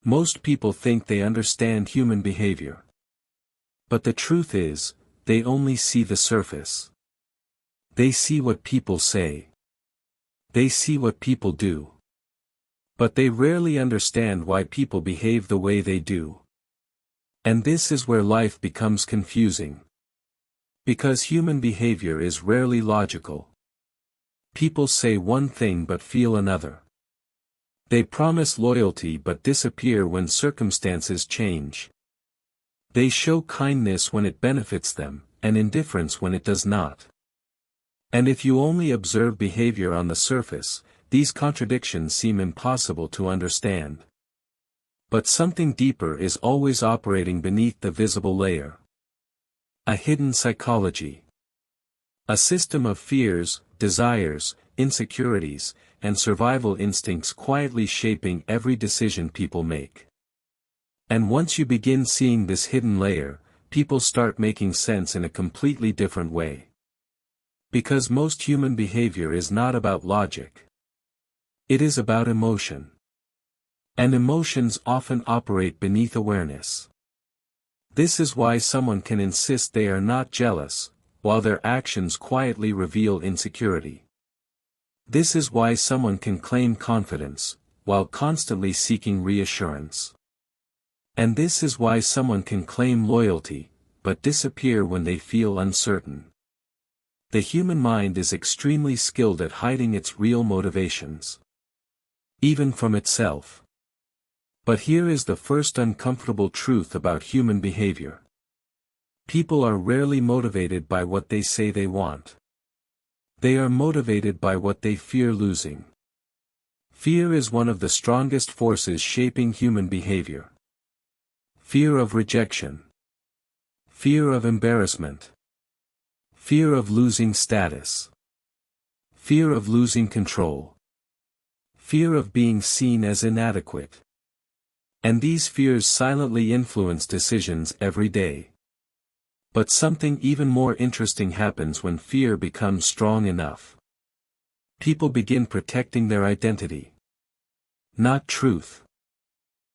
Most people think they understand human behavior. But the truth is, they only see the surface. They see what people say. They see what people do. But they rarely understand why people behave the way they do. And this is where life becomes confusing. Because human behavior is rarely logical. People say one thing but feel another. They promise loyalty but disappear when circumstances change. They show kindness when it benefits them, and indifference when it does not. And if you only observe behavior on the surface, these contradictions seem impossible to understand. But something deeper is always operating beneath the visible layer. A hidden psychology. A system of fears, desires, insecurities, and survival instincts quietly shaping every decision people make. And once you begin seeing this hidden layer, people start making sense in a completely different way. Because most human behavior is not about logic. It is about emotion. And emotions often operate beneath awareness. This is why someone can insist they are not jealous, while their actions quietly reveal insecurity. This is why someone can claim confidence, while constantly seeking reassurance. And this is why someone can claim loyalty, but disappear when they feel uncertain. The human mind is extremely skilled at hiding its real motivations. Even from itself. But here is the first uncomfortable truth about human behavior. People are rarely motivated by what they say they want. They are motivated by what they fear losing. Fear is one of the strongest forces shaping human behavior. Fear of rejection. Fear of embarrassment. Fear of losing status. Fear of losing control. Fear of being seen as inadequate. And these fears silently influence decisions every day. But something even more interesting happens when fear becomes strong enough. People begin protecting their identity. Not truth.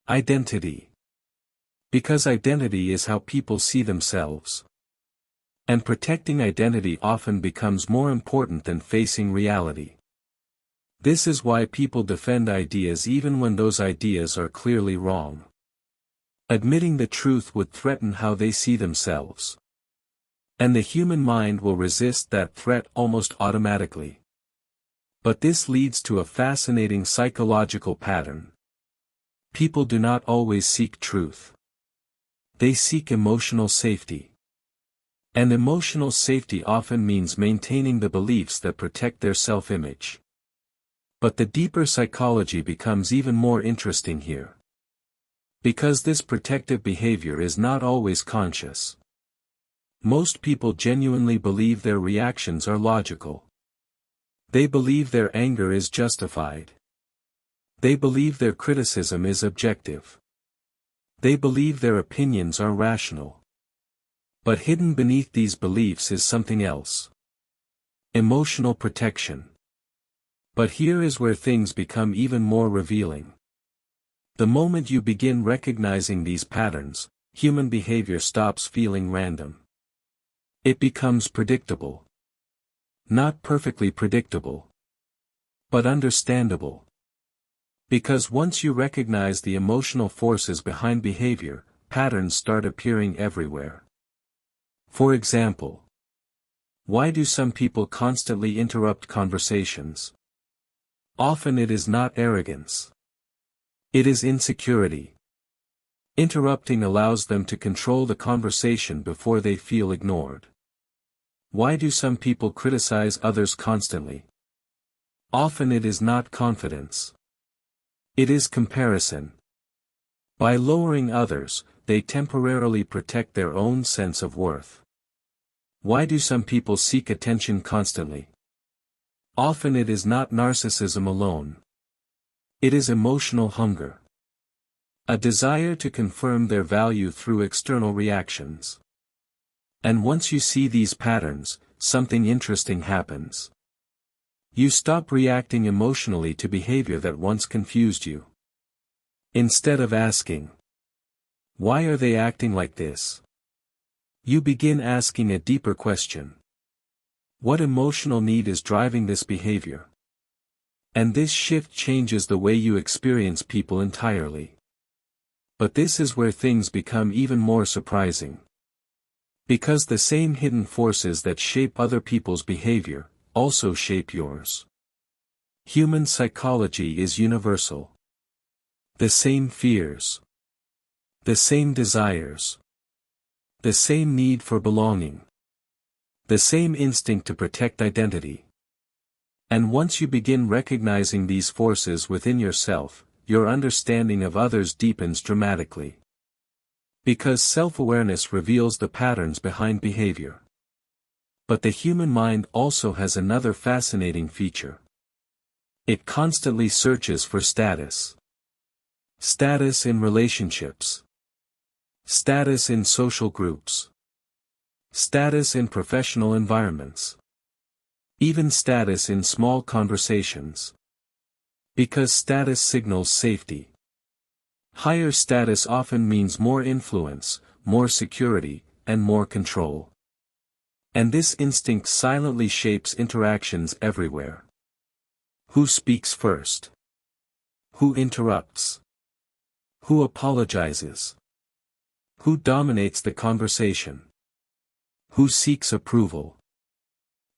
Identity. Because identity is how people see themselves. And protecting identity often becomes more important than facing reality. This is why people defend ideas even when those ideas are clearly wrong. Admitting the truth would threaten how they see themselves. And the human mind will resist that threat almost automatically. But this leads to a fascinating psychological pattern. People do not always seek truth. They seek emotional safety. And emotional safety often means maintaining the beliefs that protect their self-image. But the deeper psychology becomes even more interesting here. Because this protective behavior is not always conscious. Most people genuinely believe their reactions are logical. They believe their anger is justified. They believe their criticism is objective. They believe their opinions are rational. But hidden beneath these beliefs is something else. Emotional protection. But here is where things become even more revealing. The moment you begin recognizing these patterns, human behavior stops feeling random. It becomes predictable. Not perfectly predictable. But understandable. Because once you recognize the emotional forces behind behavior, patterns start appearing everywhere. For example, why do some people constantly interrupt conversations? Often it is not arrogance. It is insecurity. Interrupting allows them to control the conversation before they feel ignored. Why do some people criticize others constantly? Often it is not confidence. It is comparison. By lowering others, they temporarily protect their own sense of worth. Why do some people seek attention constantly? Often it is not narcissism alone. It is emotional hunger. A desire to confirm their value through external reactions. And once you see these patterns, something interesting happens. You stop reacting emotionally to behavior that once confused you. Instead of asking, why are they acting like this? You begin asking a deeper question. What emotional need is driving this behavior? And this shift changes the way you experience people entirely. But this is where things become even more surprising. Because the same hidden forces that shape other people's behavior, also shape yours. Human psychology is universal. The same fears. The same desires. The same need for belonging. The same instinct to protect identity. And once you begin recognizing these forces within yourself, your understanding of others deepens dramatically. Because self-awareness reveals the patterns behind behavior. But the human mind also has another fascinating feature. It constantly searches for status. Status in relationships. Status in social groups. Status in professional environments. Even status in small conversations. Because status signals safety. Higher status often means more influence, more security, and more control. And this instinct silently shapes interactions everywhere. Who speaks first? Who interrupts? Who apologizes? Who dominates the conversation? Who seeks approval?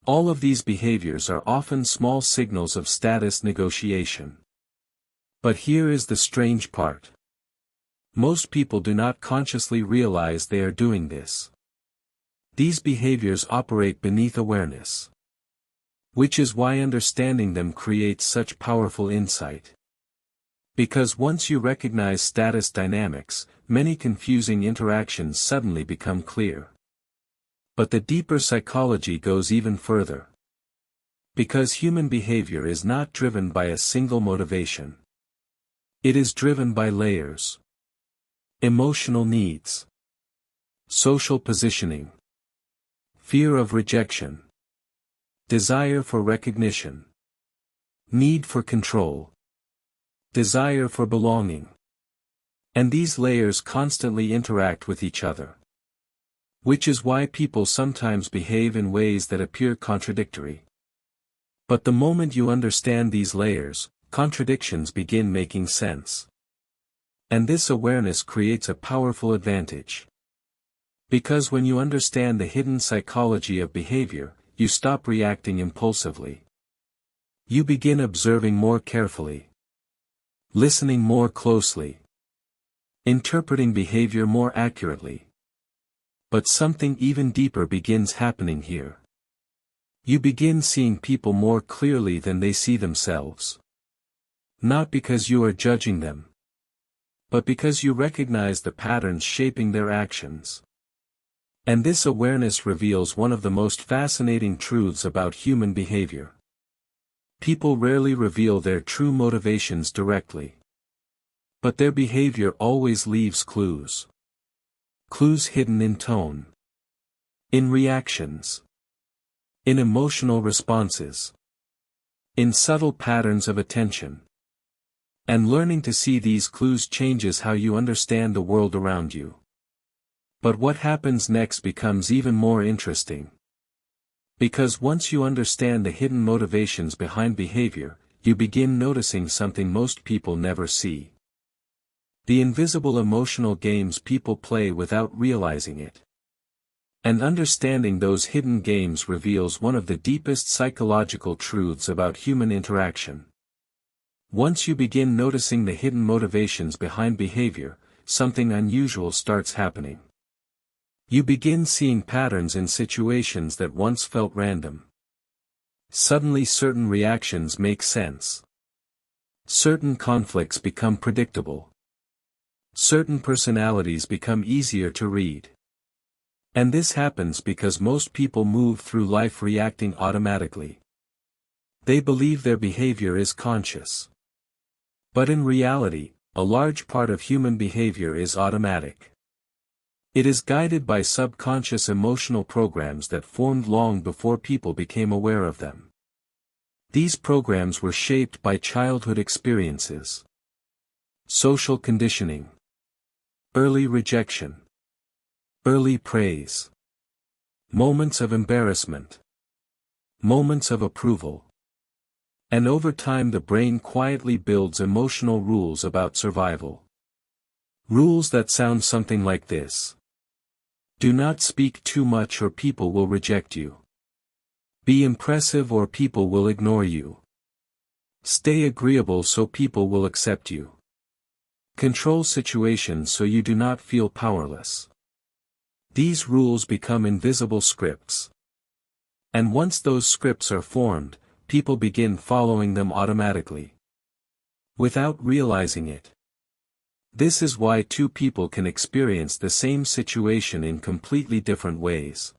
All of these behaviors are often small signals of status negotiation. But here is the strange part. Most people do not consciously realize they are doing this. These behaviors operate beneath awareness. Which is why understanding them creates such powerful insight. Because once you recognize status dynamics, many confusing interactions suddenly become clear. But the deeper psychology goes even further. Because human behavior is not driven by a single motivation. It is driven by layers. Emotional needs. Social positioning. Fear of rejection. Desire for recognition. Need for control. Desire for belonging. And these layers constantly interact with each other. Which is why people sometimes behave in ways that appear contradictory. But the moment you understand these layers, contradictions begin making sense. And this awareness creates a powerful advantage. Because when you understand the hidden psychology of behavior, you stop reacting impulsively. You begin observing more carefully. Listening more closely. Interpreting behavior more accurately. But something even deeper begins happening here. You begin seeing people more clearly than they see themselves. Not because you are judging them. But because you recognize the patterns shaping their actions. And this awareness reveals one of the most fascinating truths about human behavior. People rarely reveal their true motivations directly. But their behavior always leaves clues. Clues hidden in tone. In reactions. In emotional responses. In subtle patterns of attention. And learning to see these clues changes how you understand the world around you. But what happens next becomes even more interesting. Because once you understand the hidden motivations behind behavior, you begin noticing something most people never see. The invisible emotional games people play without realizing it. And understanding those hidden games reveals one of the deepest psychological truths about human interaction. Once you begin noticing the hidden motivations behind behavior, something unusual starts happening. You begin seeing patterns in situations that once felt random. Suddenly certain reactions make sense. Certain conflicts become predictable. Certain personalities become easier to read. And this happens because most people move through life reacting automatically. They believe their behavior is conscious. But in reality, a large part of human behavior is automatic. It is guided by subconscious emotional programs that formed long before people became aware of them. These programs were shaped by childhood experiences. Social conditioning. Early rejection. Early praise. Moments of embarrassment. Moments of approval. And over time the brain quietly builds emotional rules about survival. Rules that sound something like this. Do not speak too much or people will reject you. Be impressive or people will ignore you. Stay agreeable so people will accept you. Control situations so you do not feel powerless. These rules become invisible scripts. And once those scripts are formed, people begin following them automatically, without realizing it. This is why two people can experience the same situation in completely different ways.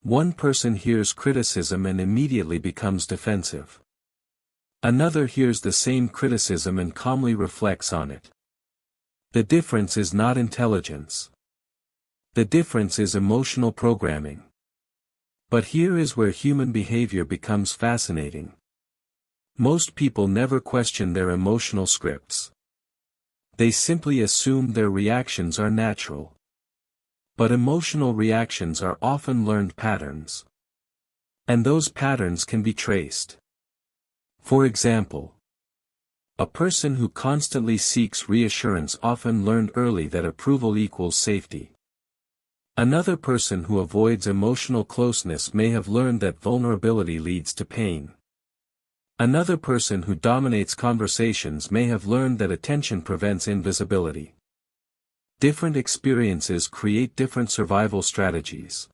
One person hears criticism and immediately becomes defensive. Another hears the same criticism and calmly reflects on it. The difference is not intelligence. The difference is emotional programming. But here is where human behavior becomes fascinating. Most people never question their emotional scripts. They simply assume their reactions are natural. But emotional reactions are often learned patterns. And those patterns can be traced. For example, a person who constantly seeks reassurance often learned early that approval equals safety. Another person who avoids emotional closeness may have learned that vulnerability leads to pain. Another person who dominates conversations may have learned that attention prevents invisibility. Different experiences create different survival strategies.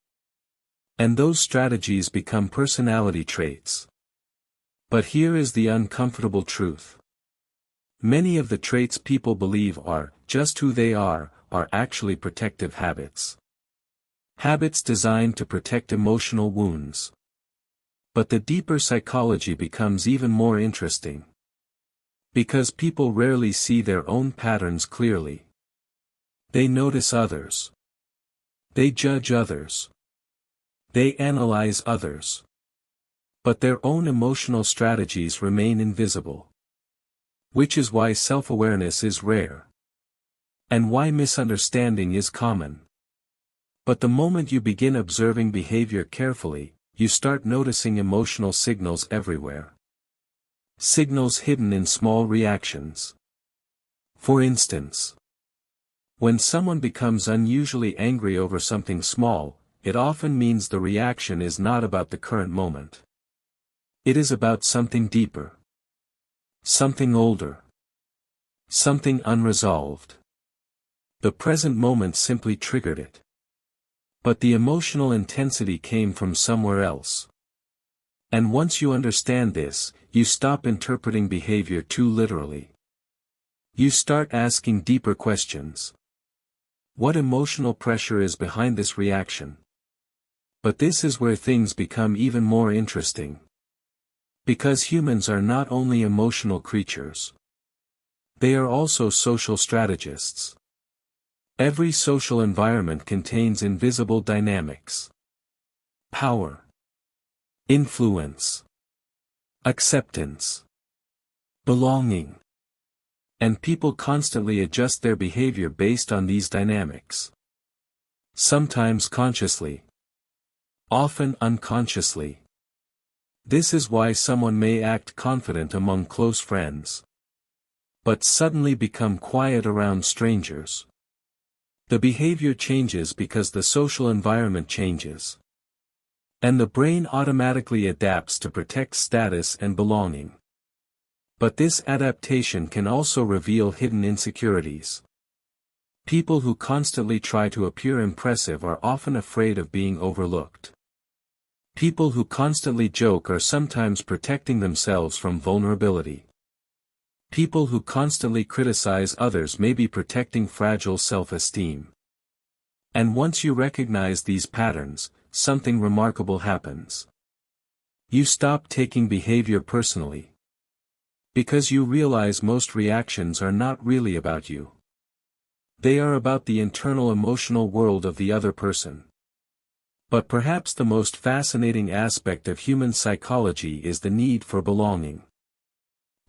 And those strategies become personality traits. But here is the uncomfortable truth. Many of the traits people believe are just who they are actually protective habits. Habits designed to protect emotional wounds. But the deeper psychology becomes even more interesting. Because people rarely see their own patterns clearly. They notice others. They judge others. They analyze others. But their own emotional strategies remain invisible. Which is why self-awareness is rare. And why misunderstanding is common. But the moment you begin observing behavior carefully, you start noticing emotional signals everywhere. Signals hidden in small reactions. For instance, when someone becomes unusually angry over something small, it often means the reaction is not about the current moment. It is about something deeper. Something older. Something unresolved. The present moment simply triggered it. But the emotional intensity came from somewhere else. And once you understand this, you stop interpreting behavior too literally. You start asking deeper questions. What emotional pressure is behind this reaction? But this is where things become even more interesting. Because humans are not only emotional creatures. They are also social strategists. Every social environment contains invisible dynamics. Power. Influence. Acceptance. Belonging. And people constantly adjust their behavior based on these dynamics. Sometimes consciously. Often unconsciously. This is why someone may act confident among close friends. But suddenly become quiet around strangers. The behavior changes because the social environment changes. And the brain automatically adapts to protect status and belonging. But this adaptation can also reveal hidden insecurities. People who constantly try to appear impressive are often afraid of being overlooked. People who constantly joke are sometimes protecting themselves from vulnerability. People who constantly criticize others may be protecting fragile self-esteem. And once you recognize these patterns, something remarkable happens. You stop taking behavior personally. Because you realize most reactions are not really about you. They are about the internal emotional world of the other person. But perhaps the most fascinating aspect of human psychology is the need for belonging.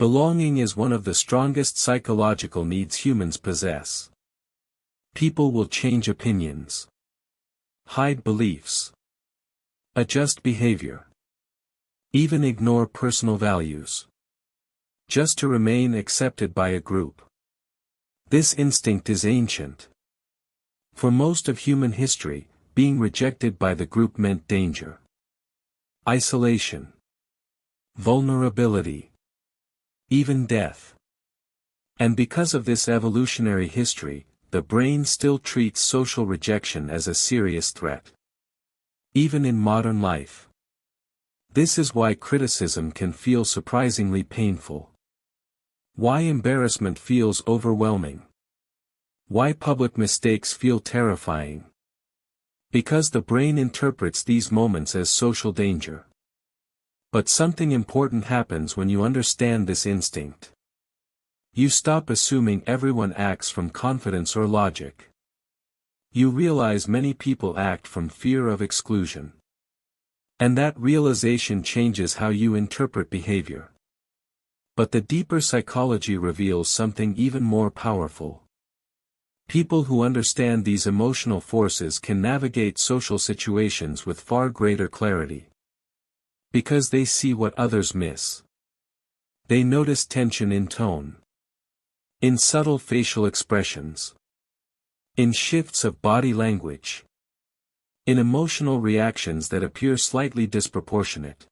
Belonging is one of the strongest psychological needs humans possess. People will change opinions, hide beliefs, adjust behavior, even ignore personal values, just to remain accepted by a group. This instinct is ancient. For most of human history, being rejected by the group meant danger, isolation, vulnerability, even death. And because of this evolutionary history, the brain still treats social rejection as a serious threat. Even in modern life. This is why criticism can feel surprisingly painful. Why embarrassment feels overwhelming. Why public mistakes feel terrifying. Because the brain interprets these moments as social danger. But something important happens when you understand this instinct. You stop assuming everyone acts from confidence or logic. You realize many people act from fear of exclusion. And that realization changes how you interpret behavior. But the deeper psychology reveals something even more powerful. People who understand these emotional forces can navigate social situations with far greater clarity. Because they see what others miss. They notice tension in tone, in subtle facial expressions, in shifts of body language, in emotional reactions that appear slightly disproportionate.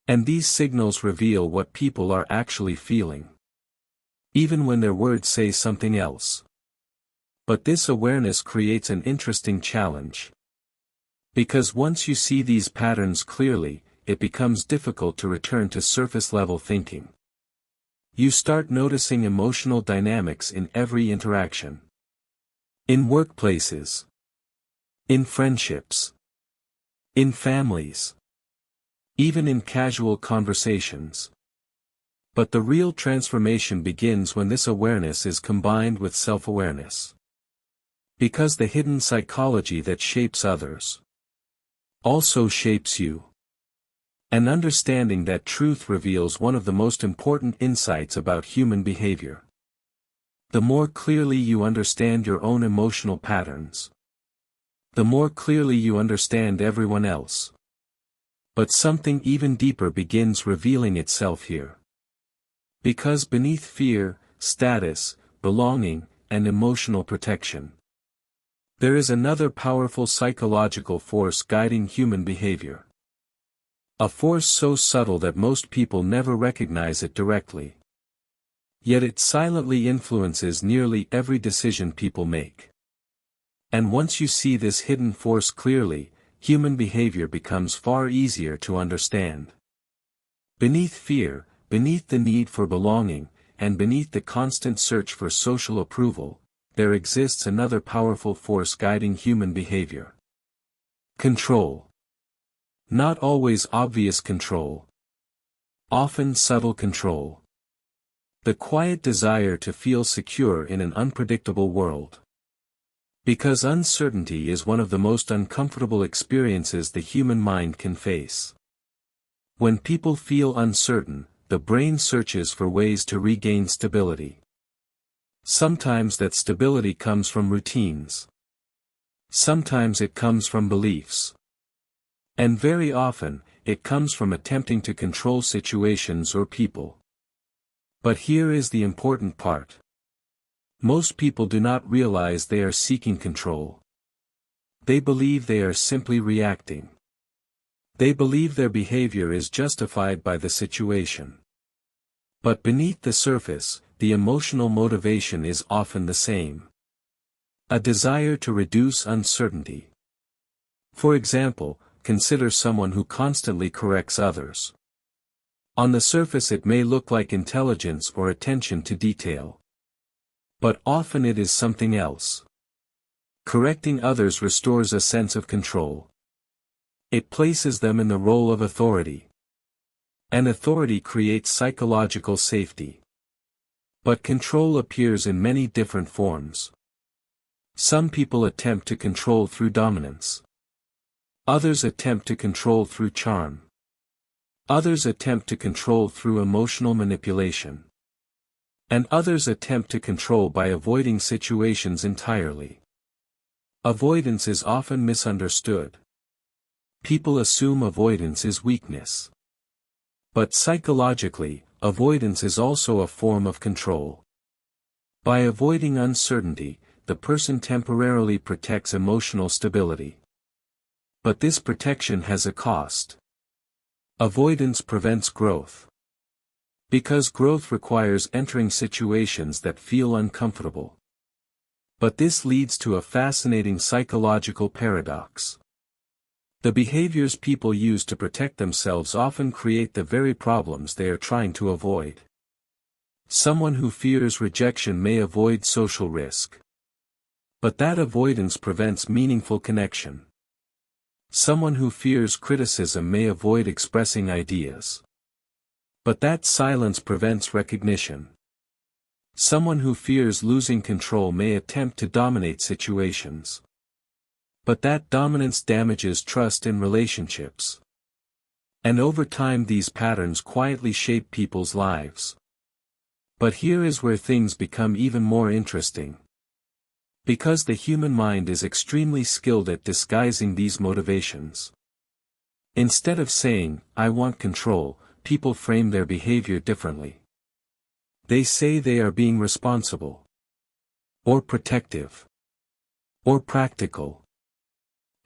And these signals reveal what people are actually feeling, even when their words say something else. But this awareness creates an interesting challenge. Because once you see these patterns clearly, it becomes difficult to return to surface-level thinking. You start noticing emotional dynamics in every interaction. In workplaces. In friendships. In families. Even in casual conversations. But the real transformation begins when this awareness is combined with self-awareness. Because the hidden psychology that shapes others also shapes you. An understanding that truth reveals one of the most important insights about human behavior. The more clearly you understand your own emotional patterns, the more clearly you understand everyone else. But something even deeper begins revealing itself here. Because beneath fear, status, belonging, and emotional protection, there is another powerful psychological force guiding human behavior. A force so subtle that most people never recognize it directly. Yet it silently influences nearly every decision people make. And once you see this hidden force clearly, human behavior becomes far easier to understand. Beneath fear, beneath the need for belonging, and beneath the constant search for social approval, there exists another powerful force guiding human behavior. Control. Not always obvious control. Often subtle control. The quiet desire to feel secure in an unpredictable world. Because uncertainty is one of the most uncomfortable experiences the human mind can face. When people feel uncertain, the brain searches for ways to regain stability. Sometimes that stability comes from routines. Sometimes it comes from beliefs. And very often, it comes from attempting to control situations or people. But here is the important part. Most people do not realize they are seeking control. They believe they are simply reacting. They believe their behavior is justified by the situation. But beneath the surface, the emotional motivation is often the same. A desire to reduce uncertainty. For example, consider someone who constantly corrects others. On the surface it may look like intelligence or attention to detail. But often it is something else. Correcting others restores a sense of control. It places them in the role of authority. And authority creates psychological safety. But control appears in many different forms. Some people attempt to control through dominance. Others attempt to control through charm. Others attempt to control through emotional manipulation. And others attempt to control by avoiding situations entirely. Avoidance is often misunderstood. People assume avoidance is weakness. But psychologically, avoidance is also a form of control. By avoiding uncertainty, the person temporarily protects emotional stability. But this protection has a cost. Avoidance prevents growth. Because growth requires entering situations that feel uncomfortable. But this leads to a fascinating psychological paradox. The behaviors people use to protect themselves often create the very problems they are trying to avoid. Someone who fears rejection may avoid social risk. But that avoidance prevents meaningful connection. Someone who fears criticism may avoid expressing ideas. But that silence prevents recognition. Someone who fears losing control may attempt to dominate situations. But that dominance damages trust in relationships. And over time these patterns quietly shape people's lives. But here is where things become even more interesting. Because the human mind is extremely skilled at disguising these motivations. Instead of saying, "I want control," people frame their behavior differently. They say they are being responsible. Or protective. Or practical.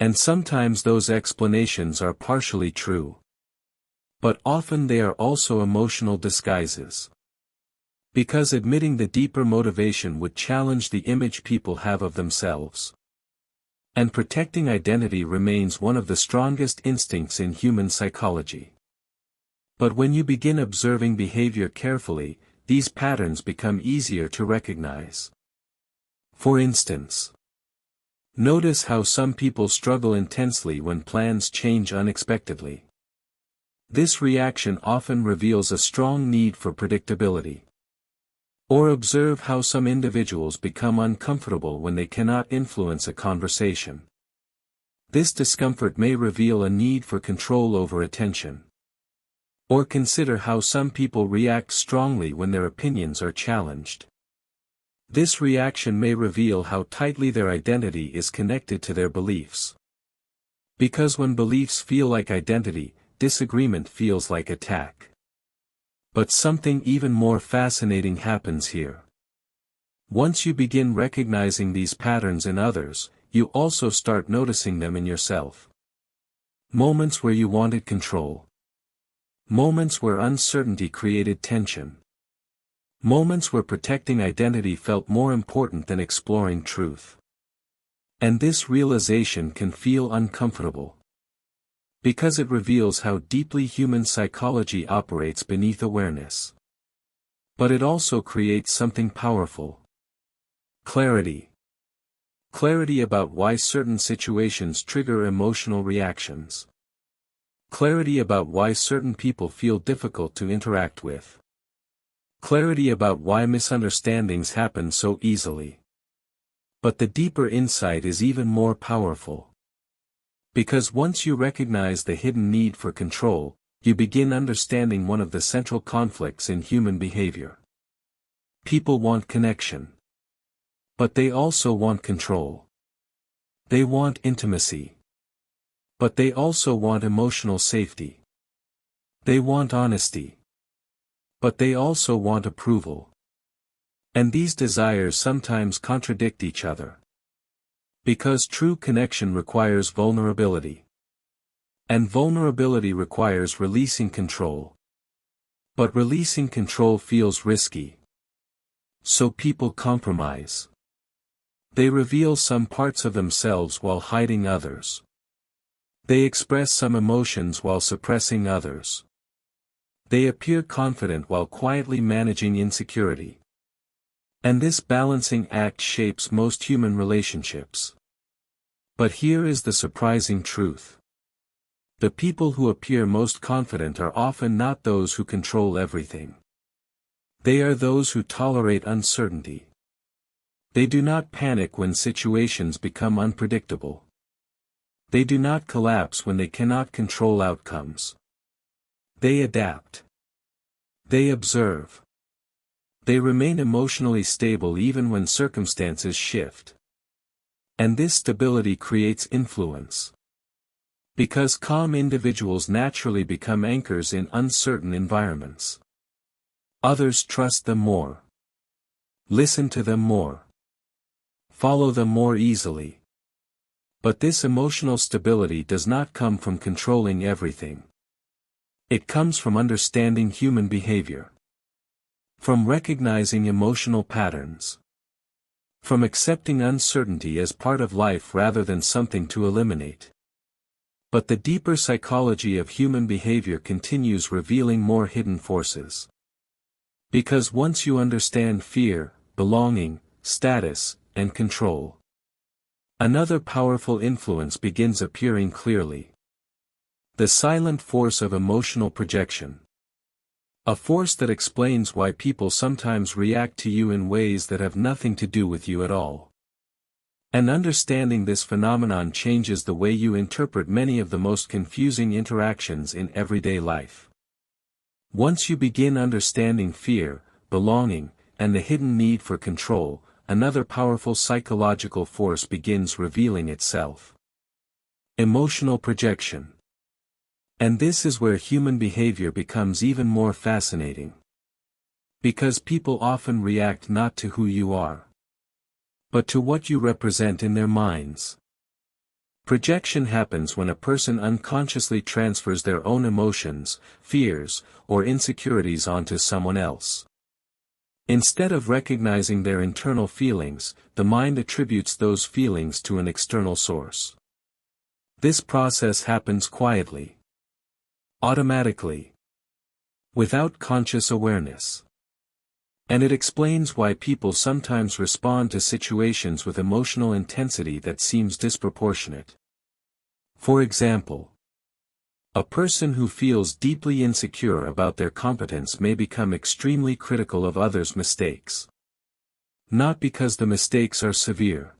And sometimes those explanations are partially true. But often they are also emotional disguises. Because admitting the deeper motivation would challenge the image people have of themselves. And protecting identity remains one of the strongest instincts in human psychology. But when you begin observing behavior carefully, these patterns become easier to recognize. For instance, notice how some people struggle intensely when plans change unexpectedly. This reaction often reveals a strong need for predictability. Or observe how some individuals become uncomfortable when they cannot influence a conversation. This discomfort may reveal a need for control over attention. Or consider how some people react strongly when their opinions are challenged. This reaction may reveal how tightly their identity is connected to their beliefs. Because when beliefs feel like identity, disagreement feels like attack. But something even more fascinating happens here. Once you begin recognizing these patterns in others, you also start noticing them in yourself. Moments where you wanted control. Moments where uncertainty created tension. Moments where protecting identity felt more important than exploring truth. And this realization can feel uncomfortable. Because it reveals how deeply human psychology operates beneath awareness. But it also creates something powerful. Clarity. Clarity about why certain situations trigger emotional reactions. Clarity about why certain people feel difficult to interact with. Clarity about why misunderstandings happen so easily. But the deeper insight is even more powerful. Because once you recognize the hidden need for control, you begin understanding one of the central conflicts in human behavior. People want connection. But they also want control. They want intimacy. But they also want emotional safety. They want honesty. But they also want approval. And these desires sometimes contradict each other. Because true connection requires vulnerability. And vulnerability requires releasing control. But releasing control feels risky. So people compromise. They reveal some parts of themselves while hiding others. They express some emotions while suppressing others. They appear confident while quietly managing insecurity. And this balancing act shapes most human relationships. But here is the surprising truth. The people who appear most confident are often not those who control everything. They are those who tolerate uncertainty. They do not panic when situations become unpredictable. They do not collapse when they cannot control outcomes. They adapt. They observe. They remain emotionally stable even when circumstances shift. And this stability creates influence. Because calm individuals naturally become anchors in uncertain environments. Others trust them more. Listen to them more. Follow them more easily. But this emotional stability does not come from controlling everything. It comes from understanding human behavior. From recognizing emotional patterns. From accepting uncertainty as part of life rather than something to eliminate. But the deeper psychology of human behavior continues revealing more hidden forces. Because once you understand fear, belonging, status, and control, another powerful influence begins appearing clearly. The silent force of emotional projection. A force that explains why people sometimes react to you in ways that have nothing to do with you at all. And understanding this phenomenon changes the way you interpret many of the most confusing interactions in everyday life. Once you begin understanding fear, belonging, and the hidden need for control, another powerful psychological force begins revealing itself. Emotional projection. And this is where human behavior becomes even more fascinating. Because people often react not to who you are, but to what you represent in their minds. Projection happens when a person unconsciously transfers their own emotions, fears, or insecurities onto someone else. Instead of recognizing their internal feelings, the mind attributes those feelings to an external source. This process happens quietly. Automatically. Without conscious awareness. And it explains why people sometimes respond to situations with emotional intensity that seems disproportionate. For example, a person who feels deeply insecure about their competence may become extremely critical of others' mistakes. Not because the mistakes are severe,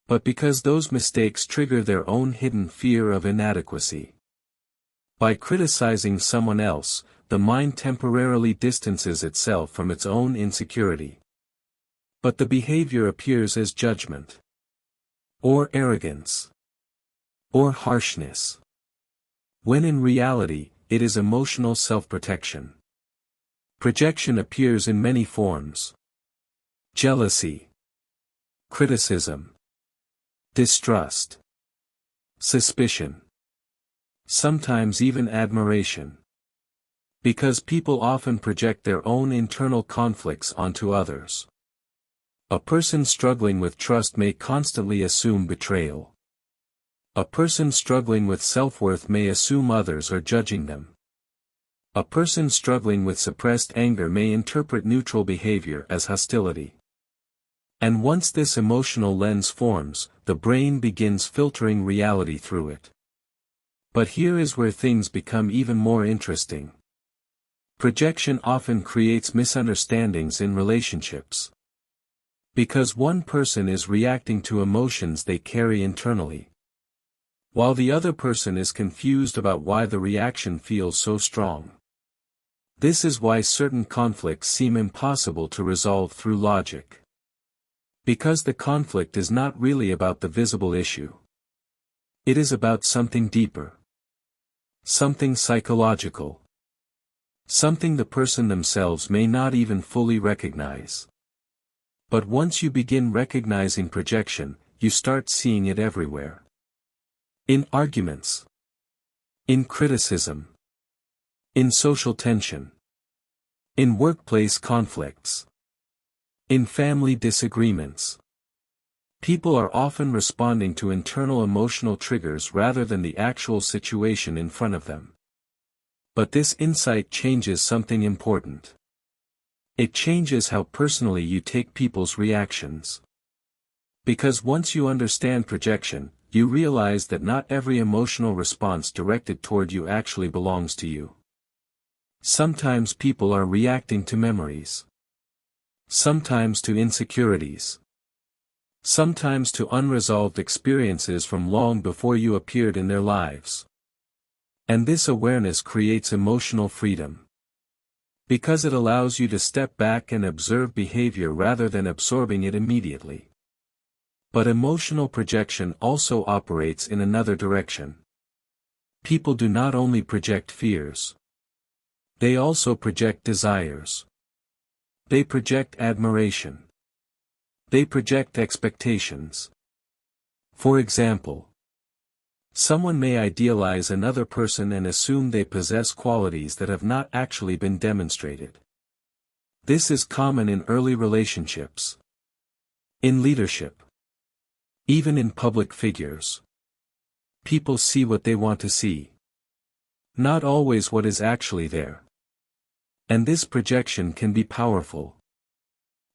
but because those mistakes trigger their own hidden fear of inadequacy. By criticizing someone else, the mind temporarily distances itself from its own insecurity. But the behavior appears as judgment, or arrogance, or harshness, when in reality, it is emotional self-protection. Projection appears in many forms. Jealousy, criticism, distrust, suspicion. Sometimes even admiration. Because people often project their own internal conflicts onto others. A person struggling with trust may constantly assume betrayal. A person struggling with self-worth may assume others are judging them. A person struggling with suppressed anger may interpret neutral behavior as hostility. And once this emotional lens forms, the brain begins filtering reality through it. But here is where things become even more interesting. Projection often creates misunderstandings in relationships. Because one person is reacting to emotions they carry internally, while the other person is confused about why the reaction feels so strong. This is why certain conflicts seem impossible to resolve through logic. Because the conflict is not really about the visible issue. It is about something deeper. Something psychological. Something the person themselves may not even fully recognize. But once you begin recognizing projection, you start seeing it everywhere. In arguments. In criticism. In social tension. In workplace conflicts. In family disagreements. People are often responding to internal emotional triggers rather than the actual situation in front of them. But this insight changes something important. It changes how personally you take people's reactions. Because once you understand projection, you realize that not every emotional response directed toward you actually belongs to you. Sometimes people are reacting to memories. Sometimes to insecurities. Sometimes to unresolved experiences from long before you appeared in their lives. And this awareness creates emotional freedom. Because it allows you to step back and observe behavior rather than absorbing it immediately. But emotional projection also operates in another direction. People do not only project fears. They also project desires. They project admiration. They project expectations. For example, someone may idealize another person and assume they possess qualities that have not actually been demonstrated. This is common in early relationships, in leadership, even in public figures. People see what they want to see, not always what is actually there. And this projection can be powerful.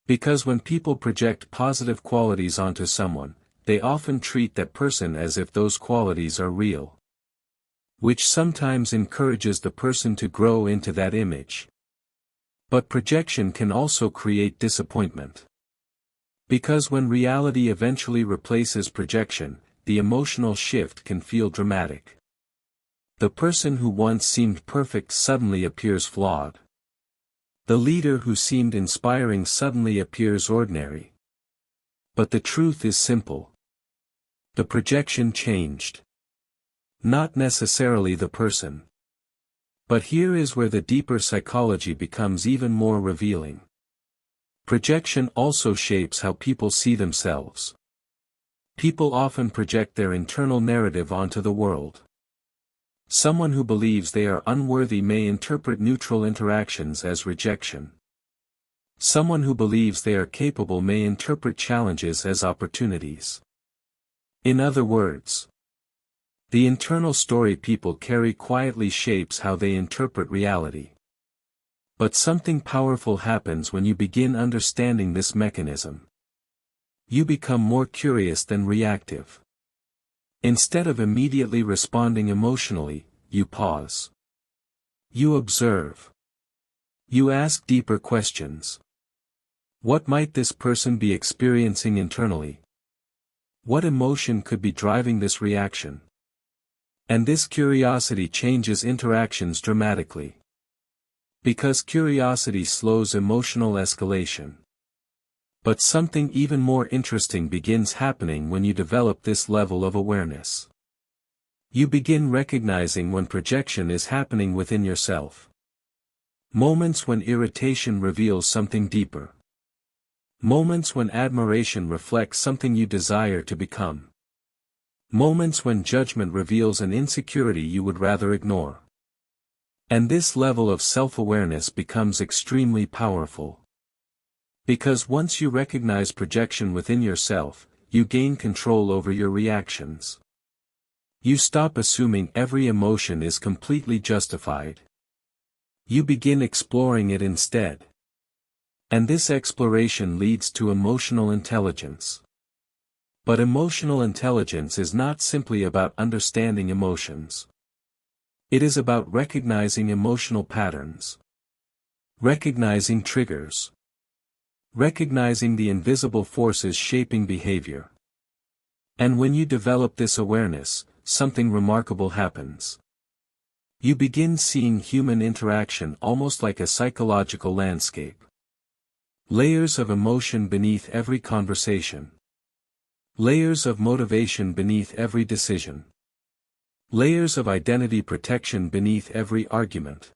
Because when people project positive qualities onto someone, they often treat that person as if those qualities are real. Which sometimes encourages the person to grow into that image. But projection can also create disappointment. Because when reality eventually replaces projection, the emotional shift can feel dramatic. The person who once seemed perfect suddenly appears flawed. The leader who seemed inspiring suddenly appears ordinary. But the truth is simple. The projection changed. Not necessarily the person. But here is where the deeper psychology becomes even more revealing. Projection also shapes how people see themselves. People often project their internal narrative onto the world. Someone who believes they are unworthy may interpret neutral interactions as rejection. Someone who believes they are capable may interpret challenges as opportunities. In other words, the internal story people carry quietly shapes how they interpret reality. But something powerful happens when you begin understanding this mechanism. You become more curious than reactive. Instead of immediately responding emotionally, you pause. You observe. You ask deeper questions. What might this person be experiencing internally? What emotion could be driving this reaction? And this curiosity changes interactions dramatically. Because curiosity slows emotional escalation. But something even more interesting begins happening when you develop this level of awareness. You begin recognizing when projection is happening within yourself. Moments when irritation reveals something deeper. Moments when admiration reflects something you desire to become. Moments when judgment reveals an insecurity you would rather ignore. And this level of self-awareness becomes extremely powerful. Because once you recognize projection within yourself, you gain control over your reactions. You stop assuming every emotion is completely justified. You begin exploring it instead. And this exploration leads to emotional intelligence. But emotional intelligence is not simply about understanding emotions. It is about recognizing emotional patterns. Recognizing triggers. Recognizing the invisible forces shaping behavior. And when you develop this awareness, something remarkable happens. You begin seeing human interaction almost like a psychological landscape. Layers of emotion beneath every conversation. Layers of motivation beneath every decision. Layers of identity protection beneath every argument.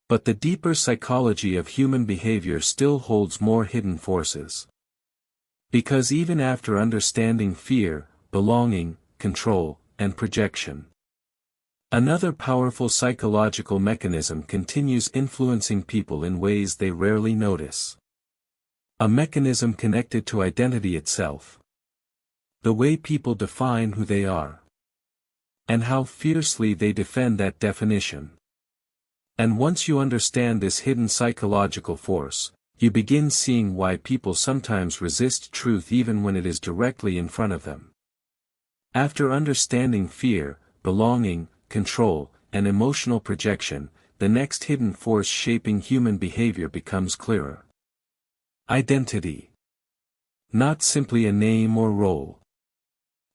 But the deeper psychology of human behavior still holds more hidden forces. Because even after understanding fear, belonging, control, and projection, another powerful psychological mechanism continues influencing people in ways they rarely notice. A mechanism connected to identity itself. The way people define who they are. And how fiercely they defend that definition. And once you understand this hidden psychological force, you begin seeing why people sometimes resist truth even when it is directly in front of them. After understanding fear, belonging, control, and emotional projection, the next hidden force shaping human behavior becomes clearer. Identity. Not simply a name or role.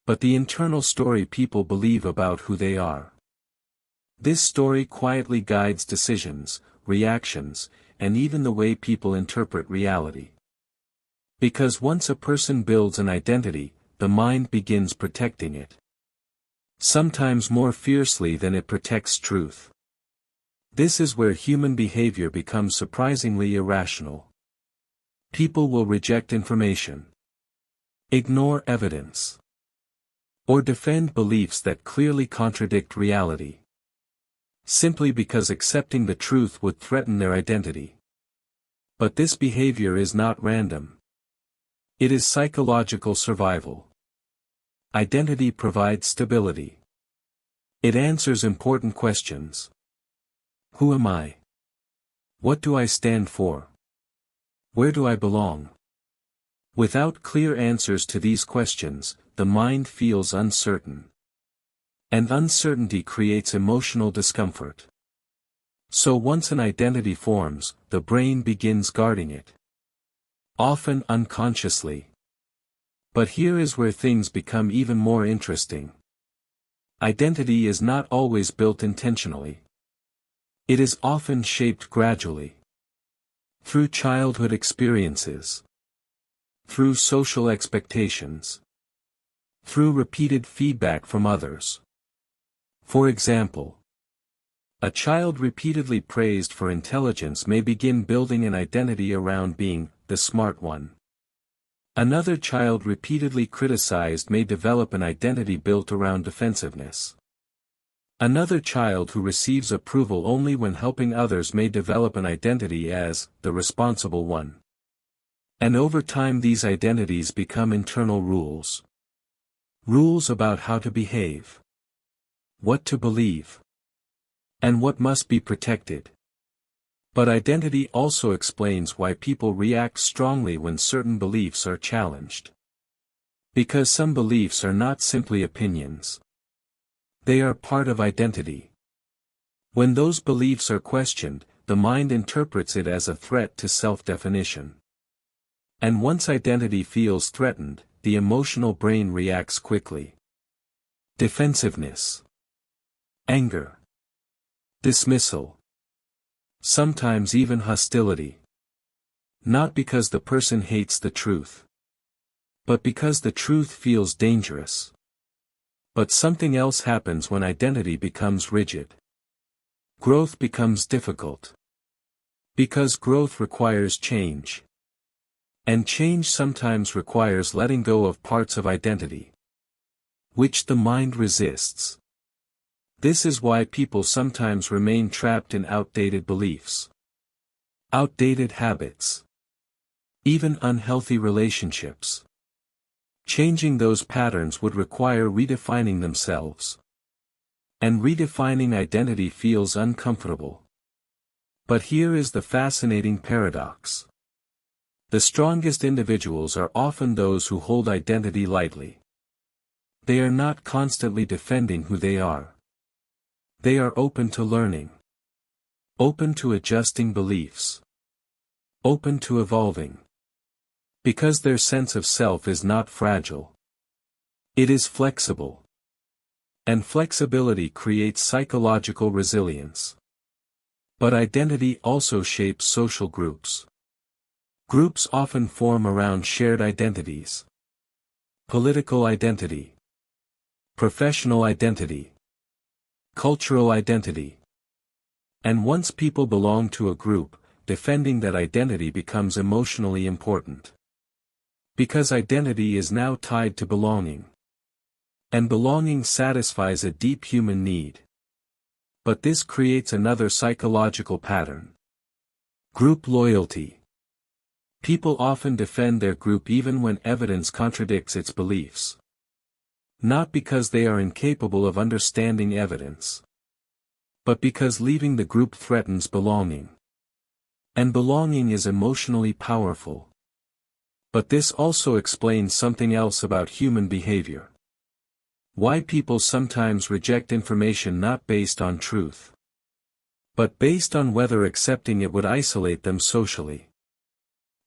But the internal story people believe about who they are. This story quietly guides decisions, reactions, and even the way people interpret reality. Because once a person builds an identity, the mind begins protecting it. Sometimes more fiercely than it protects truth. This is where human behavior becomes surprisingly irrational. People will reject information, ignore evidence, or defend beliefs that clearly contradict reality, simply because accepting the truth would threaten their identity. But this behavior is not random. It is psychological survival. Identity provides stability. It answers important questions. Who am I? What do I stand for? Where do I belong? Without clear answers to these questions, the mind feels uncertain. And uncertainty creates emotional discomfort. So once an identity forms, the brain begins guarding it. Often unconsciously. But here is where things become even more interesting. Identity is not always built intentionally. It is often shaped gradually. Through childhood experiences. Through social expectations. Through repeated feedback from others. For example, a child repeatedly praised for intelligence may begin building an identity around being the smart one. Another child repeatedly criticized may develop an identity built around defensiveness. Another child who receives approval only when helping others may develop an identity as the responsible one. And over time these identities become internal rules. Rules about how to behave, what to believe, and what must be protected. But identity also explains why people react strongly when certain beliefs are challenged. Because some beliefs are not simply opinions. They are part of identity. When those beliefs are questioned, the mind interprets it as a threat to self-definition. And once identity feels threatened, the emotional brain reacts quickly. Defensiveness. Anger. Dismissal. Sometimes even hostility. Not because the person hates the truth, but because the truth feels dangerous. But something else happens when identity becomes rigid. Growth becomes difficult. Because growth requires change. And change sometimes requires letting go of parts of identity, which the mind resists. This is why people sometimes remain trapped in outdated beliefs, outdated habits, even unhealthy relationships. Changing those patterns would require redefining themselves. And redefining identity feels uncomfortable. But here is the fascinating paradox. The strongest individuals are often those who hold identity lightly. They are not constantly defending who they are. They are open to learning. Open to adjusting beliefs. Open to evolving. Because their sense of self is not fragile. It is flexible. And flexibility creates psychological resilience. But identity also shapes social groups. Groups often form around shared identities. Political identity. Professional identity. Cultural identity. And once people belong to a group, defending that identity becomes emotionally important. Because identity is now tied to belonging. And belonging satisfies a deep human need. But this creates another psychological pattern. Group loyalty. People often defend their group even when evidence contradicts its beliefs. Not because they are incapable of understanding evidence. But because leaving the group threatens belonging. And belonging is emotionally powerful. But this also explains something else about human behavior. Why people sometimes reject information not based on truth, but based on whether accepting it would isolate them socially.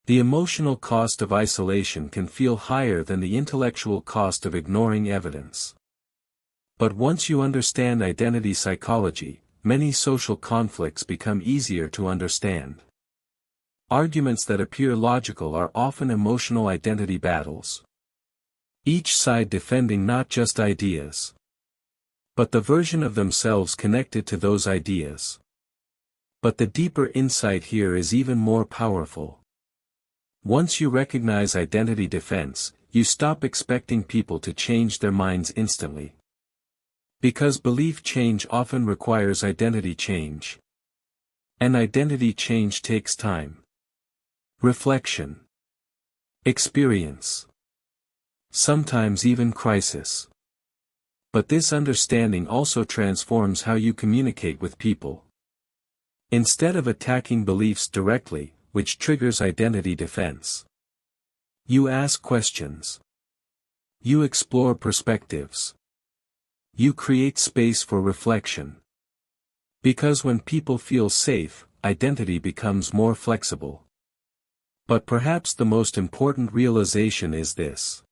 The emotional cost of isolation can feel higher than the intellectual cost of ignoring evidence. But once you understand identity psychology, many social conflicts become easier to understand. Arguments that appear logical are often emotional identity battles. Each side defending not just ideas, but the version of themselves connected to those ideas. But the deeper insight here is even more powerful. Once you recognize identity defense, you stop expecting people to change their minds instantly. Because belief change often requires identity change. And identity change takes time. Reflection. Experience. Sometimes even crisis. But this understanding also transforms how you communicate with people. Instead of attacking beliefs directly, which triggers identity defense, you ask questions. You explore perspectives. You create space for reflection. Because when people feel safe, identity becomes more flexible. But perhaps the most important realization is this.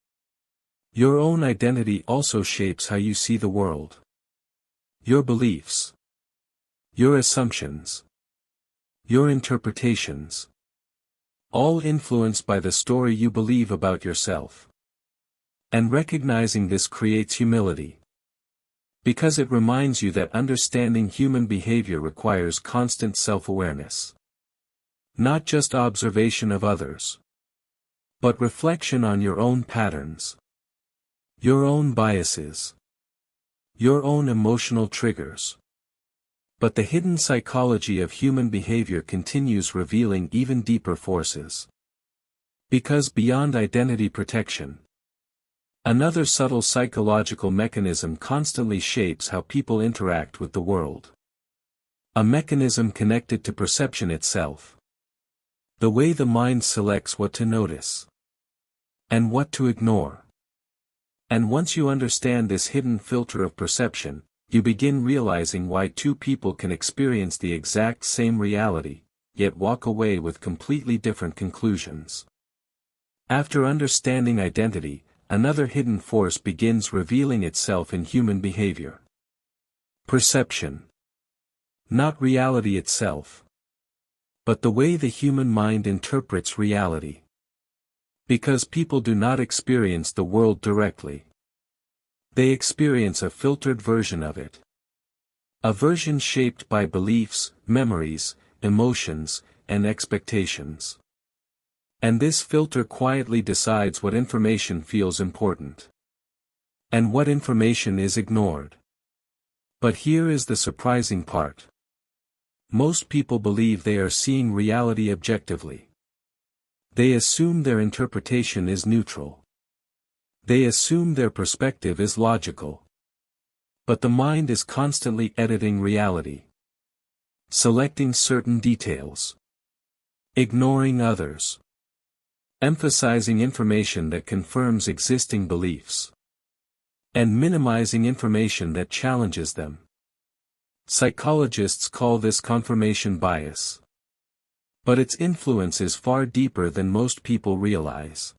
Your own identity also shapes how you see the world. Your beliefs. Your assumptions. Your interpretations. All influenced by the story you believe about yourself. And recognizing this creates humility. Because it reminds you that understanding human behavior requires constant self-awareness. Not just observation of others, but reflection on your own patterns, your own biases, your own emotional triggers. But the hidden psychology of human behavior continues revealing even deeper forces. Because beyond identity protection, another subtle psychological mechanism constantly shapes how people interact with the world. A mechanism connected to perception itself. The way the mind selects what to notice. And what to ignore. And once you understand this hidden filter of perception, you begin realizing why two people can experience the exact same reality, yet walk away with completely different conclusions. After understanding identity, another hidden force begins revealing itself in human behavior. Perception. Not reality itself, but the way the human mind interprets reality. Because people do not experience the world directly. They experience a filtered version of it. A version shaped by beliefs, memories, emotions, and expectations. And this filter quietly decides what information feels important. And what information is ignored. But here is the surprising part. Most people believe they are seeing reality objectively. They assume their interpretation is neutral. They assume their perspective is logical. But the mind is constantly editing reality. Selecting certain details. Ignoring others. Emphasizing information that confirms existing beliefs. And minimizing information that challenges them. Psychologists call this confirmation bias. But its influence is far deeper than most people realize.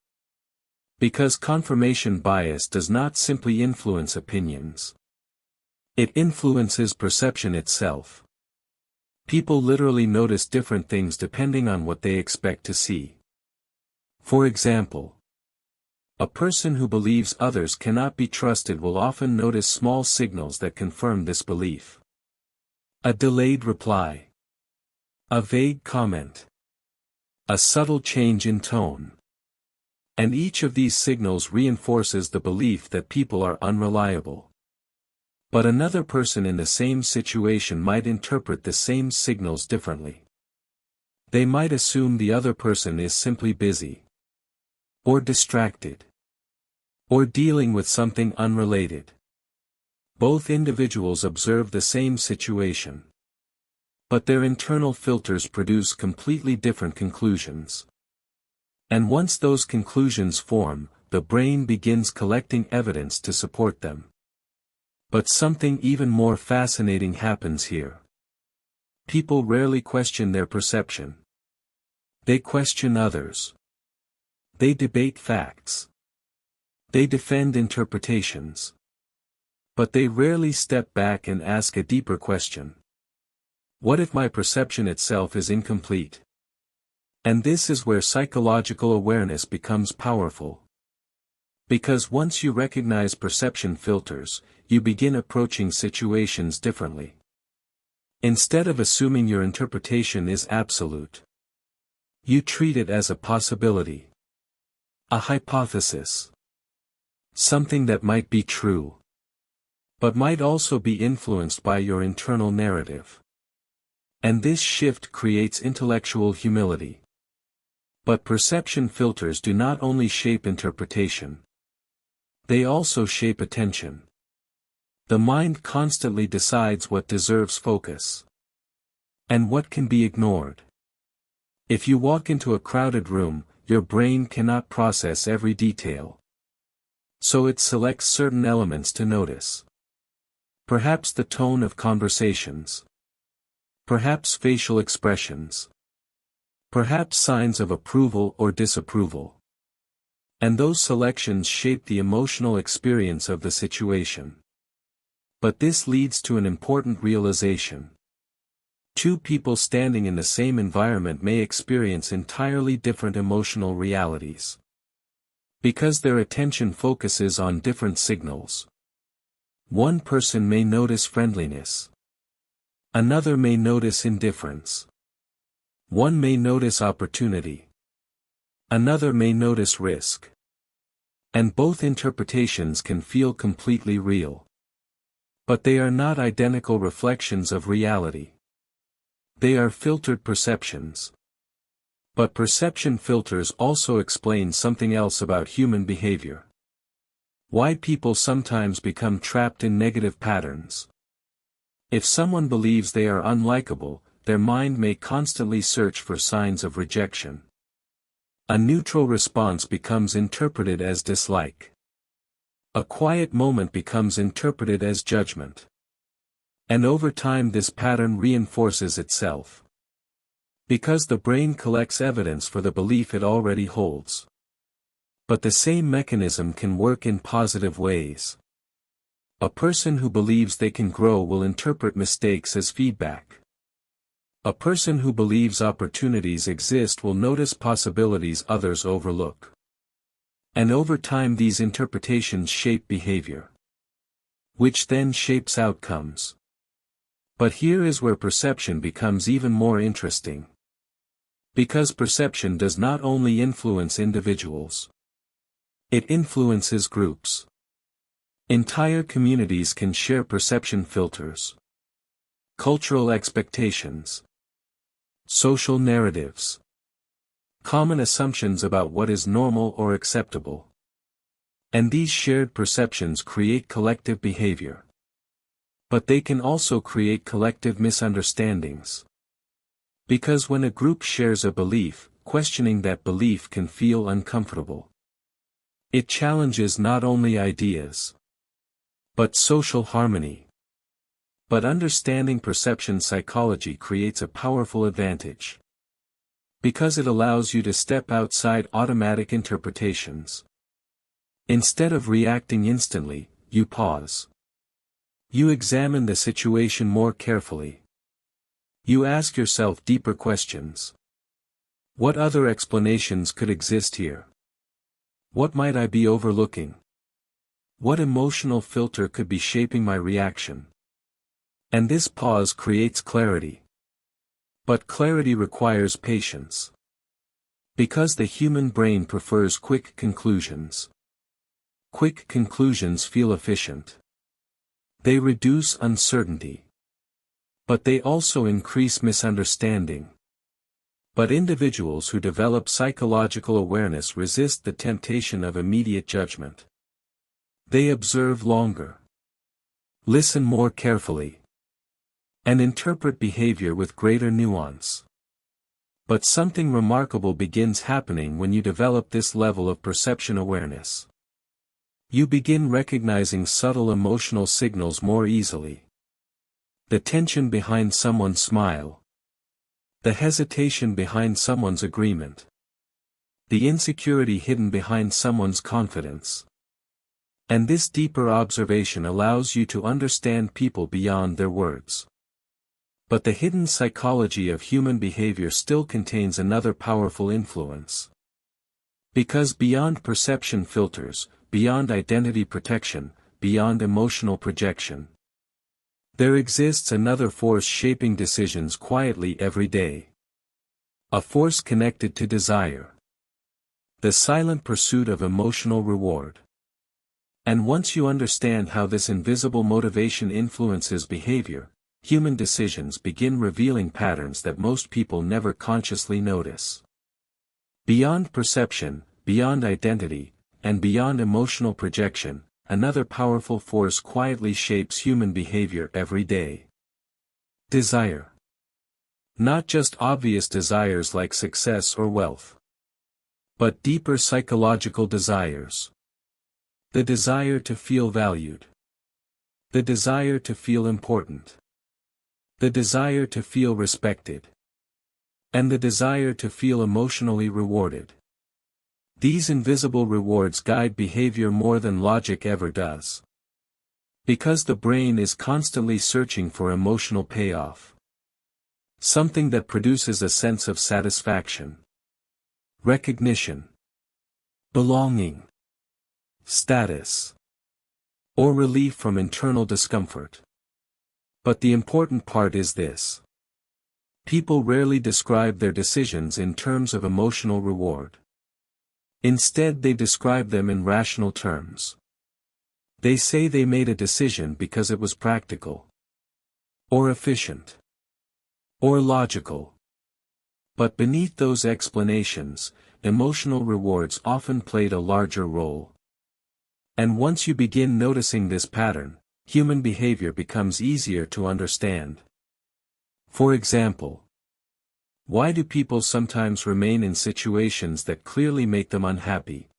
Because confirmation bias does not simply influence opinions. It influences perception itself. People literally notice different things depending on what they expect to see. For example, a person who believes others cannot be trusted will often notice small signals that confirm this belief. A delayed reply. A vague comment. A subtle change in tone. And each of these signals reinforces the belief that people are unreliable. But another person in the same situation might interpret the same signals differently. They might assume the other person is simply busy. Or distracted. Or dealing with something unrelated. Both individuals observe the same situation. But their internal filters produce completely different conclusions. And once those conclusions form, the brain begins collecting evidence to support them. But something even more fascinating happens here. People rarely question their perception. They question others. They debate facts. They defend interpretations. But they rarely step back and ask a deeper question. What if my perception itself is incomplete? And this is where psychological awareness becomes powerful. Because once you recognize perception filters, you begin approaching situations differently. Instead of assuming your interpretation is absolute, you treat it as a possibility. A hypothesis. Something that might be true, but might also be influenced by your internal narrative. And this shift creates intellectual humility. But perception filters do not only shape interpretation. They also shape attention. The mind constantly decides what deserves focus and what can be ignored. If you walk into a crowded room, your brain cannot process every detail. So it selects certain elements to notice. Perhaps the tone of conversations. Perhaps facial expressions. Perhaps signs of approval or disapproval. And those selections shape the emotional experience of the situation. But this leads to an important realization. Two people standing in the same environment may experience entirely different emotional realities. Because their attention focuses on different signals. One person may notice friendliness. Another may notice indifference. One may notice opportunity. Another may notice risk. And both interpretations can feel completely real. But they are not identical reflections of reality. They are filtered perceptions. But perception filters also explain something else about human behavior. Why people sometimes become trapped in negative patterns. If someone believes they are unlikable, their mind may constantly search for signs of rejection. A neutral response becomes interpreted as dislike. A quiet moment becomes interpreted as judgment. And over time this pattern reinforces itself. Because the brain collects evidence for the belief it already holds. But the same mechanism can work in positive ways. A person who believes they can grow will interpret mistakes as feedback. A person who believes opportunities exist will notice possibilities others overlook. And over time these interpretations shape behavior. Which then shapes outcomes. But here is where perception becomes even more interesting. Because perception does not only influence individuals. It influences groups. Entire communities can share perception filters. Cultural expectations. Social narratives. Common assumptions about what is normal or acceptable. And these shared perceptions create collective behavior. But they can also create collective misunderstandings. Because when a group shares a belief, questioning that belief can feel uncomfortable. It challenges not only ideas, but social harmony. But understanding perception psychology creates a powerful advantage. Because it allows you to step outside automatic interpretations. Instead of reacting instantly, you pause. You examine the situation more carefully. You ask yourself deeper questions. What other explanations could exist here? What might I be overlooking? What emotional filter could be shaping my reaction? And this pause creates clarity. But clarity requires patience. Because the human brain prefers quick conclusions. Quick conclusions feel efficient. They reduce uncertainty. But they also increase misunderstanding. But individuals who develop psychological awareness resist the temptation of immediate judgment. They observe longer. Listen more carefully. And interpret behavior with greater nuance. But something remarkable begins happening when you develop this level of perception awareness. You begin recognizing subtle emotional signals more easily. The tension behind someone's smile. The hesitation behind someone's agreement. The insecurity hidden behind someone's confidence. And this deeper observation allows you to understand people beyond their words. But the hidden psychology of human behavior still contains another powerful influence. Because beyond perception filters, beyond identity protection, beyond emotional projection, there exists another force shaping decisions quietly every day. A force connected to desire. The silent pursuit of emotional reward. And once you understand how this invisible motivation influences behavior, human decisions begin revealing patterns that most people never consciously notice. Beyond perception, beyond identity, and beyond emotional projection, another powerful force quietly shapes human behavior every day. Desire. Not just obvious desires like success or wealth, but deeper psychological desires. The desire to feel valued. The desire to feel important. The desire to feel respected. And the desire to feel emotionally rewarded. These invisible rewards guide behavior more than logic ever does. Because the brain is constantly searching for emotional payoff. Something that produces a sense of satisfaction. Recognition. Belonging. Status. Or relief from internal discomfort. But the important part is this. People rarely describe their decisions in terms of emotional reward. Instead they describe them in rational terms. They say they made a decision because it was practical. Or efficient. Or logical. But beneath those explanations, emotional rewards often played a larger role. And once you begin noticing this pattern, human behavior becomes easier to understand. For example, why do people sometimes remain in situations that clearly make them unhappy?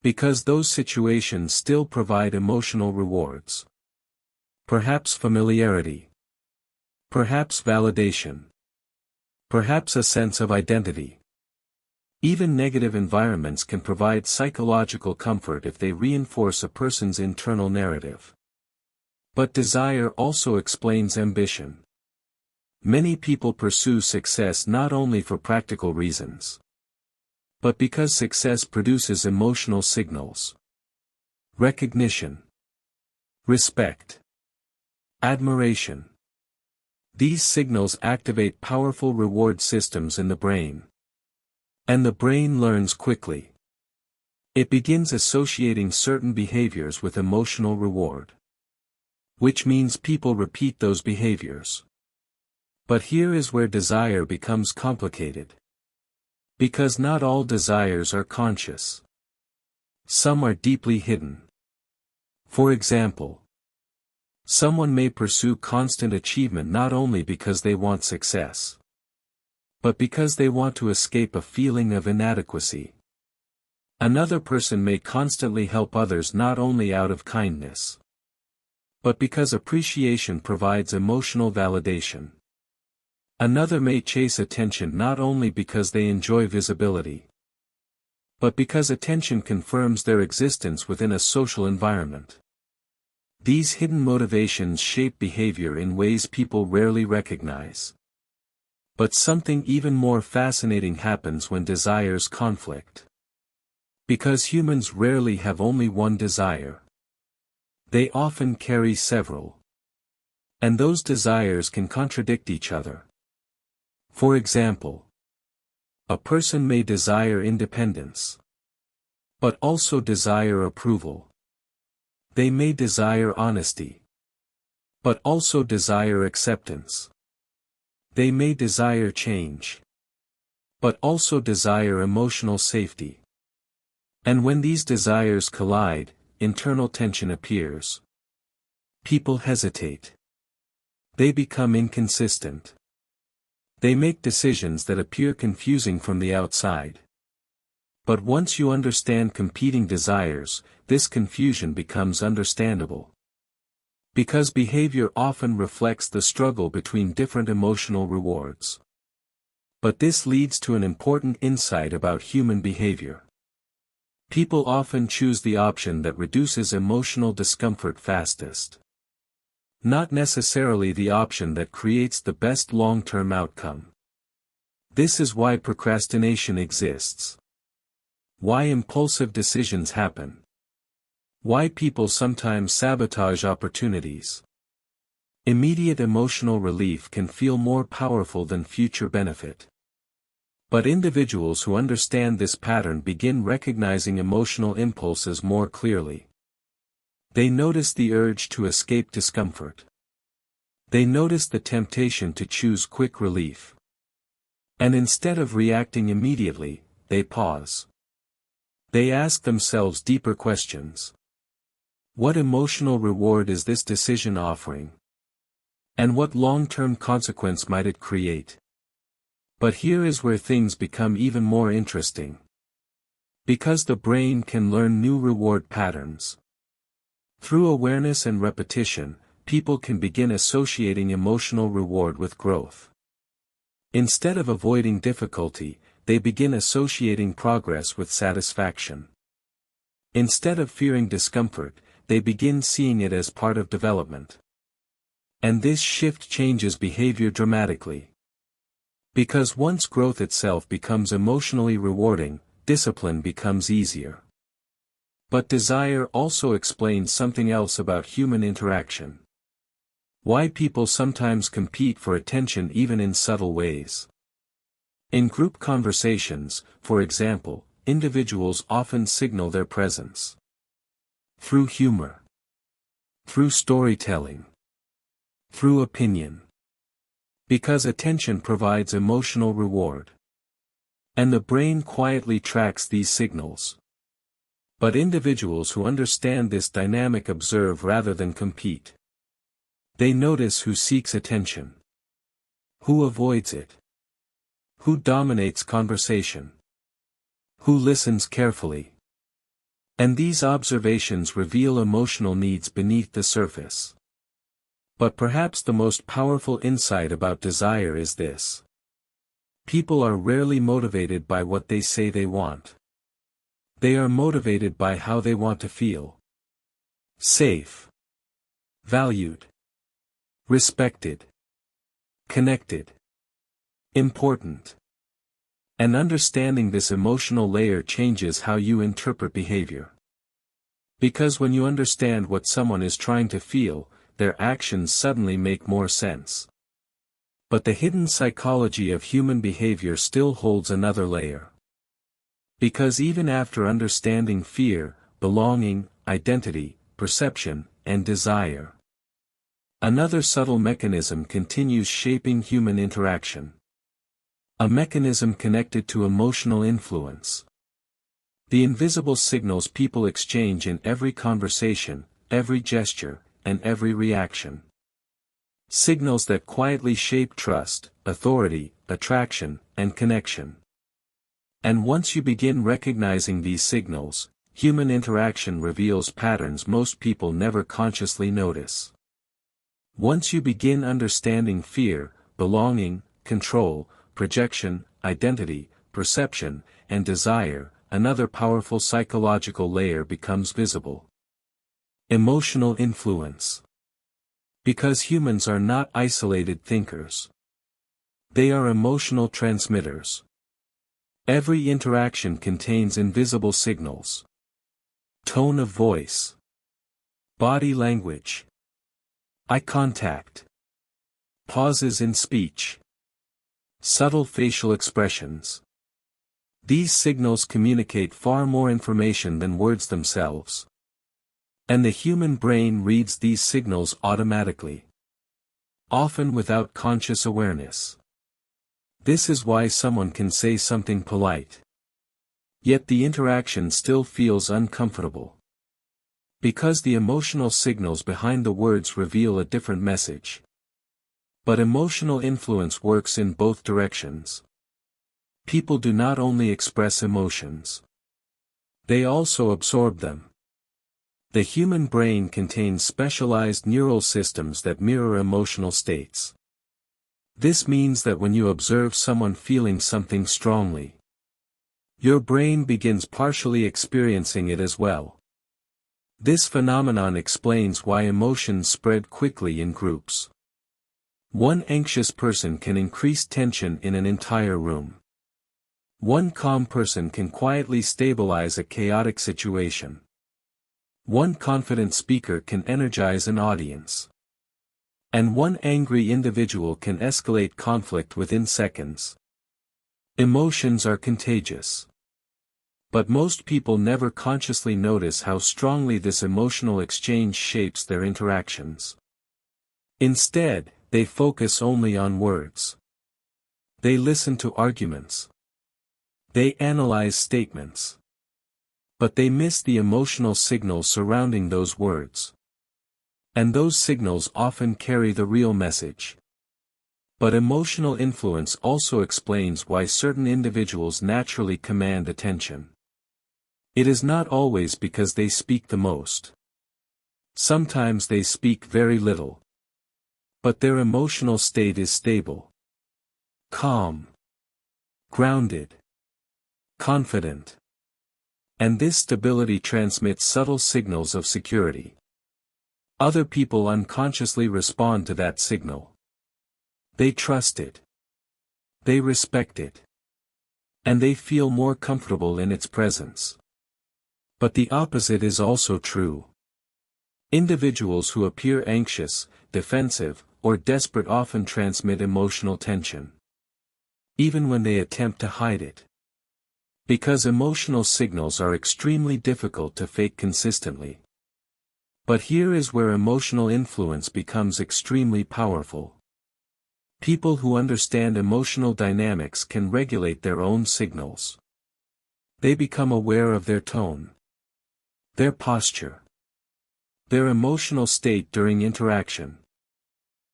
Because those situations still provide emotional rewards. Perhaps familiarity. Perhaps validation. Perhaps a sense of identity. Even negative environments can provide psychological comfort if they reinforce a person's internal narrative. But desire also explains ambition. Many people pursue success not only for practical reasons, but because success produces emotional signals. Recognition. Respect. Admiration. These signals activate powerful reward systems in the brain. And the brain learns quickly. It begins associating certain behaviors with emotional reward. Which means people repeat those behaviors. But here is where desire becomes complicated. Because not all desires are conscious. Some are deeply hidden. For example, someone may pursue constant achievement not only because they want success, but because they want to escape a feeling of inadequacy. Another person may constantly help others not only out of kindness, but because appreciation provides emotional validation. Another may chase attention not only because they enjoy visibility, but because attention confirms their existence within a social environment. These hidden motivations shape behavior in ways people rarely recognize. But something even more fascinating happens when desires conflict. Because humans rarely have only one desire. They often carry several. And those desires can contradict each other. For example, a person may desire independence, but also desire approval. They may desire honesty, but also desire acceptance. They may desire change, but also desire emotional safety. And when these desires collide, internal tension appears. People hesitate. They become inconsistent. They make decisions that appear confusing from the outside. But once you understand competing desires, this confusion becomes understandable. Because behavior often reflects the struggle between different emotional rewards. But this leads to an important insight about human behavior. People often choose the option that reduces emotional discomfort fastest. Not necessarily the option that creates the best long-term outcome. This is why procrastination exists. Why impulsive decisions happen. Why people sometimes sabotage opportunities. Immediate emotional relief can feel more powerful than future benefit. But individuals who understand this pattern begin recognizing emotional impulses more clearly. They notice the urge to escape discomfort. They notice the temptation to choose quick relief. And instead of reacting immediately, they pause. They ask themselves deeper questions. What emotional reward is this decision offering? And what long-term consequence might it create? But here is where things become even more interesting. Because the brain can learn new reward patterns. Through awareness and repetition, people can begin associating emotional reward with growth. Instead of avoiding difficulty, they begin associating progress with satisfaction. Instead of fearing discomfort, they begin seeing it as part of development. And this shift changes behavior dramatically. Because once growth itself becomes emotionally rewarding, discipline becomes easier. But desire also explains something else about human interaction. Why people sometimes compete for attention even in subtle ways. In group conversations, for example, individuals often signal their presence. Through humor. Through storytelling. Through opinion. Because attention provides emotional reward. And the brain quietly tracks these signals. But individuals who understand this dynamic observe rather than compete. They notice who seeks attention. Who avoids it. Who dominates conversation. Who listens carefully. And these observations reveal emotional needs beneath the surface. But perhaps the most powerful insight about desire is this. People are rarely motivated by what they say they want. They are motivated by how they want to feel. Safe. Valued. Respected. Connected. Important. And understanding this emotional layer changes how you interpret behavior. Because when you understand what someone is trying to feel, their actions suddenly make more sense. But the hidden psychology of human behavior still holds another layer. Because even after understanding fear, belonging, identity, perception, and desire, another subtle mechanism continues shaping human interaction. A mechanism connected to emotional influence. The invisible signals people exchange in every conversation, every gesture, and every reaction. Signals that quietly shape trust, authority, attraction, and connection. And once you begin recognizing these signals, human interaction reveals patterns most people never consciously notice. Once you begin understanding fear, belonging, control, projection, identity, perception, and desire, another powerful psychological layer becomes visible. Emotional influence. Because humans are not isolated thinkers. They are emotional transmitters. Every interaction contains invisible signals. Tone of voice. Body language. Eye contact. Pauses in speech. Subtle facial expressions. These signals communicate far more information than words themselves. And the human brain reads these signals automatically. Often without conscious awareness. This is why someone can say something polite. Yet the interaction still feels uncomfortable. Because the emotional signals behind the words reveal a different message. But emotional influence works in both directions. People do not only express emotions. They also absorb them. The human brain contains specialized neural systems that mirror emotional states. This means that when you observe someone feeling something strongly, Your brain begins partially experiencing it as well. This phenomenon explains why emotions spread quickly in groups. One anxious person can increase tension in an entire room. One calm person can quietly stabilize a chaotic situation. One confident speaker can energize an audience. And one angry individual can escalate conflict within seconds. Emotions are contagious. But most people never consciously notice how strongly this emotional exchange shapes their interactions. Instead, they focus only on words. They listen to arguments. They analyze statements. But they miss the emotional signals surrounding those words. And those signals often carry the real message. But emotional influence also explains why certain individuals naturally command attention. It is not always because they speak the most. Sometimes they speak very little. But their emotional state is stable, calm, grounded, confident. And this stability transmits subtle signals of security. Other people unconsciously respond to that signal. They trust it. They respect it. And they feel more comfortable in its presence. But the opposite is also true. Individuals who appear anxious, defensive, or desperate often transmit emotional tension. Even when they attempt to hide it. Because emotional signals are extremely difficult to fake consistently. But here is where emotional influence becomes extremely powerful. People who understand emotional dynamics can regulate their own signals. They become aware of their tone, their posture, their emotional state during interaction.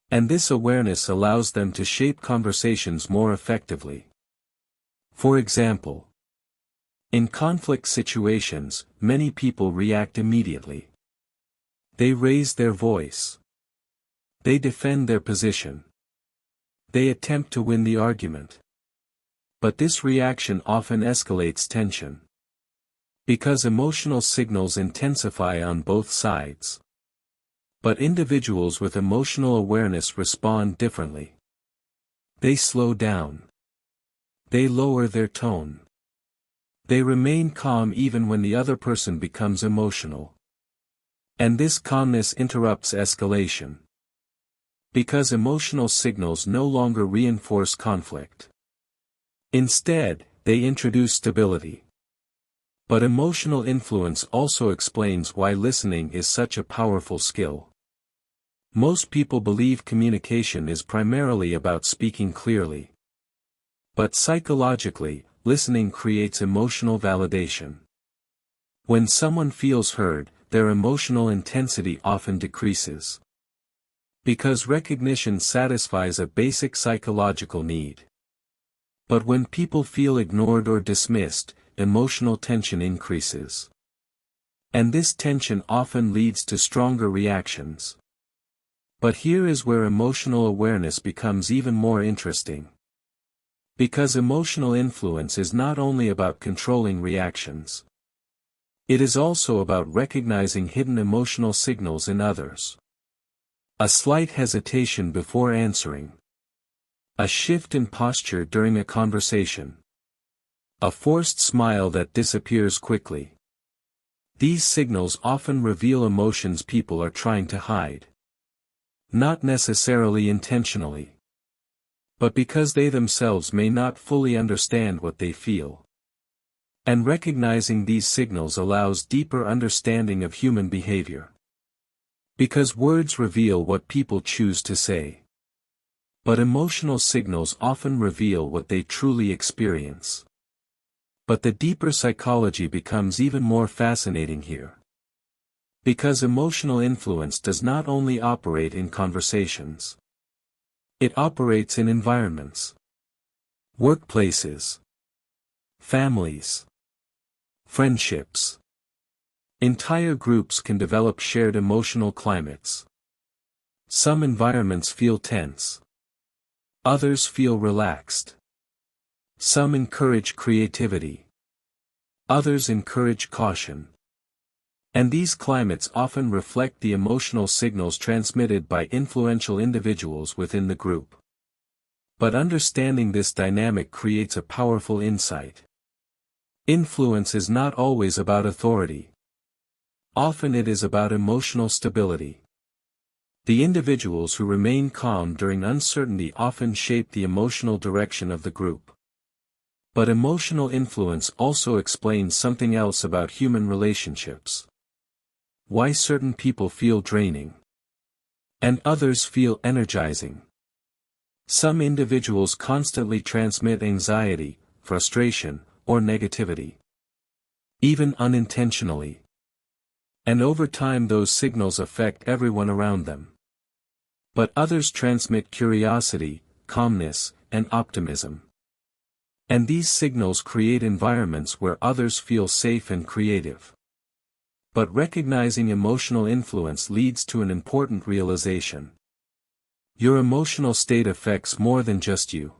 And this awareness allows them to shape conversations more effectively. For example, in conflict situations, many people react immediately. They raise their voice. They defend their position. They attempt to win the argument. But this reaction often escalates tension. Because emotional signals intensify on both sides. But individuals with emotional awareness respond differently. They slow down. They lower their tone. They remain calm even when the other person becomes emotional. And this calmness interrupts escalation. Because emotional signals no longer reinforce conflict. Instead, they introduce stability. But emotional influence also explains why listening is such a powerful skill. Most people believe communication is primarily about speaking clearly. But psychologically, listening creates emotional validation. When someone feels heard, their emotional intensity often decreases. Because recognition satisfies a basic psychological need. But when people feel ignored or dismissed, emotional tension increases. And this tension often leads to stronger reactions. But here is where emotional awareness becomes even more interesting. Because emotional influence is not only about controlling reactions. It is also about recognizing hidden emotional signals in others. A slight hesitation before answering. A shift in posture during a conversation. A forced smile that disappears quickly. These signals often reveal emotions people are trying to hide. Not necessarily intentionally. But because they themselves may not fully understand what they feel. And recognizing these signals allows deeper understanding of human behavior. Because words reveal what people choose to say. But emotional signals often reveal what they truly experience. But the deeper psychology becomes even more fascinating here. Because emotional influence does not only operate in conversations. It operates in environments. Workplaces. Families. Friendships. Entire groups can develop shared emotional climates. Some environments feel tense. Others feel relaxed. Some encourage creativity. Others encourage caution. And these climates often reflect the emotional signals transmitted by influential individuals within the group. But understanding this dynamic creates a powerful insight. Influence is not always about authority. Often it is about emotional stability. The individuals who remain calm during uncertainty often shape the emotional direction of the group. But emotional influence also explains something else about human relationships. Why certain people feel draining, and others feel energizing. Some individuals constantly transmit anxiety, frustration, or negativity. Even unintentionally. And over time those signals affect everyone around them. But others transmit curiosity, calmness, and optimism. And these signals create environments where others feel safe and creative. But recognizing emotional influence leads to an important realization. Your emotional state affects more than just you.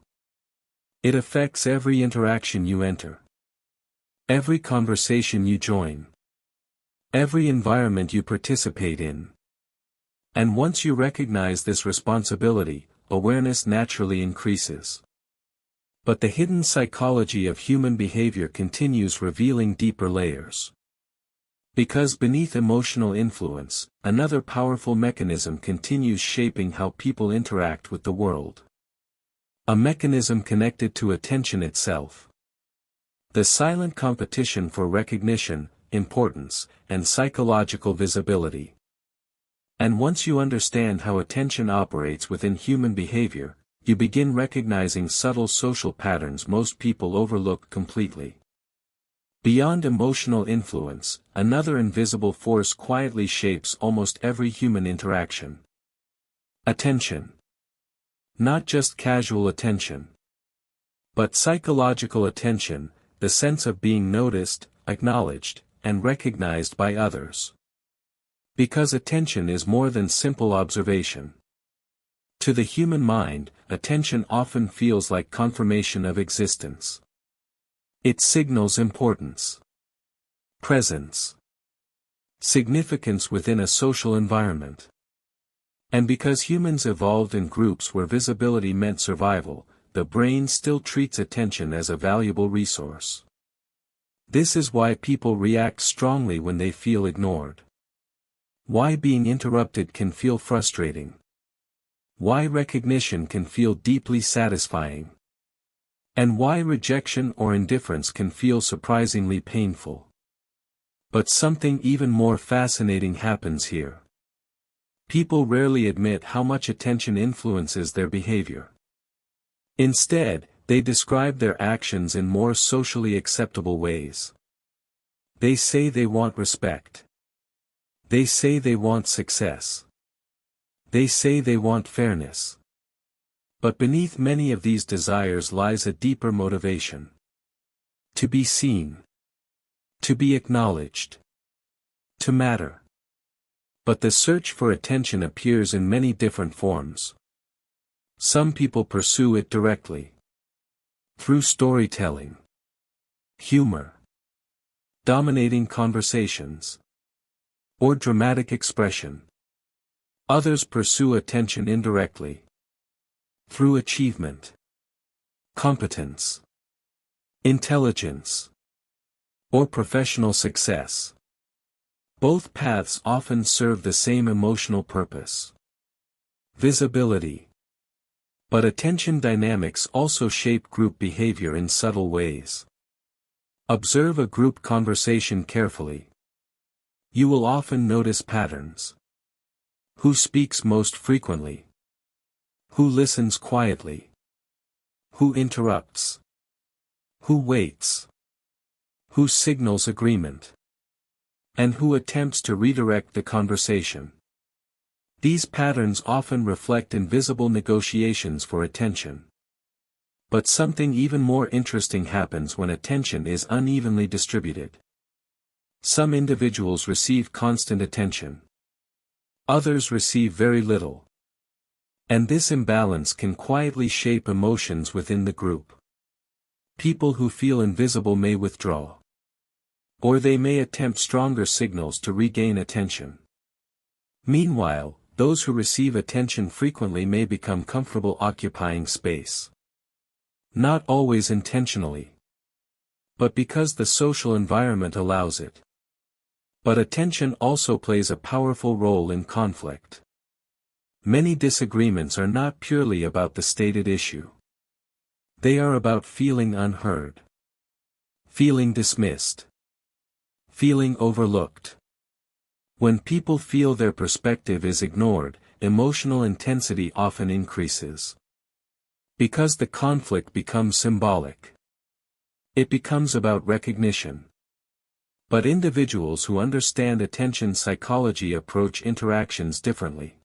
It affects every interaction you enter. Every conversation you join. Every environment you participate in. And once you recognize this responsibility, awareness naturally increases. But the hidden psychology of human behavior continues revealing deeper layers. Because beneath emotional influence, another powerful mechanism continues shaping how people interact with the world. A mechanism connected to attention itself. The silent competition for recognition, importance, and psychological visibility. And once you understand how attention operates within human behavior, you begin recognizing subtle social patterns most people overlook completely. Beyond emotional influence, another invisible force quietly shapes almost every human interaction. Attention. Not just casual attention. But psychological attention, the sense of being noticed, acknowledged, and recognized by others. Because attention is more than simple observation. To the human mind, attention often feels like confirmation of existence. It signals importance, presence, significance within a social environment. And because humans evolved in groups where visibility meant survival, the brain still treats attention as a valuable resource. This is why people react strongly when they feel ignored. Why being interrupted can feel frustrating. Why recognition can feel deeply satisfying. And why rejection or indifference can feel surprisingly painful. But something even more fascinating happens here. People rarely admit how much attention influences their behavior. Instead, they describe their actions in more socially acceptable ways. They say they want respect. They say they want success. They say they want fairness. But beneath many of these desires lies a deeper motivation. To be seen. To be acknowledged. To matter. But the search for attention appears in many different forms. Some people pursue it directly. Through storytelling. Humor. Dominating conversations. Or dramatic expression. Others pursue attention indirectly. Through achievement. Competence. Intelligence. Or professional success. Both paths often serve the same emotional purpose. Visibility. But attention dynamics also shape group behavior in subtle ways. Observe a group conversation carefully. You will often notice patterns. Who speaks most frequently? Who listens quietly? Who interrupts? Who waits? Who signals agreement? And who attempts to redirect the conversation? These patterns often reflect invisible negotiations for attention. But something even more interesting happens when attention is unevenly distributed. Some individuals receive constant attention. Others receive very little. And this imbalance can quietly shape emotions within the group. People who feel invisible may withdraw. Or they may attempt stronger signals to regain attention. Meanwhile, those who receive attention frequently may become comfortable occupying space. Not always intentionally, but because the social environment allows it. But attention also plays a powerful role in conflict. Many disagreements are not purely about the stated issue. They are about feeling unheard, feeling dismissed, feeling overlooked. When people feel their perspective is ignored, emotional intensity often increases. Because the conflict becomes symbolic. It becomes about recognition. But individuals who understand attention psychology approach interactions differently.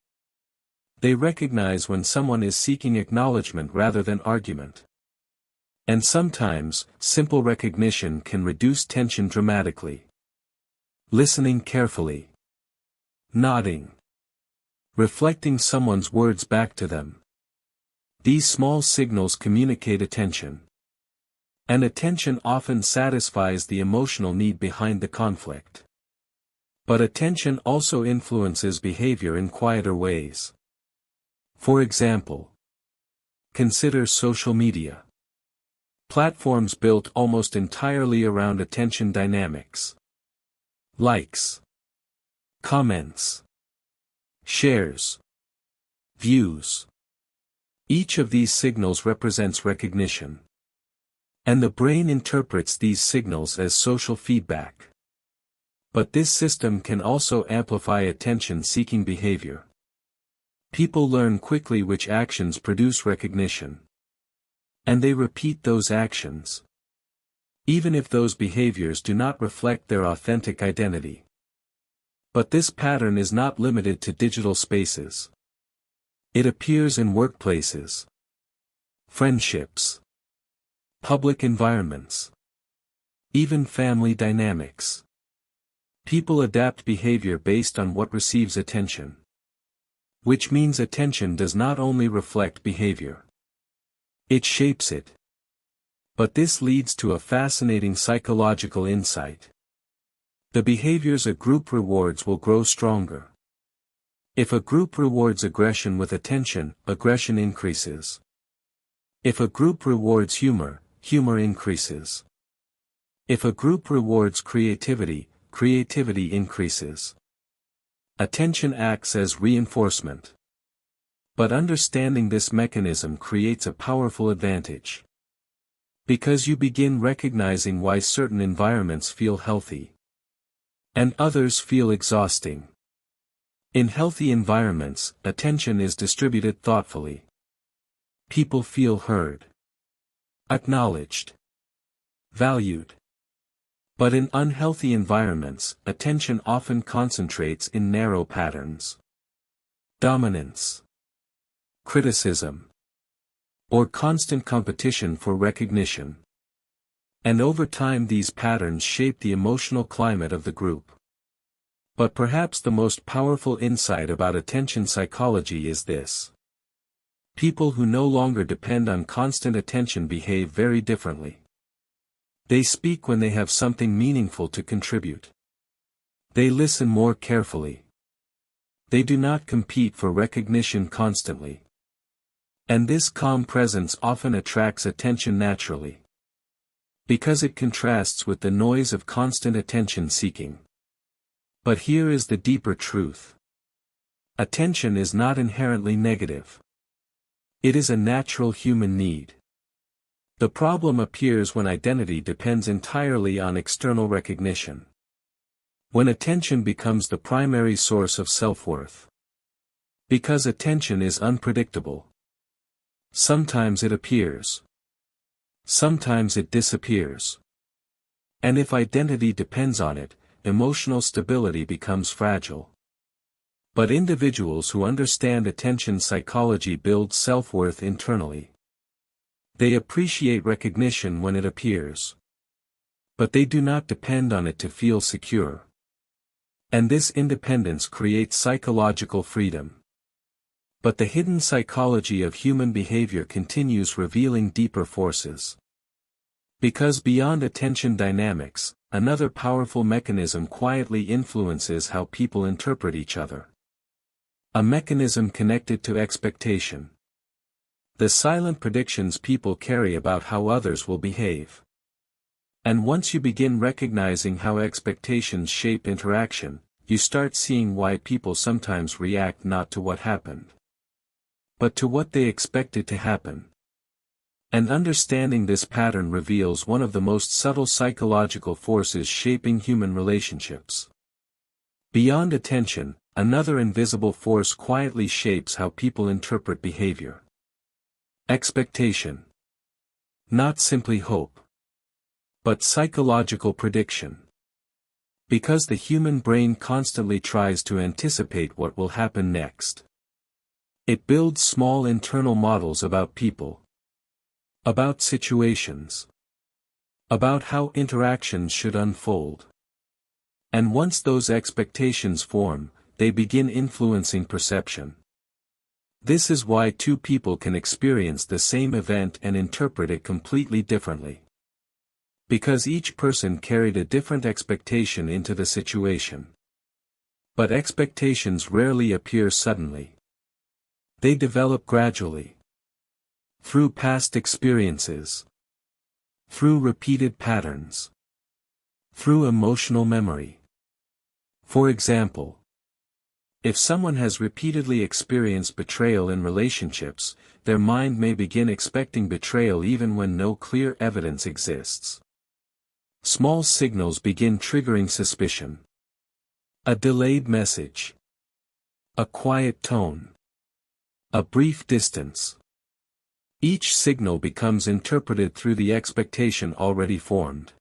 They recognize when someone is seeking acknowledgement rather than argument. And sometimes, simple recognition can reduce tension dramatically. Listening carefully. Nodding. Reflecting someone's words back to them. These small signals communicate attention. And attention often satisfies the emotional need behind the conflict. But attention also influences behavior in quieter ways. For example, consider social media. Platforms built almost entirely around attention dynamics. Likes, comments, shares, views. Each of these signals represents recognition. And the brain interprets these signals as social feedback. But this system can also amplify attention-seeking behavior. People learn quickly which actions produce recognition. And they repeat those actions, even if those behaviors do not reflect their authentic identity. But this pattern is not limited to digital spaces. It appears in workplaces, friendships, public environments, even family dynamics. People adapt behavior based on what receives attention. Which means attention does not only reflect behavior. It shapes it. But this leads to a fascinating psychological insight. The behaviors a group rewards will grow stronger. If a group rewards aggression with attention, aggression increases. If a group rewards humor, humor increases. If a group rewards creativity, creativity increases. Attention acts as reinforcement. But understanding this mechanism creates a powerful advantage. Because you begin recognizing why certain environments feel healthy. And others feel exhausting. In healthy environments, attention is distributed thoughtfully. People feel heard, acknowledged, valued. But in unhealthy environments, attention often concentrates in narrow patterns. Dominance, criticism, or constant competition for recognition. And over time these patterns shape the emotional climate of the group. But perhaps the most powerful insight about attention psychology is this. People who no longer depend on constant attention behave very differently. They speak when they have something meaningful to contribute. They listen more carefully. They do not compete for recognition constantly. And this calm presence often attracts attention naturally. Because it contrasts with the noise of constant attention seeking. But here is the deeper truth. Attention is not inherently negative. It is a natural human need. The problem appears when identity depends entirely on external recognition. When attention becomes the primary source of self-worth. Because attention is unpredictable. Sometimes it appears. Sometimes it disappears. And if identity depends on it, emotional stability becomes fragile. But individuals who understand attention psychology build self-worth internally. They appreciate recognition when it appears. But they do not depend on it to feel secure. And this independence creates psychological freedom. But the hidden psychology of human behavior continues revealing deeper forces. Because beyond attention dynamics, another powerful mechanism quietly influences how people interpret each other. A mechanism connected to expectation. The silent predictions people carry about how others will behave. And once you begin recognizing how expectations shape interaction, you start seeing why people sometimes react not to what happened, but to what they expected to happen. And understanding this pattern reveals one of the most subtle psychological forces shaping human relationships. Beyond attention, another invisible force quietly shapes how people interpret behavior. Expectation. Not simply hope, but psychological prediction. Because the human brain constantly tries to anticipate what will happen next. It builds small internal models about people, about situations, about how interactions should unfold. And once those expectations form, they begin influencing perception. This is why two people can experience the same event and interpret it completely differently. Because each person carried a different expectation into the situation. But expectations rarely appear suddenly. They develop gradually. Through past experiences. Through repeated patterns. Through emotional memory. For example, if someone has repeatedly experienced betrayal in relationships, their mind may begin expecting betrayal even when no clear evidence exists. Small signals begin triggering suspicion. A delayed message. A quiet tone. A brief distance. Each signal becomes interpreted through the expectation already formed.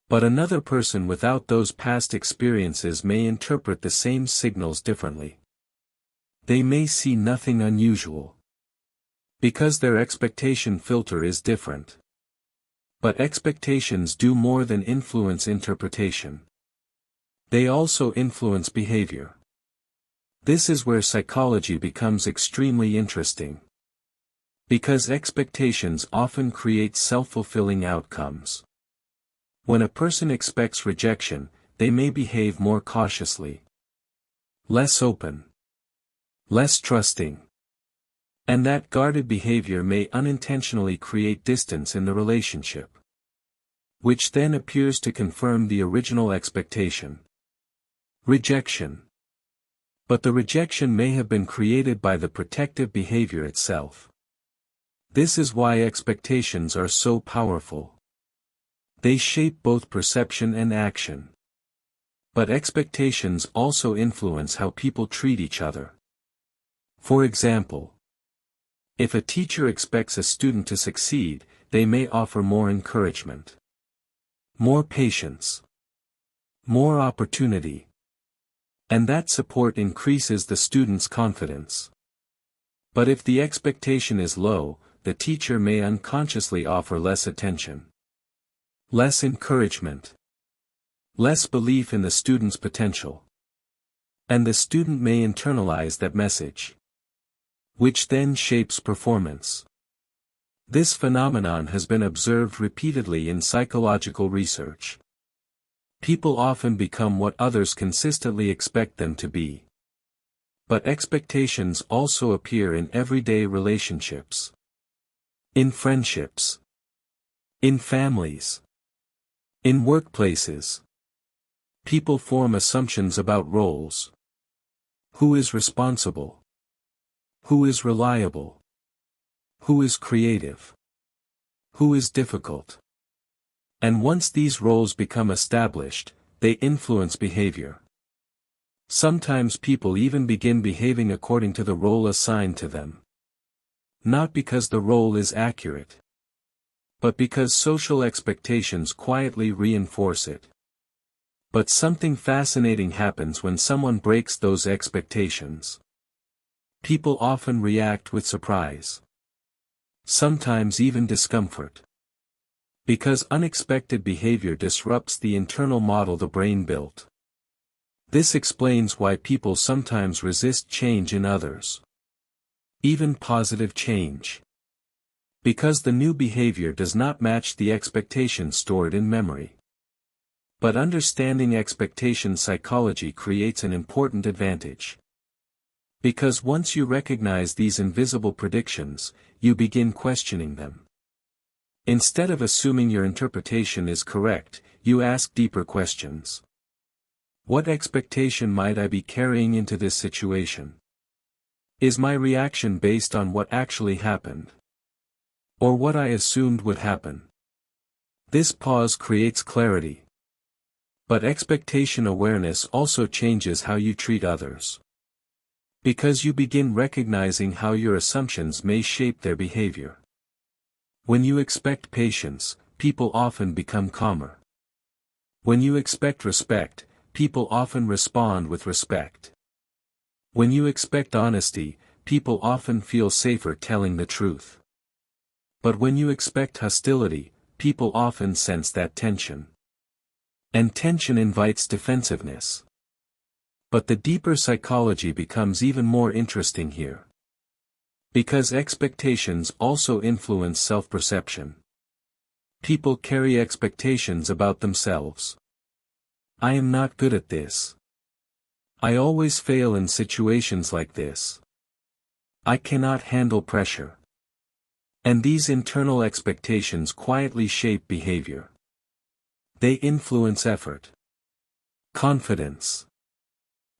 But another person without those past experiences may interpret the same signals differently. They may see nothing unusual. Because their expectation filter is different. But expectations do more than influence interpretation. They also influence behavior. This is where psychology becomes extremely interesting. Because expectations often create self-fulfilling outcomes. When a person expects rejection, they may behave more cautiously. Less open. Less trusting. And that guarded behavior may unintentionally create distance in the relationship. Which then appears to confirm the original expectation. Rejection. But the rejection may have been created by the protective behavior itself. This is why expectations are so powerful. They shape both perception and action. But expectations also influence how people treat each other. For example, if a teacher expects a student to succeed, they may offer more encouragement, more patience, more opportunity. And that support increases the student's confidence. But if the expectation is low, the teacher may unconsciously offer less attention, less encouragement, less belief in the student's potential. And the student may internalize that message, which then shapes performance. This phenomenon has been observed repeatedly in psychological research. People often become what others consistently expect them to be. But expectations also appear in everyday relationships. In friendships. In families. In workplaces. People form assumptions about roles. Who is responsible? Who is reliable? Who is creative? Who is difficult? And once these roles become established, they influence behavior. Sometimes people even begin behaving according to the role assigned to them. Not because the role is accurate, but because social expectations quietly reinforce it. But something fascinating happens when someone breaks those expectations. People often react with surprise. Sometimes even discomfort. Because unexpected behavior disrupts the internal model the brain built. This explains why people sometimes resist change in others. Even positive change. Because the new behavior does not match the expectation stored in memory. But understanding expectation psychology creates an important advantage. Because once you recognize these invisible predictions, you begin questioning them. Instead of assuming your interpretation is correct, you ask deeper questions. What expectation might I be carrying into this situation? Is my reaction based on what actually happened? Or what I assumed would happen? This pause creates clarity. But expectation awareness also changes how you treat others. Because you begin recognizing how your assumptions may shape their behavior. When you expect patience, people often become calmer. When you expect respect, people often respond with respect. When you expect honesty, people often feel safer telling the truth. But when you expect hostility, people often sense that tension. And tension invites defensiveness. But the deeper psychology becomes even more interesting here. Because expectations also influence self-perception. People carry expectations about themselves. I am not good at this. I always fail in situations like this. I cannot handle pressure. And these internal expectations quietly shape behavior. They influence effort, confidence,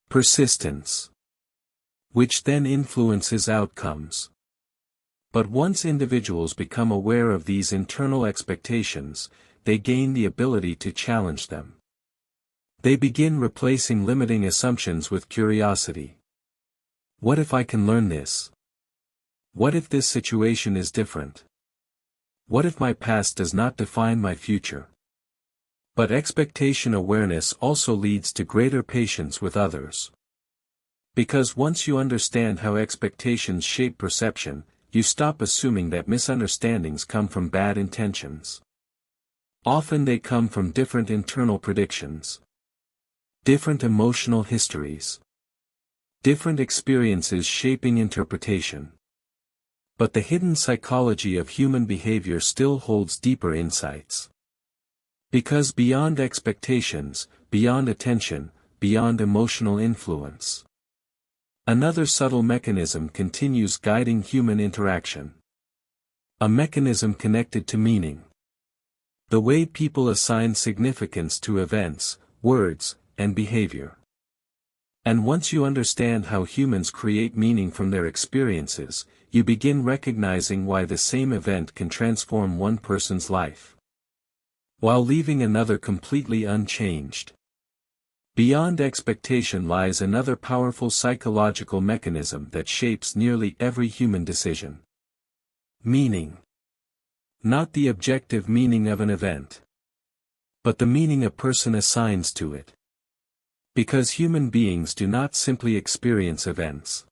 persistence, which then influences outcomes. But once individuals become aware of these internal expectations, they gain the ability to challenge them. They begin replacing limiting assumptions with curiosity. What if I can learn this? What if this situation is different? What if my past does not define my future? But expectation awareness also leads to greater patience with others. Because once you understand how expectations shape perception, you stop assuming that misunderstandings come from bad intentions. Often they come from different internal predictions. Different emotional histories. Different experiences shaping interpretation. But the hidden psychology of human behavior still holds deeper insights. Because beyond expectations, beyond attention, beyond emotional influence, another subtle mechanism continues guiding human interaction. A mechanism connected to meaning. The way people assign significance to events, words, and behavior. And once you understand how humans create meaning from their experiences, you begin recognizing why the same event can transform one person's life, while leaving another completely unchanged. Beyond expectation lies another powerful psychological mechanism that shapes nearly every human decision. Meaning. Not the objective meaning of an event, but the meaning a person assigns to it. Because human beings do not simply experience events.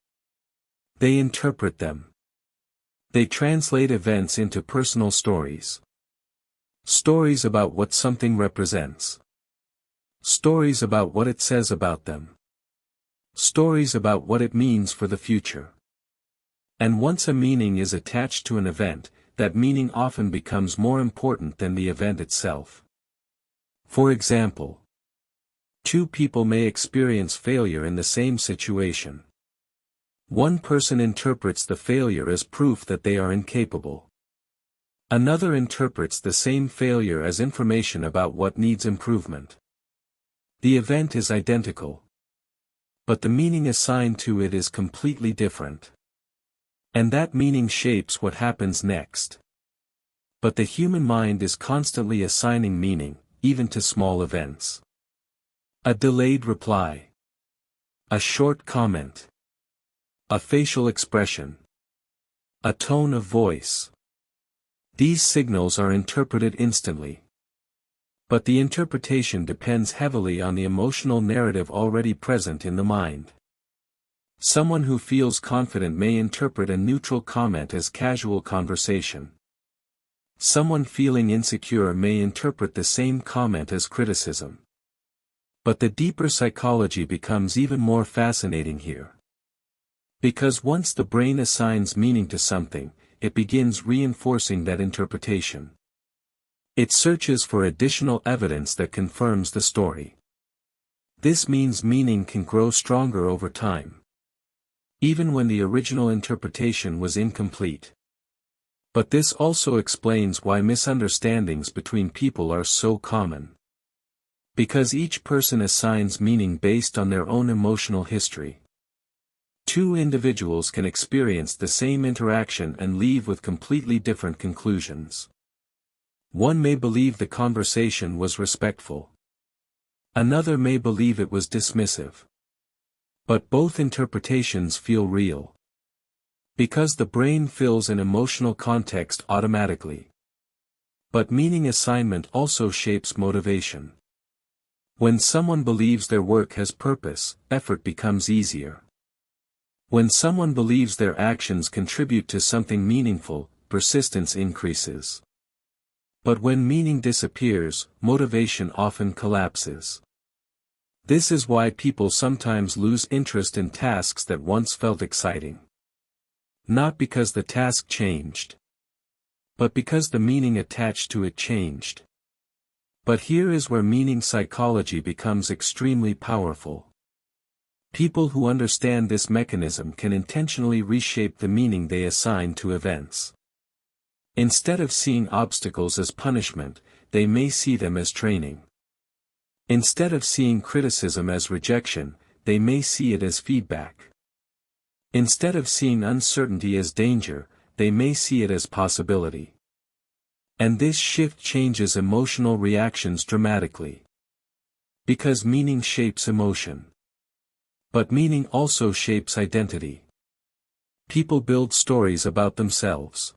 They interpret them. They translate events into personal stories. Stories about what something represents. Stories about what it says about them. Stories about what it means for the future. And once a meaning is attached to an event, that meaning often becomes more important than the event itself. For example, two people may experience failure in the same situation. One person interprets the failure as proof that they are incapable. Another interprets the same failure as information about what needs improvement. The event is identical, but the meaning assigned to it is completely different. And that meaning shapes what happens next. But the human mind is constantly assigning meaning, even to small events. A delayed reply. A short comment. A facial expression. A tone of voice. These signals are interpreted instantly. But the interpretation depends heavily on the emotional narrative already present in the mind. Someone who feels confident may interpret a neutral comment as casual conversation. Someone feeling insecure may interpret the same comment as criticism. But the deeper psychology becomes even more fascinating here. Because once the brain assigns meaning to something, it begins reinforcing that interpretation. It searches for additional evidence that confirms the story. This means meaning can grow stronger over time, even when the original interpretation was incomplete. But this also explains why misunderstandings between people are so common. Because each person assigns meaning based on their own emotional history. Two individuals can experience the same interaction and leave with completely different conclusions. One may believe the conversation was respectful. Another may believe it was dismissive. But both interpretations feel real. Because the brain fills an emotional context automatically. But meaning assignment also shapes motivation. When someone believes their work has purpose, effort becomes easier. When someone believes their actions contribute to something meaningful, persistence increases. But when meaning disappears, motivation often collapses. This is why people sometimes lose interest in tasks that once felt exciting. Not because the task changed, but because the meaning attached to it changed. But here is where meaning psychology becomes extremely powerful. People who understand this mechanism can intentionally reshape the meaning they assign to events. Instead of seeing obstacles as punishment, they may see them as training. Instead of seeing criticism as rejection, they may see it as feedback. Instead of seeing uncertainty as danger, they may see it as possibility. And this shift changes emotional reactions dramatically. Because meaning shapes emotion. But meaning also shapes identity. People build stories about themselves.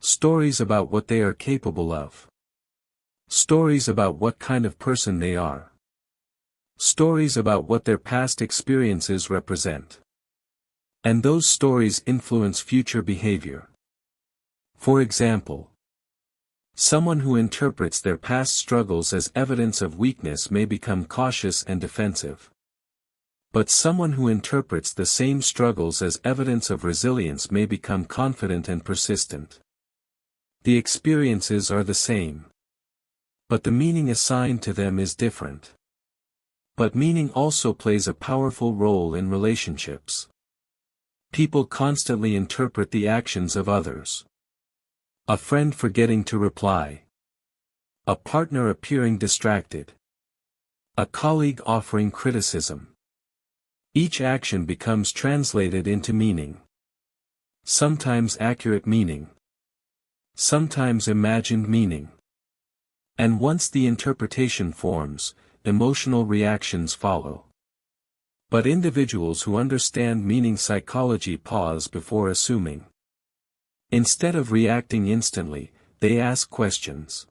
Stories about what they are capable of. Stories about what kind of person they are. Stories about what their past experiences represent. And those stories influence future behavior. For example, someone who interprets their past struggles as evidence of weakness may become cautious and defensive. But someone who interprets the same struggles as evidence of resilience may become confident and persistent. The experiences are the same. But the meaning assigned to them is different. But meaning also plays a powerful role in relationships. People constantly interpret the actions of others. A friend forgetting to reply. A partner appearing distracted. A colleague offering criticism. Each action becomes translated into meaning. Sometimes accurate meaning. Sometimes imagined meaning. And once the interpretation forms, emotional reactions follow. But individuals who understand meaning psychology pause before assuming. Instead of reacting instantly, they ask questions.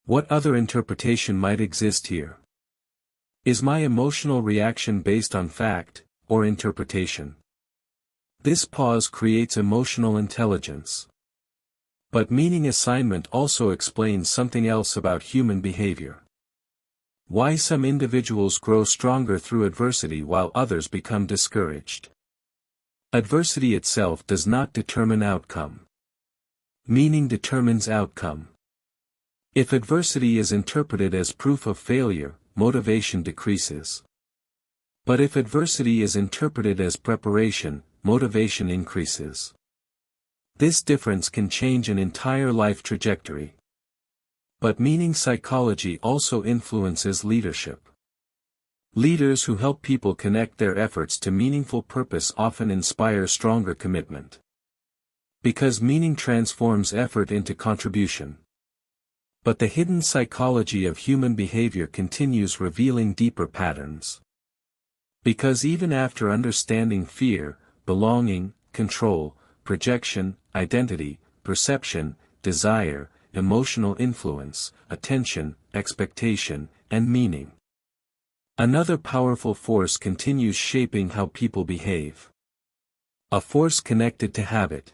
What other interpretation might exist here? Is my emotional reaction based on fact, or interpretation? This pause creates emotional intelligence. But meaning assignment also explains something else about human behavior. Why some individuals grow stronger through adversity while others become discouraged. Adversity itself does not determine outcome. Meaning determines outcome. If adversity is interpreted as proof of failure, motivation decreases. But if adversity is interpreted as preparation, motivation increases. This difference can change an entire life trajectory. But meaning psychology also influences leadership. Leaders who help people connect their efforts to meaningful purpose often inspire stronger commitment. Because meaning transforms effort into contribution. But the hidden psychology of human behavior continues revealing deeper patterns. Because even after understanding fear, belonging, control, projection, identity, perception, desire, emotional influence, attention, expectation, and meaning. Another powerful force continues shaping how people behave. A force connected to habit.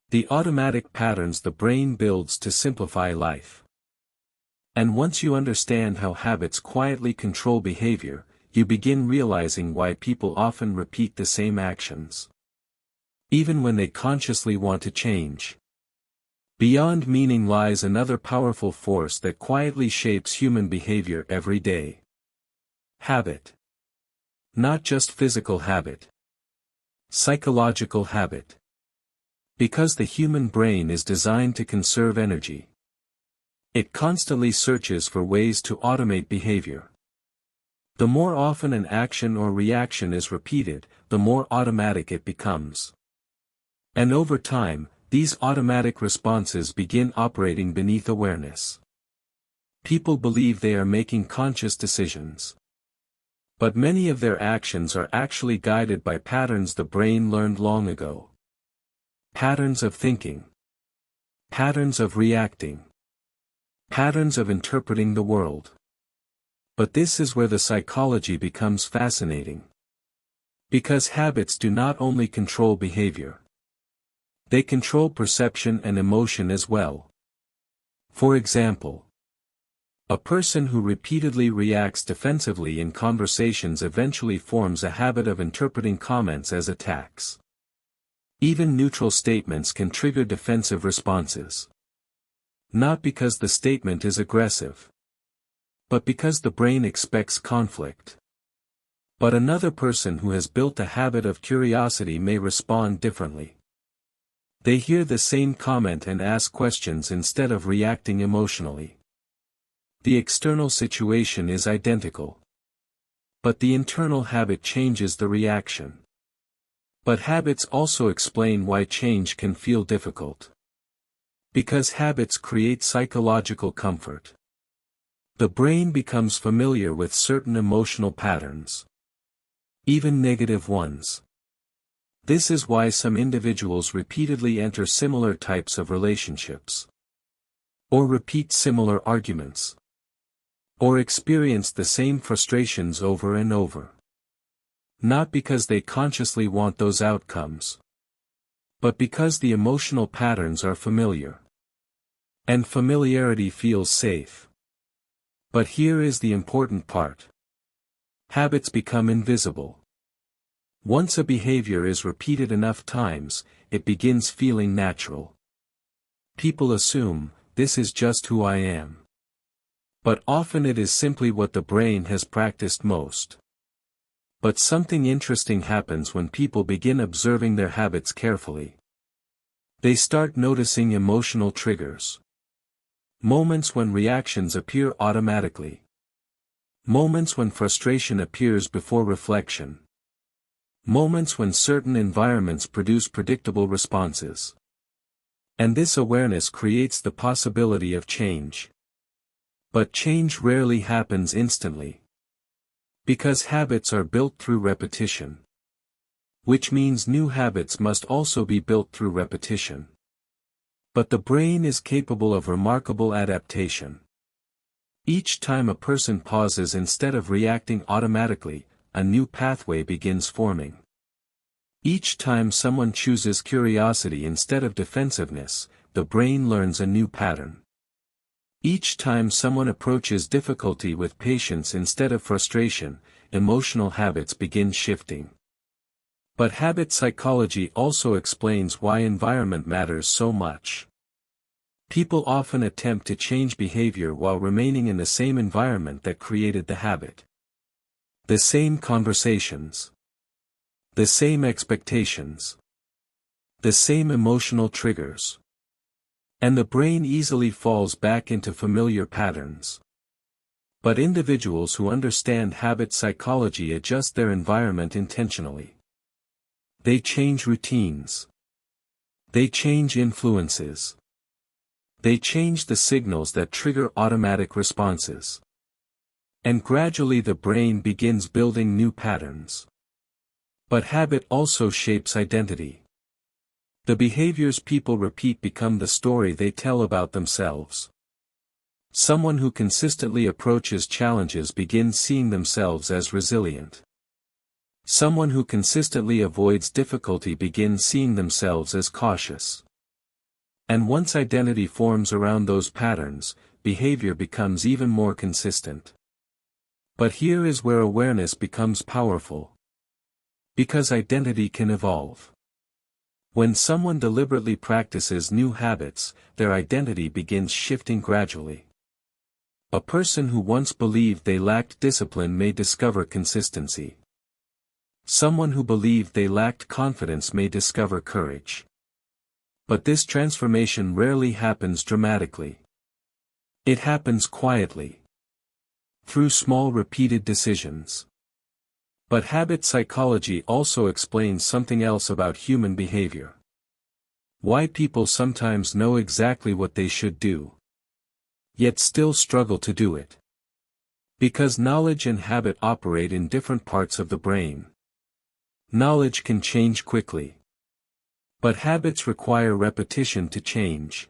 The automatic patterns the brain builds to simplify life. And once you understand how habits quietly control behavior, you begin realizing why people often repeat the same actions. Even when they consciously want to change. Beyond meaning lies another powerful force that quietly shapes human behavior every day. Habit. Not just physical habit. Psychological habit. Because the human brain is designed to conserve energy, it constantly searches for ways to automate behavior. The more often an action or reaction is repeated, the more automatic it becomes. And over time, these automatic responses begin operating beneath awareness. People believe they are making conscious decisions. But many of their actions are actually guided by patterns the brain learned long ago. Patterns of thinking. Patterns of reacting. Patterns of interpreting the world. But this is where the psychology becomes fascinating. Because habits do not only control behavior. They control perception and emotion as well. For example, a person who repeatedly reacts defensively in conversations eventually forms a habit of interpreting comments as attacks. Even neutral statements can trigger defensive responses. Not because the statement is aggressive, but because the brain expects conflict. But another person who has built a habit of curiosity may respond differently. They hear the same comment and ask questions instead of reacting emotionally. The external situation is identical. But the internal habit changes the reaction. But habits also explain why change can feel difficult. Because habits create psychological comfort. The brain becomes familiar with certain emotional patterns. Even negative ones. This is why some individuals repeatedly enter similar types of relationships. Or repeat similar arguments. Or experience the same frustrations over and over. Not because they consciously want those outcomes. But because the emotional patterns are familiar. And familiarity feels safe. But here is the important part. Habits become invisible. Once a behavior is repeated enough times, it begins feeling natural. People assume, this is just who I am. But often it is simply what the brain has practiced most. But something interesting happens when people begin observing their habits carefully. They start noticing emotional triggers. Moments when reactions appear automatically. Moments when frustration appears before reflection. Moments when certain environments produce predictable responses. And this awareness creates the possibility of change. But change rarely happens instantly. Because habits are built through repetition. Which means new habits must also be built through repetition. But the brain is capable of remarkable adaptation. Each time a person pauses instead of reacting automatically, a new pathway begins forming. Each time someone chooses curiosity instead of defensiveness, the brain learns a new pattern. Each time someone approaches difficulty with patience instead of frustration, emotional habits begin shifting. But habit psychology also explains why environment matters so much. People often attempt to change behavior while remaining in the same environment that created the habit. The same conversations. The same expectations. The same emotional triggers. And the brain easily falls back into familiar patterns. But individuals who understand habit psychology adjust their environment intentionally. They change routines. They change influences. They change the signals that trigger automatic responses. And gradually the brain begins building new patterns. But habit also shapes identity. The behaviors people repeat become the story they tell about themselves. Someone who consistently approaches challenges begins seeing themselves as resilient. Someone who consistently avoids difficulty begins seeing themselves as cautious. And once identity forms around those patterns, behavior becomes even more consistent. But here is where awareness becomes powerful. Because identity can evolve. When someone deliberately practices new habits, their identity begins shifting gradually. A person who once believed they lacked discipline may discover consistency. Someone who believed they lacked confidence may discover courage. But this transformation rarely happens dramatically. It happens quietly, through small repeated decisions. But habit psychology also explains something else about human behavior. Why people sometimes know exactly what they should do, yet still struggle to do it. Because knowledge and habit operate in different parts of the brain. Knowledge can change quickly. But habits require repetition to change.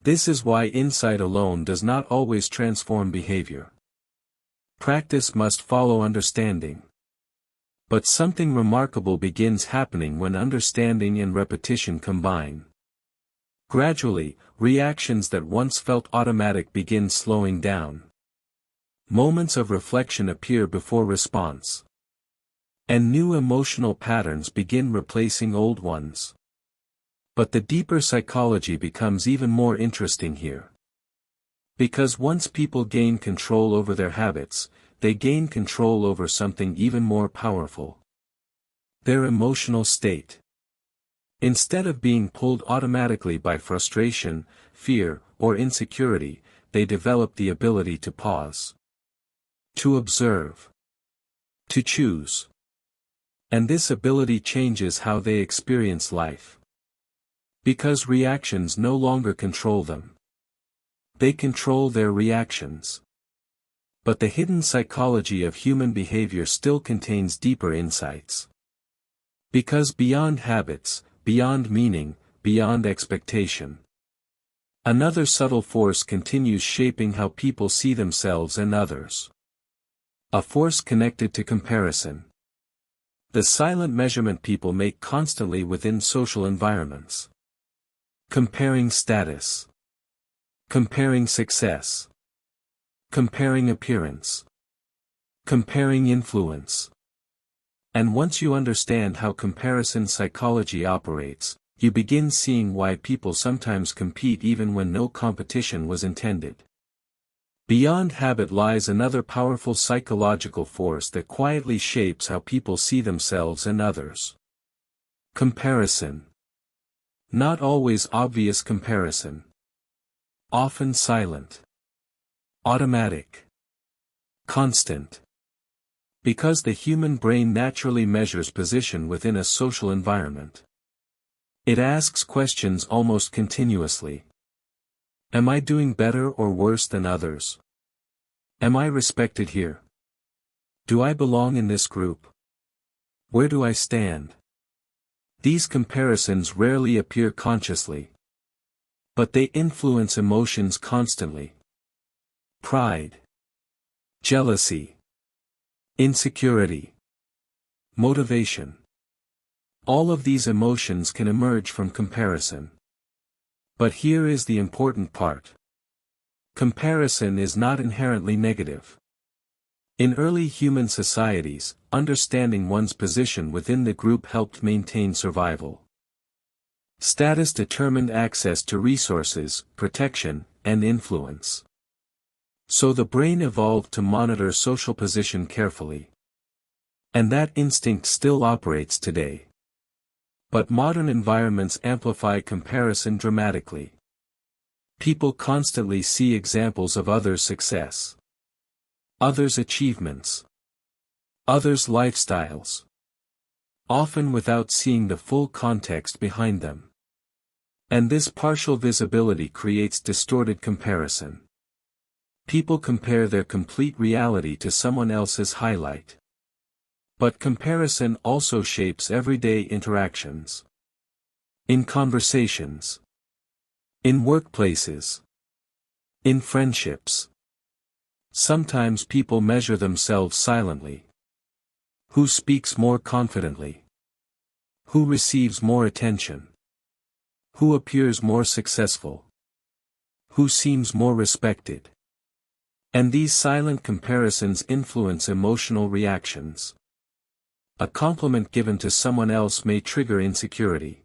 This is why insight alone does not always transform behavior. Practice must follow understanding. But something remarkable begins happening when understanding and repetition combine. Gradually, reactions that once felt automatic begin slowing down. Moments of reflection appear before response. And new emotional patterns begin replacing old ones. But the deeper psychology becomes even more interesting here. Because once people gain control over their habits, they gain control over something even more powerful. Their emotional state. Instead of being pulled automatically by frustration, fear, or insecurity, they develop the ability to pause. To observe. To choose. And this ability changes how they experience life. Because reactions no longer control them. They control their reactions. But the hidden psychology of human behavior still contains deeper insights. Because beyond habits, beyond meaning, beyond expectation, another subtle force continues shaping how people see themselves and others. A force connected to comparison. The silent measurement people make constantly within social environments. Comparing status. Comparing success. Comparing appearance. Comparing influence. And once you understand how comparison psychology operates, you begin seeing why people sometimes compete even when no competition was intended. Beyond habit lies another powerful psychological force that quietly shapes how people see themselves and others. Comparison. Not always obvious comparison. Often silent. Automatic. Constant. Because the human brain naturally measures position within a social environment. It asks questions almost continuously. Am I doing better or worse than others? Am I respected here? Do I belong in this group? Where do I stand? These comparisons rarely appear consciously. But they influence emotions constantly. Pride. Jealousy. Insecurity. Motivation. All of these emotions can emerge from comparison. But here is the important part. Comparison is not inherently negative. In early human societies, understanding one's position within the group helped maintain survival. Status determined access to resources, protection, and influence. So the brain evolved to monitor social position carefully. And that instinct still operates today. But modern environments amplify comparison dramatically. People constantly see examples of others' success. Others' achievements. Others' lifestyles. Often without seeing the full context behind them. And this partial visibility creates distorted comparison. People compare their complete reality to someone else's highlight. But comparison also shapes everyday interactions. In conversations. In workplaces. In friendships. Sometimes people measure themselves silently. Who speaks more confidently? Who receives more attention? Who appears more successful? Who seems more respected? And these silent comparisons influence emotional reactions. A compliment given to someone else may trigger insecurity.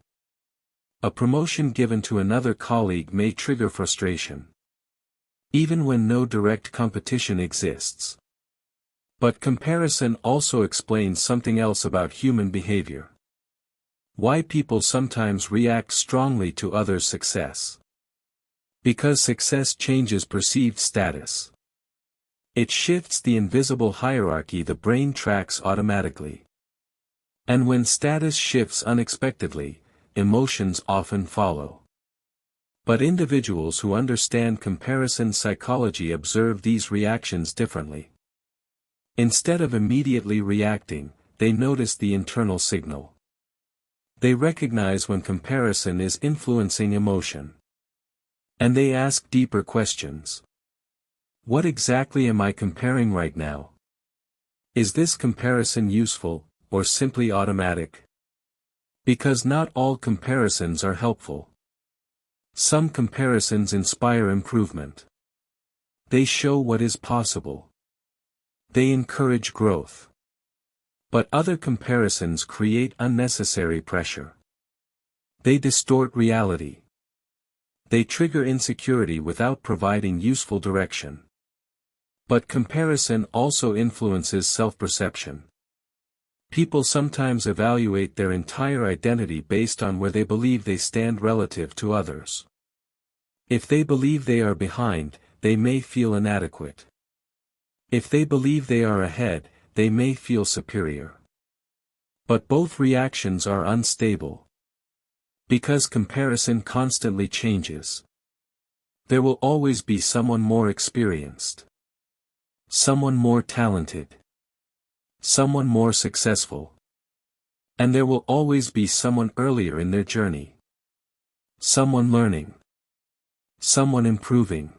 A promotion given to another colleague may trigger frustration, even when no direct competition exists. But comparison also explains something else about human behavior. Why people sometimes react strongly to others' success. Because success changes perceived status. It shifts the invisible hierarchy the brain tracks automatically. And when status shifts unexpectedly, emotions often follow. But individuals who understand comparison psychology observe these reactions differently. Instead of immediately reacting, they notice the internal signal. They recognize when comparison is influencing emotion. And they ask deeper questions. What exactly am I comparing right now? Is this comparison useful, or simply automatic? Because not all comparisons are helpful. Some comparisons inspire improvement. They show what is possible. They encourage growth. But other comparisons create unnecessary pressure. They distort reality. They trigger insecurity without providing useful direction. But comparison also influences self-perception. People sometimes evaluate their entire identity based on where they believe they stand relative to others. If they believe they are behind, they may feel inadequate. If they believe they are ahead, they may feel superior. But both reactions are unstable. Because comparison constantly changes. There will always be someone more experienced. Someone more talented. Someone more successful. And there will always be someone earlier in their journey. Someone learning. Someone improving.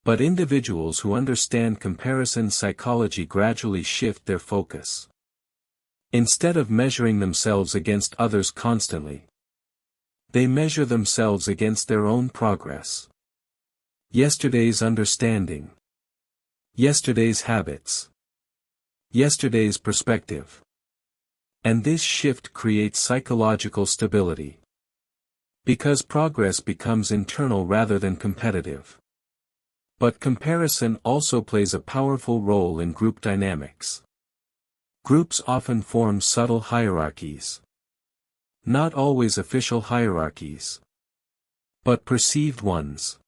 But individuals who understand comparison psychology gradually shift their focus. Instead of measuring themselves against others constantly, they measure themselves against their own progress. Yesterday's understanding. Yesterday's habits. Yesterday's perspective. And this shift creates psychological stability. Because progress becomes internal rather than competitive. But comparison also plays a powerful role in group dynamics. Groups often form subtle hierarchies. Not always official hierarchies. But perceived ones.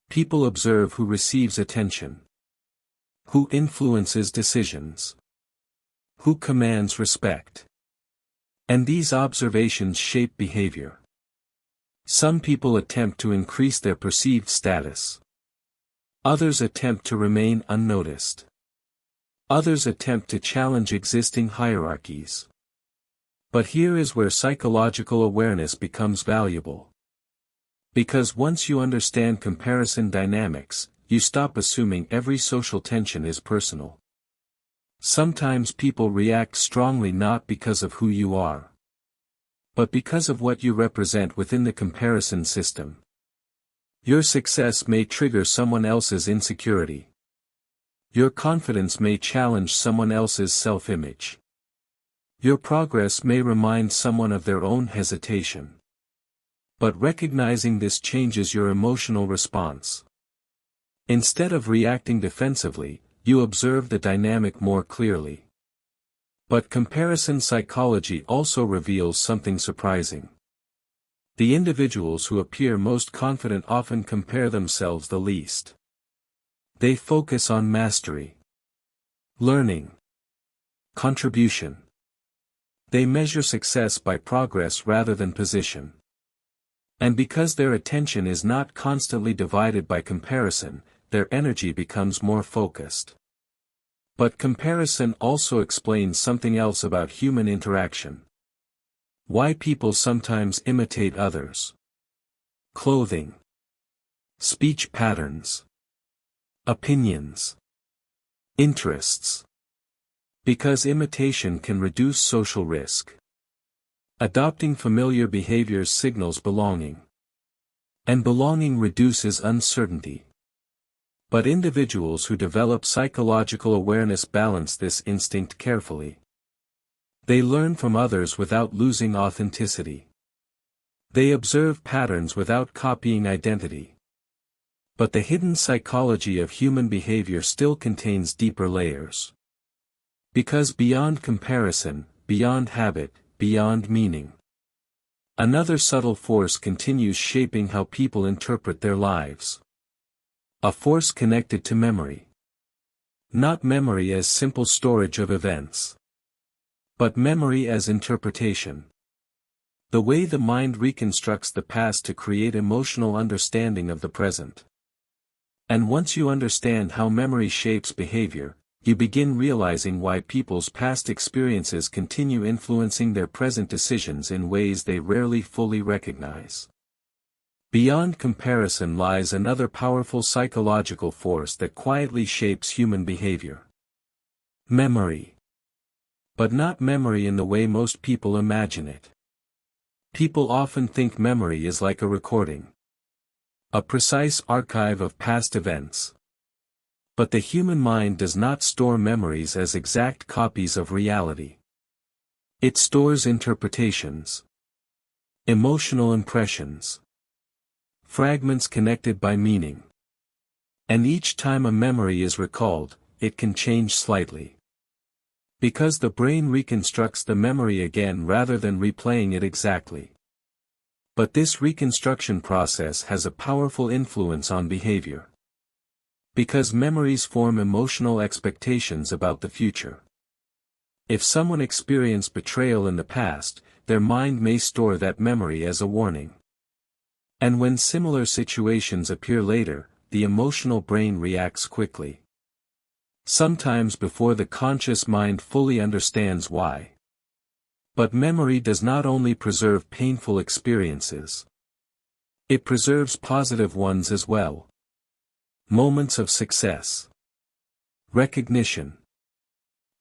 People observe who receives attention. Who influences decisions. Who commands respect. And these observations shape behavior. Some people attempt to increase their perceived status. Others attempt to remain unnoticed. Others attempt to challenge existing hierarchies. But here is where psychological awareness becomes valuable. Because once you understand comparison dynamics, you stop assuming every social tension is personal. Sometimes people react strongly not because of who you are, but because of what you represent within the comparison system. Your success may trigger someone else's insecurity. Your confidence may challenge someone else's self-image. Your progress may remind someone of their own hesitation. But recognizing this changes your emotional response. Instead of reacting defensively, you observe the dynamic more clearly. But comparison psychology also reveals something surprising. The individuals who appear most confident often compare themselves the least. They focus on mastery, learning, contribution. They measure success by progress rather than position. And because their attention is not constantly divided by comparison, their energy becomes more focused. But comparison also explains something else about human interaction. Why people sometimes imitate others. Clothing. Speech patterns. Opinions. Interests. Because imitation can reduce social risk. Adopting familiar behaviors signals belonging. And belonging reduces uncertainty. But individuals who develop psychological awareness balance this instinct carefully. They learn from others without losing authenticity. They observe patterns without copying identity. But the hidden psychology of human behavior still contains deeper layers. Because beyond comparison, beyond habit, beyond meaning, another subtle force continues shaping how people interpret their lives. A force connected to memory. Not memory as simple storage of events, but memory as interpretation. The way the mind reconstructs the past to create emotional understanding of the present. And once you understand how memory shapes behavior, you begin realizing why people's past experiences continue influencing their present decisions in ways they rarely fully recognize. Beyond comparison lies another powerful psychological force that quietly shapes human behavior. Memory. But not memory in the way most people imagine it. People often think memory is like a recording. A precise archive of past events. But the human mind does not store memories as exact copies of reality. It stores interpretations. Emotional impressions. Fragments connected by meaning. And each time a memory is recalled, it can change slightly. Because the brain reconstructs the memory again rather than replaying it exactly. But this reconstruction process has a powerful influence on behavior. Because memories form emotional expectations about the future. If someone experienced betrayal in the past, their mind may store that memory as a warning. And when similar situations appear later, the emotional brain reacts quickly. Sometimes before the conscious mind fully understands why. But memory does not only preserve painful experiences. It preserves positive ones as well. Moments of success. Recognition.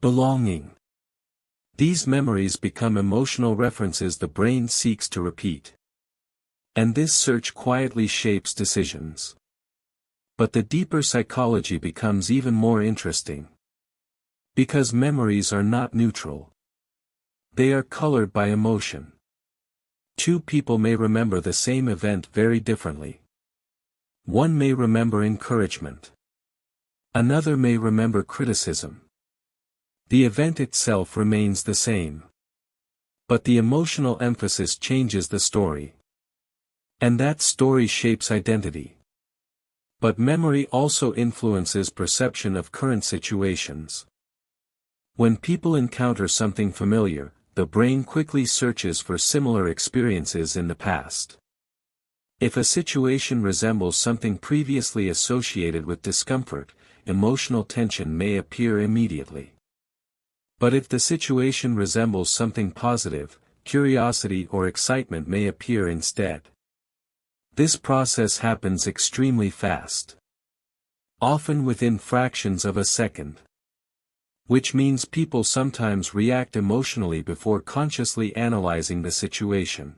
Belonging. These memories become emotional references the brain seeks to repeat. And this search quietly shapes decisions. But the deeper psychology becomes even more interesting. Because memories are not neutral. They are colored by emotion. Two people may remember the same event very differently. One may remember encouragement. Another may remember criticism. The event itself remains the same. But the emotional emphasis changes the story. And that story shapes identity. But memory also influences perception of current situations. When people encounter something familiar, the brain quickly searches for similar experiences in the past. If a situation resembles something previously associated with discomfort, emotional tension may appear immediately. But if the situation resembles something positive, curiosity or excitement may appear instead. This process happens extremely fast. Often within fractions of a second. Which means people sometimes react emotionally before consciously analyzing the situation.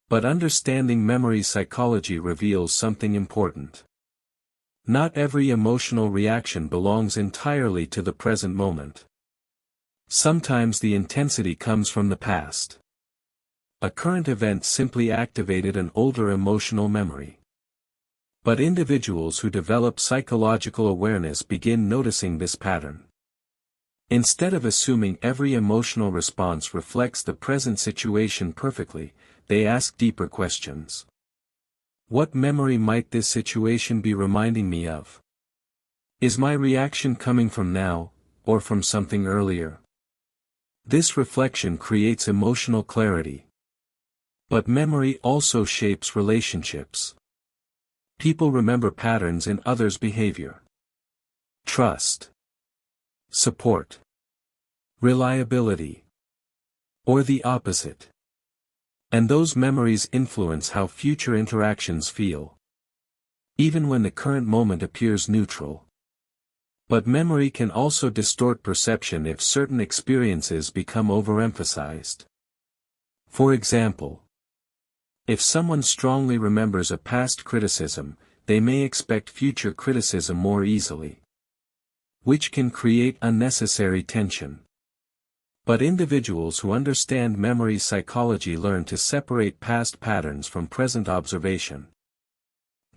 But understanding memory psychology reveals something important. Not every emotional reaction belongs entirely to the present moment. Sometimes the intensity comes from the past. A current event simply activated an older emotional memory. But individuals who develop psychological awareness begin noticing this pattern. Instead of assuming every emotional response reflects the present situation perfectly, they ask deeper questions. What memory might this situation be reminding me of? Is my reaction coming from now, or from something earlier? This reflection creates emotional clarity. But memory also shapes relationships. People remember patterns in others' behavior. Trust. Support. Reliability. Or the opposite. And those memories influence how future interactions feel. Even when the current moment appears neutral. But memory can also distort perception if certain experiences become overemphasized. For example, if someone strongly remembers a past criticism, they may expect future criticism more easily. Which can create unnecessary tension. But individuals who understand memory psychology learn to separate past patterns from present observation.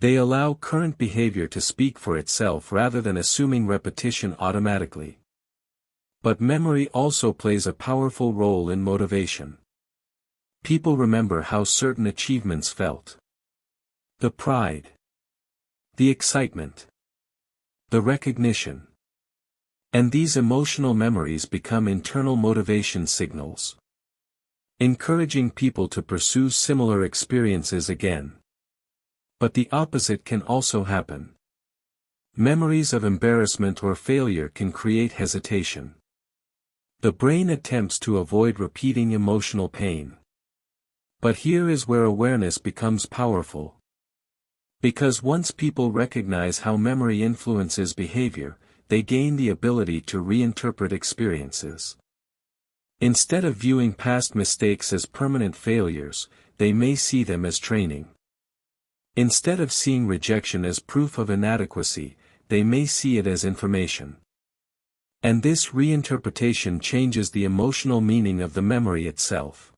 They allow current behavior to speak for itself rather than assuming repetition automatically. But memory also plays a powerful role in motivation. People remember how certain achievements felt. The pride. The excitement. The recognition. And these emotional memories become internal motivation signals, encouraging people to pursue similar experiences again. But the opposite can also happen. Memories of embarrassment or failure can create hesitation. The brain attempts to avoid repeating emotional pain. But here is where awareness becomes powerful. Because once people recognize how memory influences behavior, they gain the ability to reinterpret experiences. Instead of viewing past mistakes as permanent failures, they may see them as training. Instead of seeing rejection as proof of inadequacy, they may see it as information. And this reinterpretation changes the emotional meaning of the memory itself,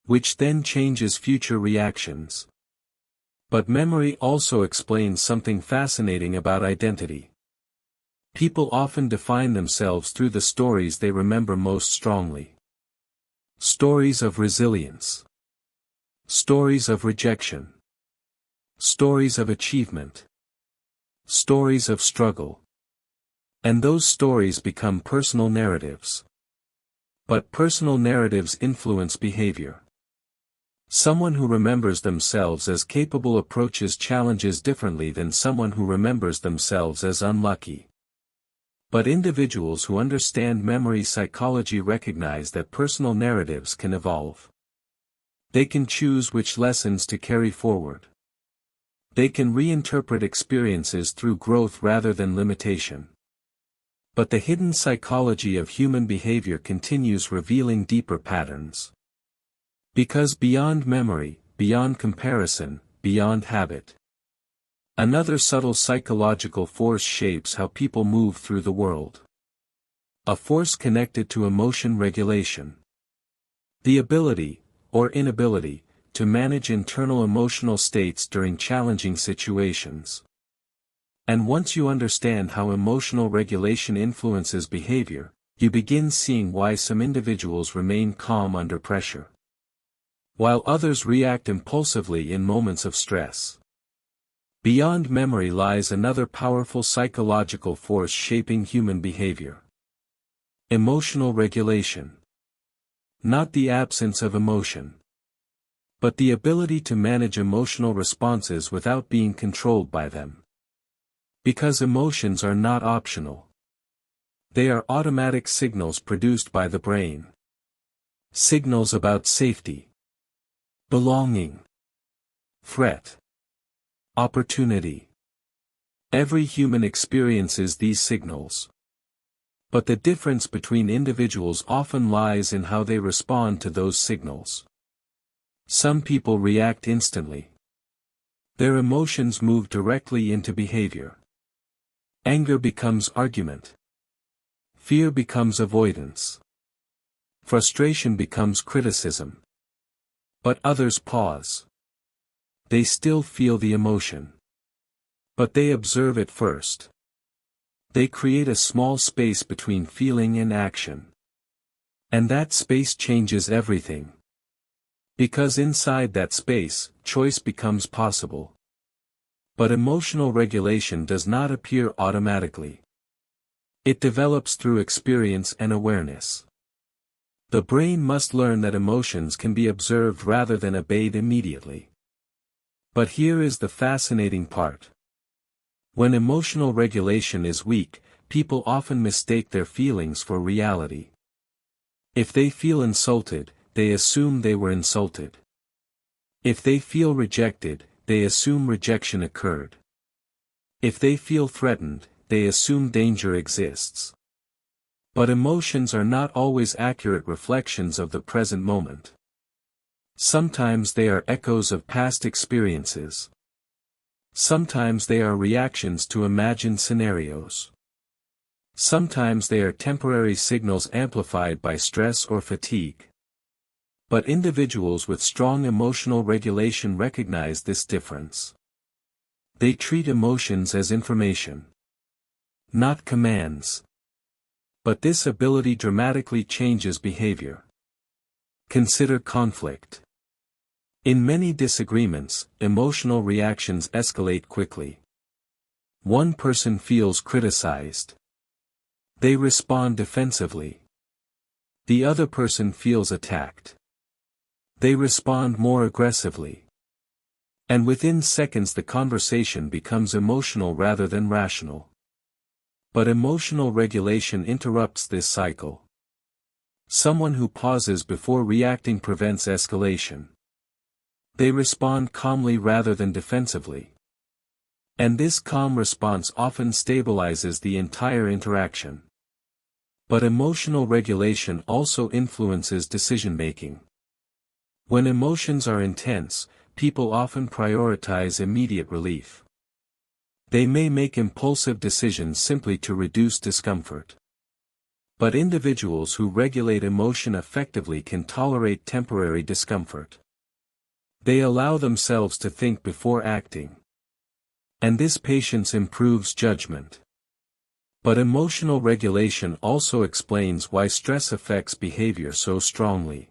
which then changes future reactions. But memory also explains something fascinating about identity. People often define themselves through the stories they remember most strongly. Stories of resilience. Stories of rejection. Stories of achievement. Stories of struggle. And those stories become personal narratives. But personal narratives influence behavior. Someone who remembers themselves as capable approaches challenges differently than someone who remembers themselves as unlucky. But individuals who understand memory psychology recognize that personal narratives can evolve. They can choose which lessons to carry forward. They can reinterpret experiences through growth rather than limitation. But the hidden psychology of human behavior continues revealing deeper patterns. Because beyond memory, beyond comparison, beyond habit, another subtle psychological force shapes how people move through the world. A force connected to emotion regulation. The ability, or inability, to manage internal emotional states during challenging situations. And once you understand how emotional regulation influences behavior, you begin seeing why some individuals remain calm under pressure, while others react impulsively in moments of stress. Beyond memory lies another powerful psychological force shaping human behavior. Emotional regulation. Not the absence of emotion, but the ability to manage emotional responses without being controlled by them. Because emotions are not optional. They are automatic signals produced by the brain. Signals about safety, belonging, threat, opportunity. Every human experiences these signals. But the difference between individuals often lies in how they respond to those signals. Some people react instantly. Their emotions move directly into behavior. Anger becomes argument. Fear becomes avoidance. Frustration becomes criticism. But others pause. They still feel the emotion. But they observe it first. They create a small space between feeling and action. And that space changes everything. Because inside that space, choice becomes possible. But emotional regulation does not appear automatically. It develops through experience and awareness. The brain must learn that emotions can be observed rather than obeyed immediately. But here is the fascinating part. When emotional regulation is weak, people often mistake their feelings for reality. If they feel insulted, they assume they were insulted. If they feel rejected, they assume rejection occurred. If they feel threatened, they assume danger exists. But emotions are not always accurate reflections of the present moment. Sometimes they are echoes of past experiences. Sometimes they are reactions to imagined scenarios. Sometimes they are temporary signals amplified by stress or fatigue. But individuals with strong emotional regulation recognize this difference. They treat emotions as information, not commands. But this ability dramatically changes behavior. Consider conflict. In many disagreements, emotional reactions escalate quickly. One person feels criticized. They respond defensively. The other person feels attacked. They respond more aggressively. And within seconds the conversation becomes emotional rather than rational. But emotional regulation interrupts this cycle. Someone who pauses before reacting prevents escalation. They respond calmly rather than defensively. And this calm response often stabilizes the entire interaction. But emotional regulation also influences decision-making. When emotions are intense, people often prioritize immediate relief. They may make impulsive decisions simply to reduce discomfort. But individuals who regulate emotion effectively can tolerate temporary discomfort. They allow themselves to think before acting. And this patience improves judgment. But emotional regulation also explains why stress affects behavior so strongly.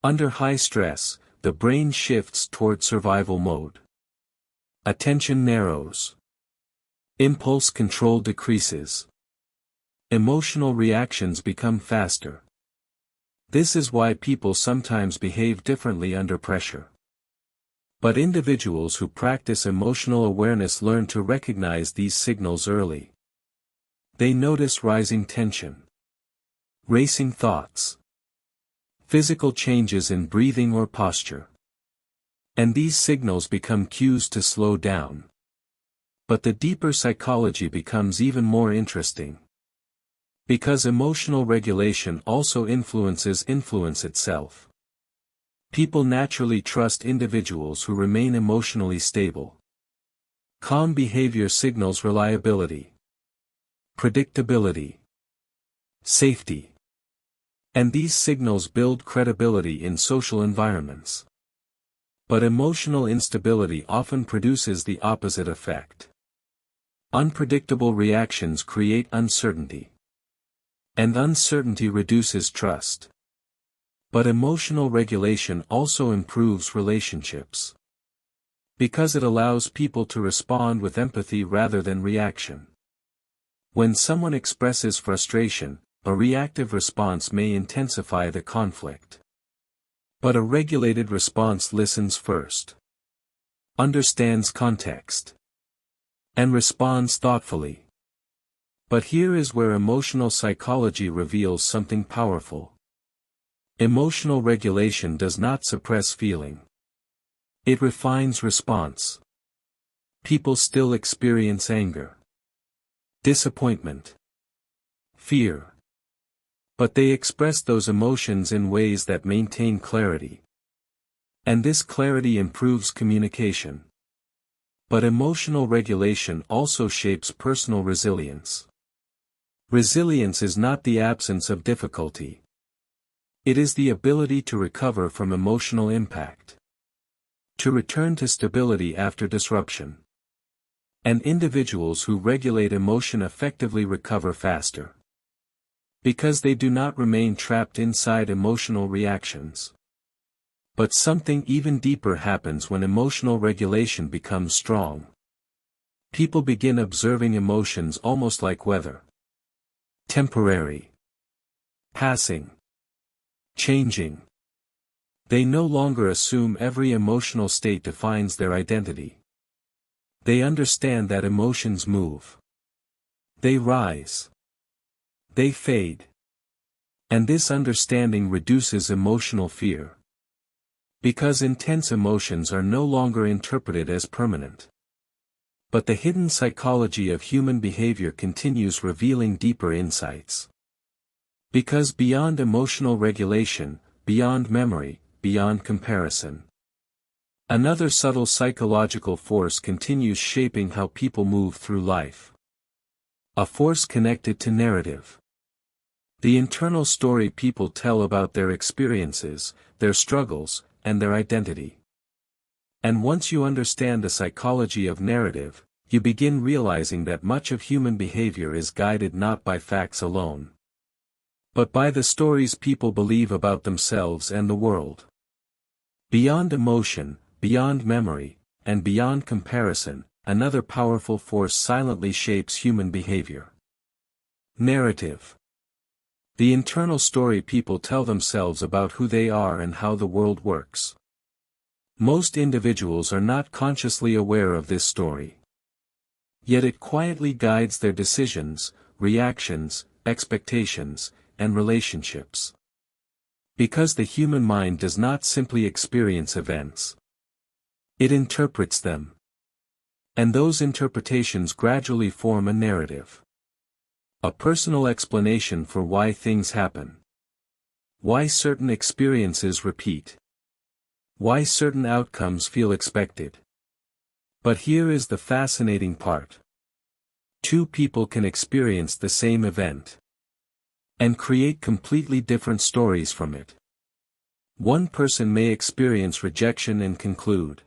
Under high stress, the brain shifts toward survival mode. Attention narrows. Impulse control decreases. Emotional reactions become faster. This is why people sometimes behave differently under pressure. But individuals who practice emotional awareness learn to recognize these signals early. They notice rising tension, racing thoughts, physical changes in breathing or posture. And these signals become cues to slow down. But the deeper psychology becomes even more interesting. Because emotional regulation also influences influence itself. People naturally trust individuals who remain emotionally stable. Calm behavior signals reliability, predictability, safety. And these signals build credibility in social environments. But emotional instability often produces the opposite effect. Unpredictable reactions create uncertainty. And uncertainty reduces trust. But emotional regulation also improves relationships. Because it allows people to respond with empathy rather than reaction. When someone expresses frustration, a reactive response may intensify the conflict. But a regulated response listens first, understands context, and responds thoughtfully. But here is where emotional psychology reveals something powerful. Emotional regulation does not suppress feeling. It refines response. People still experience anger, disappointment, fear. But they express those emotions in ways that maintain clarity. And this clarity improves communication. But emotional regulation also shapes personal resilience. Resilience is not the absence of difficulty. It is the ability to recover from emotional impact. To return to stability after disruption. And individuals who regulate emotion effectively recover faster. Because they do not remain trapped inside emotional reactions. But something even deeper happens when emotional regulation becomes strong. People begin observing emotions almost like weather. Temporary. Passing. Changing. They no longer assume every emotional state defines their identity. They understand that emotions move. They rise. They fade. And this understanding reduces emotional fear. Because intense emotions are no longer interpreted as permanent. But the hidden psychology of human behavior continues revealing deeper insights. Because beyond emotional regulation, beyond memory, beyond comparison, another subtle psychological force continues shaping how people move through life. A force connected to narrative. The internal story people tell about their experiences, their struggles, and their identity. And once you understand the psychology of narrative, you begin realizing that much of human behavior is guided not by facts alone, but by the stories people believe about themselves and the world. Beyond emotion, beyond memory, and beyond comparison, another powerful force silently shapes human behavior. Narrative. The internal story people tell themselves about who they are and how the world works. Most individuals are not consciously aware of this story. Yet it quietly guides their decisions, reactions, expectations, and relationships. Because the human mind does not simply experience events. It interprets them. And those interpretations gradually form a narrative. A personal explanation for why things happen. Why certain experiences repeat. Why certain outcomes feel expected. But here is the fascinating part. Two people can experience the same event and create completely different stories from it. One person may experience rejection and conclude,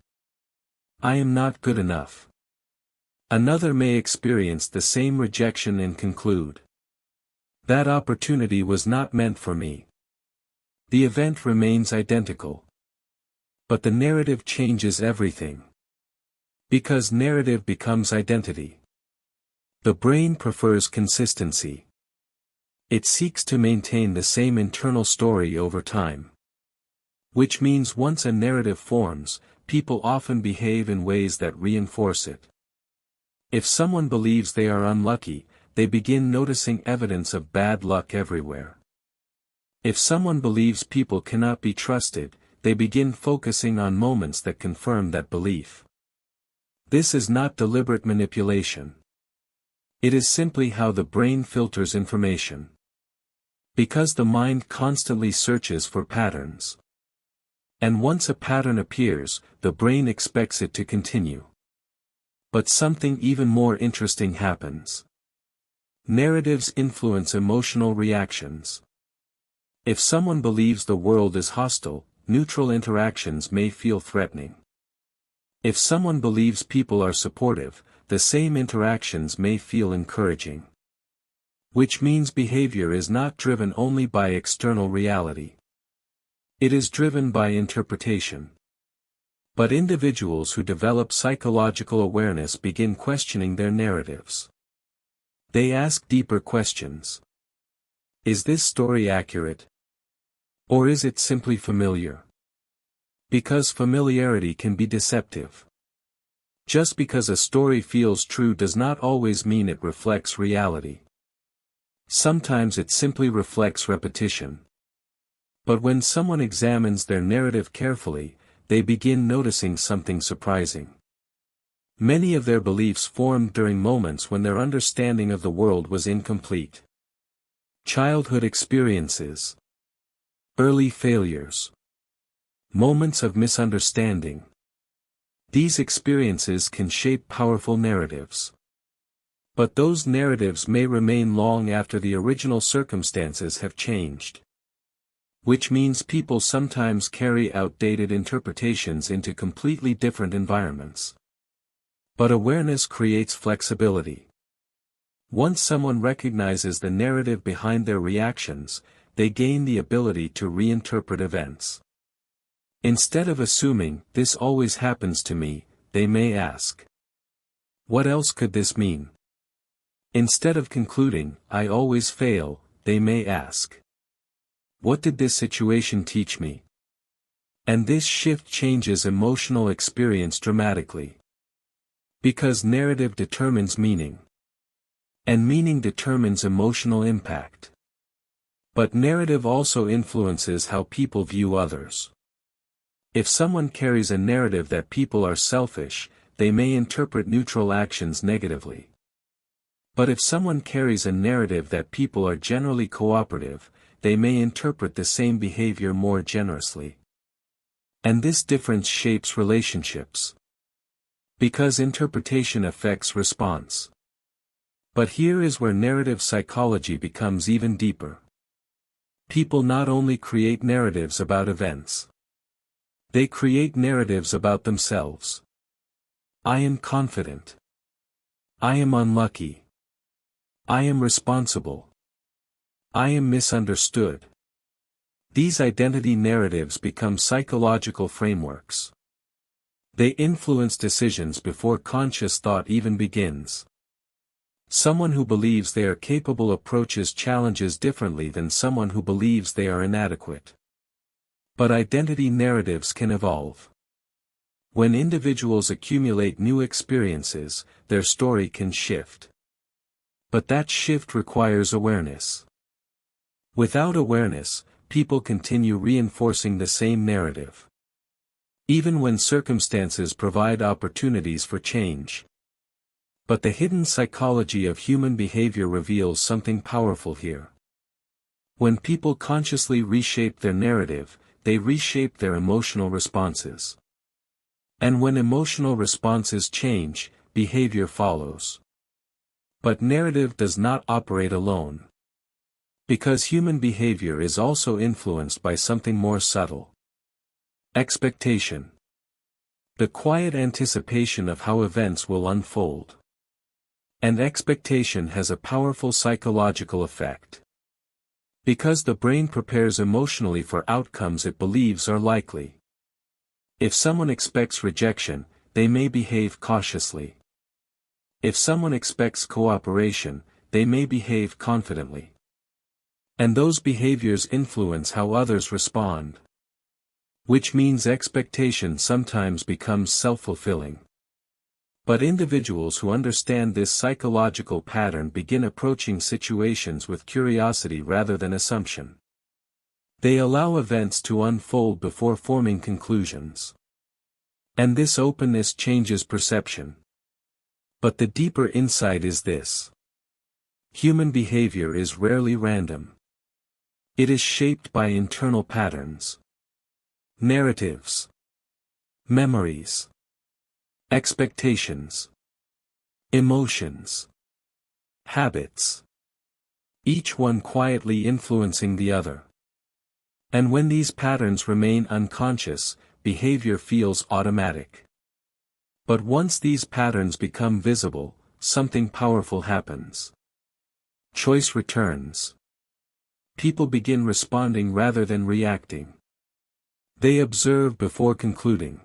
"I am not good enough." Another may experience the same rejection and conclude, "That opportunity was not meant for me." The event remains identical. But the narrative changes everything. Because narrative becomes identity. The brain prefers consistency. It seeks to maintain the same internal story over time. Which means once a narrative forms, people often behave in ways that reinforce it. If someone believes they are unlucky, they begin noticing evidence of bad luck everywhere. If someone believes people cannot be trusted, they begin focusing on moments that confirm that belief. This is not deliberate manipulation. It is simply how the brain filters information. Because the mind constantly searches for patterns. And once a pattern appears, the brain expects it to continue. But something even more interesting happens. Narratives influence emotional reactions. If someone believes the world is hostile, neutral interactions may feel threatening. If someone believes people are supportive, the same interactions may feel encouraging. Which means behavior is not driven only by external reality. It is driven by interpretation. But individuals who develop psychological awareness begin questioning their narratives. They ask deeper questions. Is this story accurate? Or is it simply familiar? Because familiarity can be deceptive. Just because a story feels true does not always mean it reflects reality. Sometimes it simply reflects repetition. But when someone examines their narrative carefully, they begin noticing something surprising. Many of their beliefs formed during moments when their understanding of the world was incomplete. Childhood experiences. Early failures. Moments of misunderstanding. These experiences can shape powerful narratives. But those narratives may remain long after the original circumstances have changed. Which means people sometimes carry outdated interpretations into completely different environments. But awareness creates flexibility. Once someone recognizes the narrative behind their reactions, they gain the ability to reinterpret events. Instead of assuming, "This always happens to me," they may ask, "What else could this mean?" Instead of concluding, "I always fail," they may ask, "What did this situation teach me?" And this shift changes emotional experience dramatically. Because narrative determines meaning. And meaning determines emotional impact. But narrative also influences how people view others. If someone carries a narrative that people are selfish, they may interpret neutral actions negatively. But if someone carries a narrative that people are generally cooperative, they may interpret the same behavior more generously. And this difference shapes relationships. Because interpretation affects response. But here is where narrative psychology becomes even deeper. People not only create narratives about events. They create narratives about themselves. I am confident. I am unlucky. I am responsible. I am misunderstood. These identity narratives become psychological frameworks. They influence decisions before conscious thought even begins. Someone who believes they are capable approaches challenges differently than someone who believes they are inadequate. But identity narratives can evolve. When individuals accumulate new experiences, their story can shift. But that shift requires awareness. Without awareness, people continue reinforcing the same narrative. Even when circumstances provide opportunities for change. But the hidden psychology of human behavior reveals something powerful here. When people consciously reshape their narrative, they reshape their emotional responses. And when emotional responses change, behavior follows. But narrative does not operate alone. Because human behavior is also influenced by something more subtle. Expectation. The quiet anticipation of how events will unfold. And expectation has a powerful psychological effect. Because the brain prepares emotionally for outcomes it believes are likely. If someone expects rejection, they may behave cautiously. If someone expects cooperation, they may behave confidently. And those behaviors influence how others respond. Which means expectation sometimes becomes self-fulfilling. But individuals who understand this psychological pattern begin approaching situations with curiosity rather than assumption. They allow events to unfold before forming conclusions. And this openness changes perception. But the deeper insight is this. Human behavior is rarely random. It is shaped by internal patterns. Narratives. Memories. Expectations. Emotions. Habits. Each one quietly influencing the other. And when these patterns remain unconscious, behavior feels automatic. But once these patterns become visible, something powerful happens. Choice returns. People begin responding rather than reacting. They observe before concluding.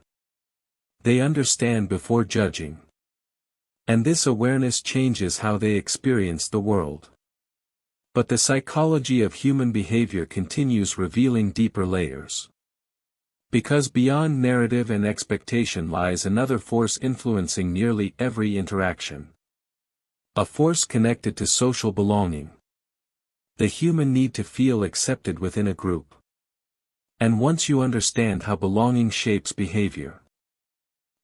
They understand before judging. And this awareness changes how they experience the world. But the psychology of human behavior continues revealing deeper layers. Because beyond narrative and expectation lies another force influencing nearly every interaction. A force connected to social belonging. The human need to feel accepted within a group. And once you understand how belonging shapes behavior,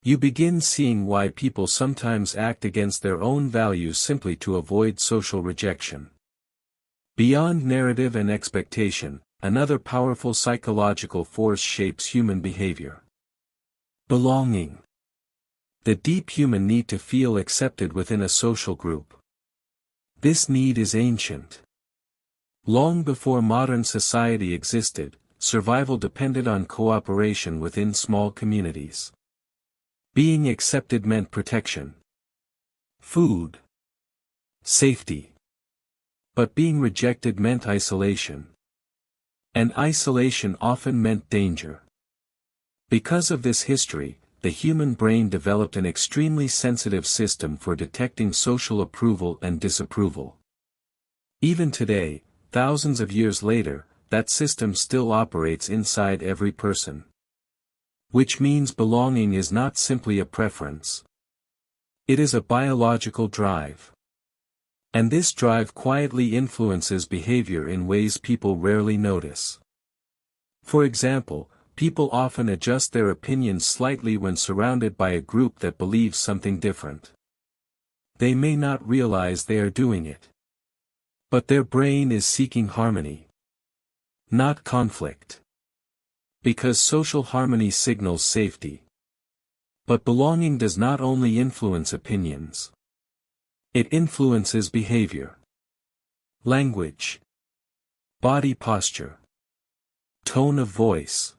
you begin seeing why people sometimes act against their own values simply to avoid social rejection. Beyond narrative and expectation, another powerful psychological force shapes human behavior. Belonging. The deep human need to feel accepted within a social group. This need is ancient. Long before modern society existed, survival depended on cooperation within small communities. Being accepted meant protection. Food. Safety. But being rejected meant isolation. And isolation often meant danger. Because of this history, the human brain developed an extremely sensitive system for detecting social approval and disapproval. Even today, thousands of years later, that system still operates inside every person. Which means belonging is not simply a preference. It is a biological drive. And this drive quietly influences behavior in ways people rarely notice. For example, people often adjust their opinions slightly when surrounded by a group that believes something different. They may not realize they are doing it. But their brain is seeking harmony. Not conflict. Because social harmony signals safety. But belonging does not only influence opinions. It influences behavior, language, body posture, tone of voice.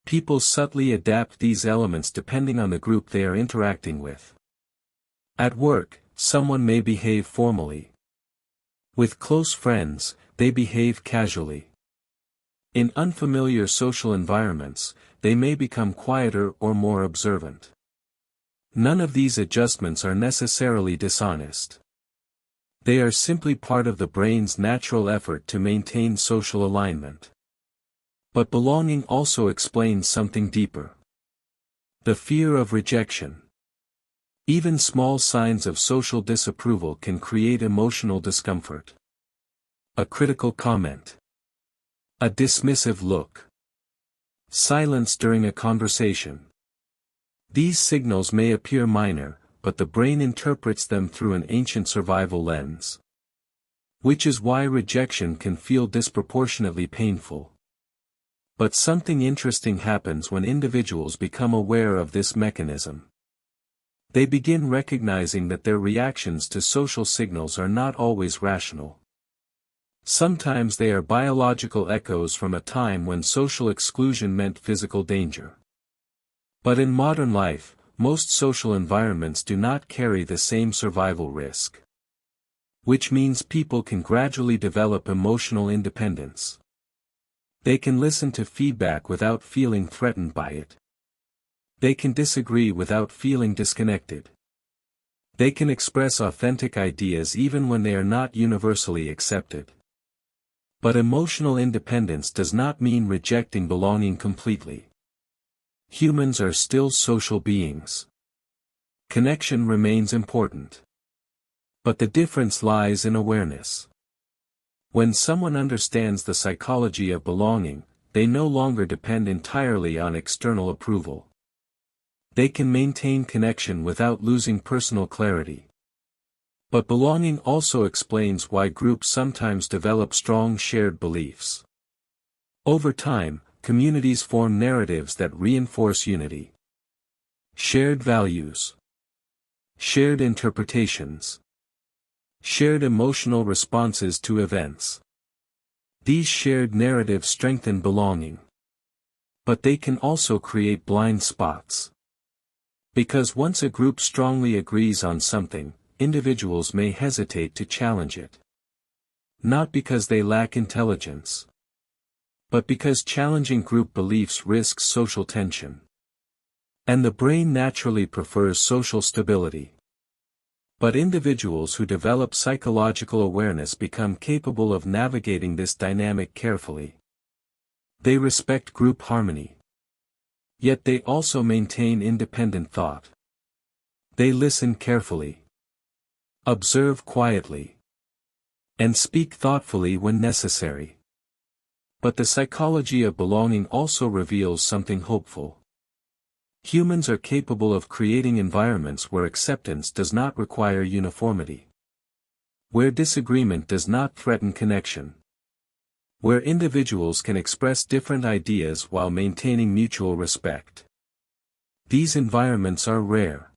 People subtly adapt these elements depending on the group they are interacting with. At work, someone may behave formally. With close friends, they behave casually. In unfamiliar social environments, they may become quieter or more observant. None of these adjustments are necessarily dishonest. They are simply part of the brain's natural effort to maintain social alignment. But belonging also explains something deeper. The fear of rejection. Even small signs of social disapproval can create emotional discomfort. A critical comment. A dismissive look. Silence during a conversation. These signals may appear minor, but the brain interprets them through an ancient survival lens. Which is why rejection can feel disproportionately painful. But something interesting happens when individuals become aware of this mechanism. They begin recognizing that their reactions to social signals are not always rational. Sometimes they are biological echoes from a time when social exclusion meant physical danger. But in modern life, most social environments do not carry the same survival risk. Which means people can gradually develop emotional independence. They can listen to feedback without feeling threatened by it. They can disagree without feeling disconnected. They can express authentic ideas even when they are not universally accepted. But emotional independence does not mean rejecting belonging completely. Humans are still social beings. Connection remains important. But the difference lies in awareness. When someone understands the psychology of belonging, they no longer depend entirely on external approval. They can maintain connection without losing personal clarity. But belonging also explains why groups sometimes develop strong shared beliefs. Over time, communities form narratives that reinforce unity. Shared values. Shared interpretations. Shared emotional responses to events. These shared narratives strengthen belonging. But they can also create blind spots. Because once a group strongly agrees on something, individuals may hesitate to challenge it. Not because they lack intelligence, but because challenging group beliefs risks social tension. And the brain naturally prefers social stability. But individuals who develop psychological awareness become capable of navigating this dynamic carefully. They respect group harmony. Yet they also maintain independent thought. They listen carefully, observe quietly, and speak thoughtfully when necessary. But the psychology of belonging also reveals something hopeful. Humans are capable of creating environments where acceptance does not require uniformity. Where disagreement does not threaten connection. Where individuals can express different ideas while maintaining mutual respect. These environments are rare.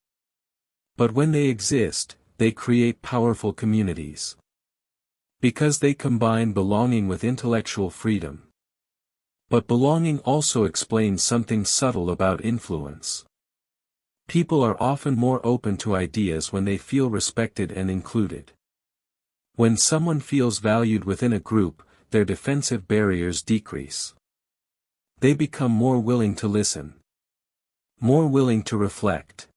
But when they exist, they create powerful communities. Because they combine belonging with intellectual freedom. But belonging also explains something subtle about influence. People are often more open to ideas when they feel respected and included. When someone feels valued within a group, their defensive barriers decrease. They become more willing to listen. More willing to reflect.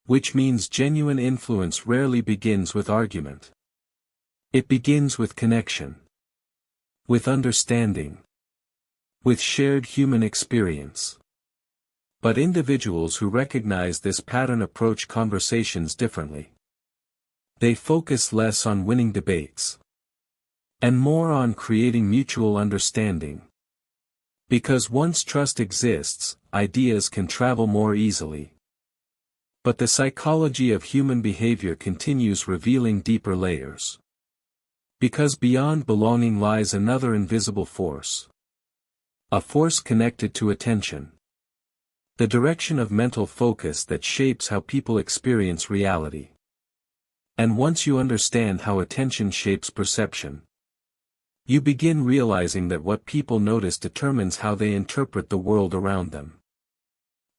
Which means genuine influence rarely begins with argument. It begins with connection. With understanding. With shared human experience. But individuals who recognize this pattern approach conversations differently. They focus less on winning debates. And more on creating mutual understanding. Because once trust exists, ideas can travel more easily. But the psychology of human behavior continues revealing deeper layers. Because beyond belonging lies another invisible force. A force connected to attention. The direction of mental focus that shapes how people experience reality. And once you understand how attention shapes perception, you begin realizing that what people notice determines how they interpret the world around them.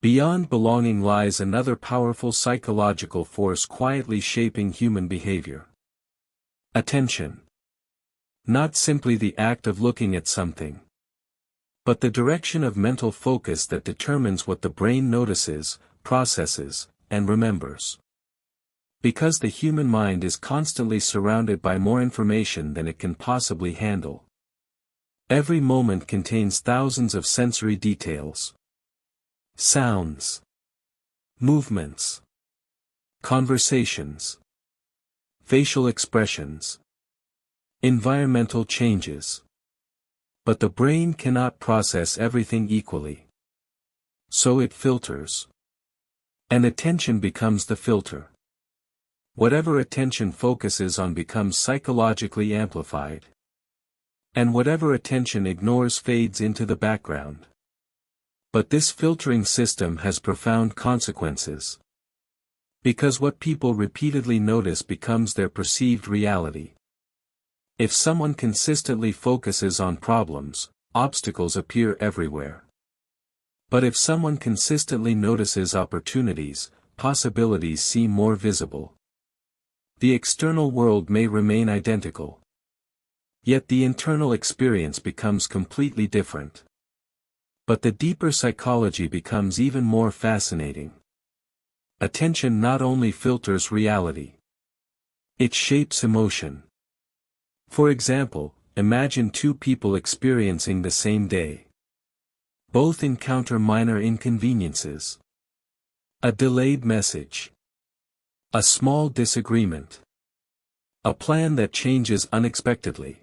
Beyond belonging lies another powerful psychological force quietly shaping human behavior. Attention. Not simply the act of looking at something, but the direction of mental focus that determines what the brain notices, processes, and remembers. Because the human mind is constantly surrounded by more information than it can possibly handle. Every moment contains thousands of sensory details. Sounds. Movements. Conversations. Facial expressions. Environmental changes. But the brain cannot process everything equally. So it filters. And attention becomes the filter. Whatever attention focuses on becomes psychologically amplified. And whatever attention ignores fades into the background. But this filtering system has profound consequences. Because what people repeatedly notice becomes their perceived reality. If someone consistently focuses on problems, obstacles appear everywhere. But if someone consistently notices opportunities, possibilities seem more visible. The external world may remain identical. Yet the internal experience becomes completely different. But the deeper psychology becomes even more fascinating. Attention not only filters reality. It shapes emotion. For example, imagine two people experiencing the same day. Both encounter minor inconveniences. A delayed message. A small disagreement. A plan that changes unexpectedly.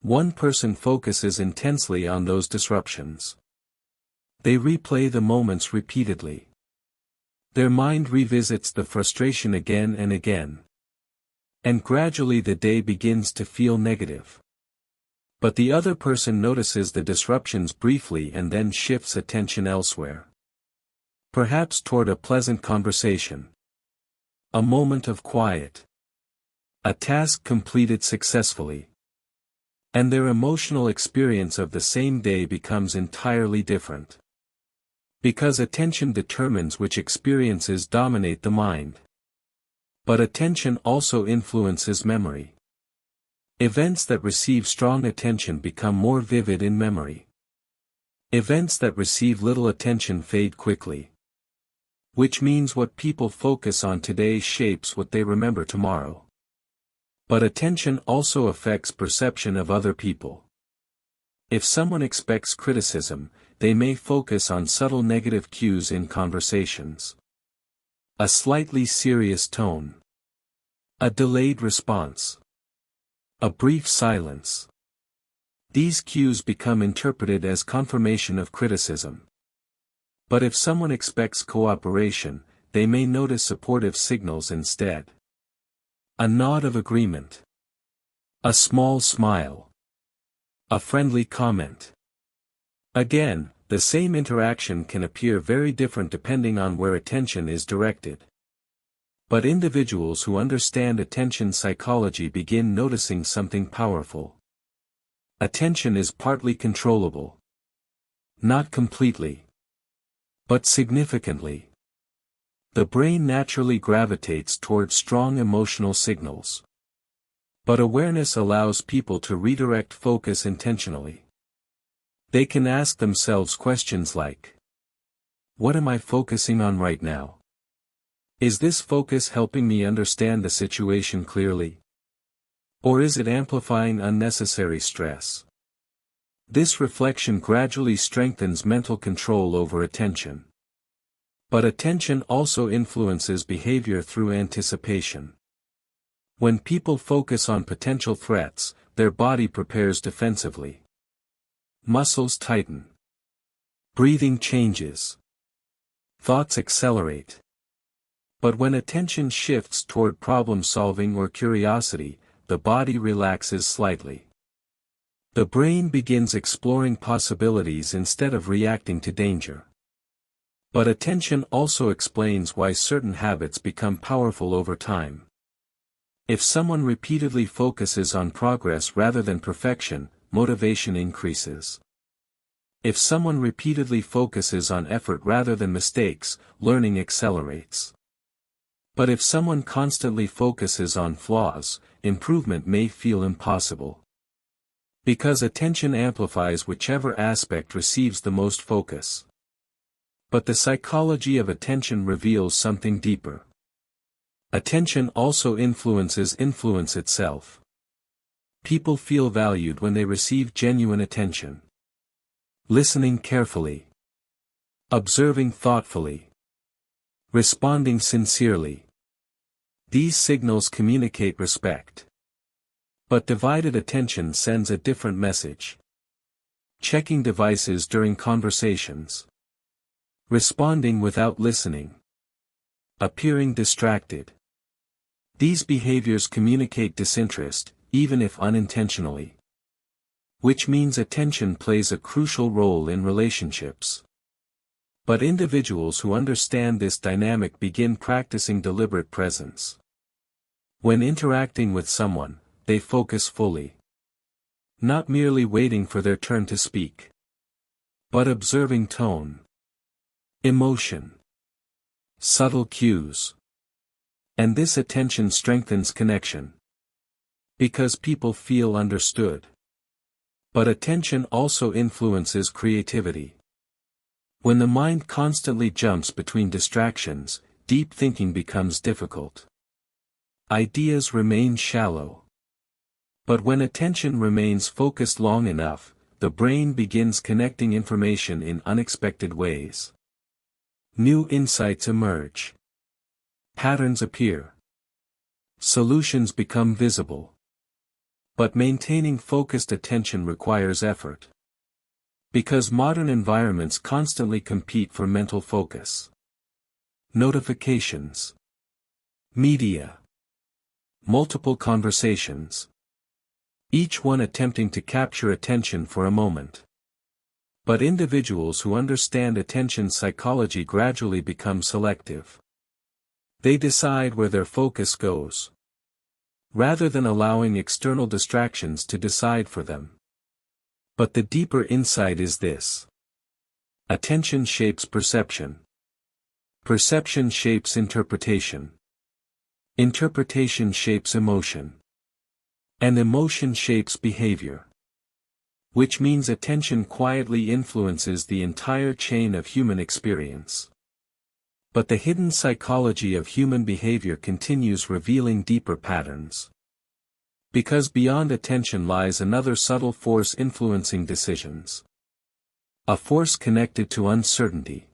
One person focuses intensely on those disruptions. They replay the moments repeatedly. Their mind revisits the frustration again and again. And gradually the day begins to feel negative. But the other person notices the disruptions briefly and then shifts attention elsewhere. Perhaps toward a pleasant conversation. A moment of quiet. A task completed successfully. And their emotional experience of the same day becomes entirely different. Because attention determines which experiences dominate the mind. But attention also influences memory. Events that receive strong attention become more vivid in memory. Events that receive little attention fade quickly. Which means what people focus on today shapes what they remember tomorrow. But attention also affects perception of other people. If someone expects criticism, they may focus on subtle negative cues in conversations. A slightly serious tone. A delayed response. A brief silence. These cues become interpreted as confirmation of criticism. But if someone expects cooperation, they may notice supportive signals instead. A nod of agreement. A small smile. A friendly comment. Again, the same interaction can appear very different depending on where attention is directed. But individuals who understand attention psychology begin noticing something powerful. Attention is partly controllable. Not completely. But significantly. The brain naturally gravitates towards strong emotional signals. But awareness allows people to redirect focus intentionally. They can ask themselves questions like, what am I focusing on right now? Is this focus helping me understand the situation clearly? Or is it amplifying unnecessary stress? This reflection gradually strengthens mental control over attention. But attention also influences behavior through anticipation. When people focus on potential threats, their body prepares defensively. Muscles tighten. Breathing changes. Thoughts accelerate. But when attention shifts toward problem-solving or curiosity, the body relaxes slightly. The brain begins exploring possibilities instead of reacting to danger. But attention also explains why certain habits become powerful over time. If someone repeatedly focuses on progress rather than perfection, motivation increases. If someone repeatedly focuses on effort rather than mistakes, learning accelerates. But if someone constantly focuses on flaws, improvement may feel impossible. Because attention amplifies whichever aspect receives the most focus. But the psychology of attention reveals something deeper. Attention also influences influence itself. People feel valued when they receive genuine attention. Listening carefully. Observing thoughtfully. Responding sincerely. These signals communicate respect. But divided attention sends a different message. Checking devices during conversations. Responding without listening. Appearing distracted. These behaviors communicate disinterest, even if unintentionally. Which means attention plays a crucial role in relationships. But individuals who understand this dynamic begin practicing deliberate presence. When interacting with someone, they focus fully. Not merely waiting for their turn to speak. But observing tone. Emotion. Subtle cues. And this attention strengthens connection. Because people feel understood. But attention also influences creativity. When the mind constantly jumps between distractions, deep thinking becomes difficult. Ideas remain shallow. But when attention remains focused long enough, the brain begins connecting information in unexpected ways. New insights emerge. Patterns appear. Solutions become visible. But maintaining focused attention requires effort. Because modern environments constantly compete for mental focus. Notifications. Media. Multiple conversations. Each one attempting to capture attention for a moment. But individuals who understand attention psychology gradually become selective. They decide where their focus goes. Rather than allowing external distractions to decide for them. But the deeper insight is this. Attention shapes perception. Perception shapes interpretation. Interpretation shapes emotion. And emotion shapes behavior. Which means attention quietly influences the entire chain of human experience. But the hidden psychology of human behavior continues revealing deeper patterns. Because beyond attention lies another subtle force influencing decisions. A force connected to uncertainty.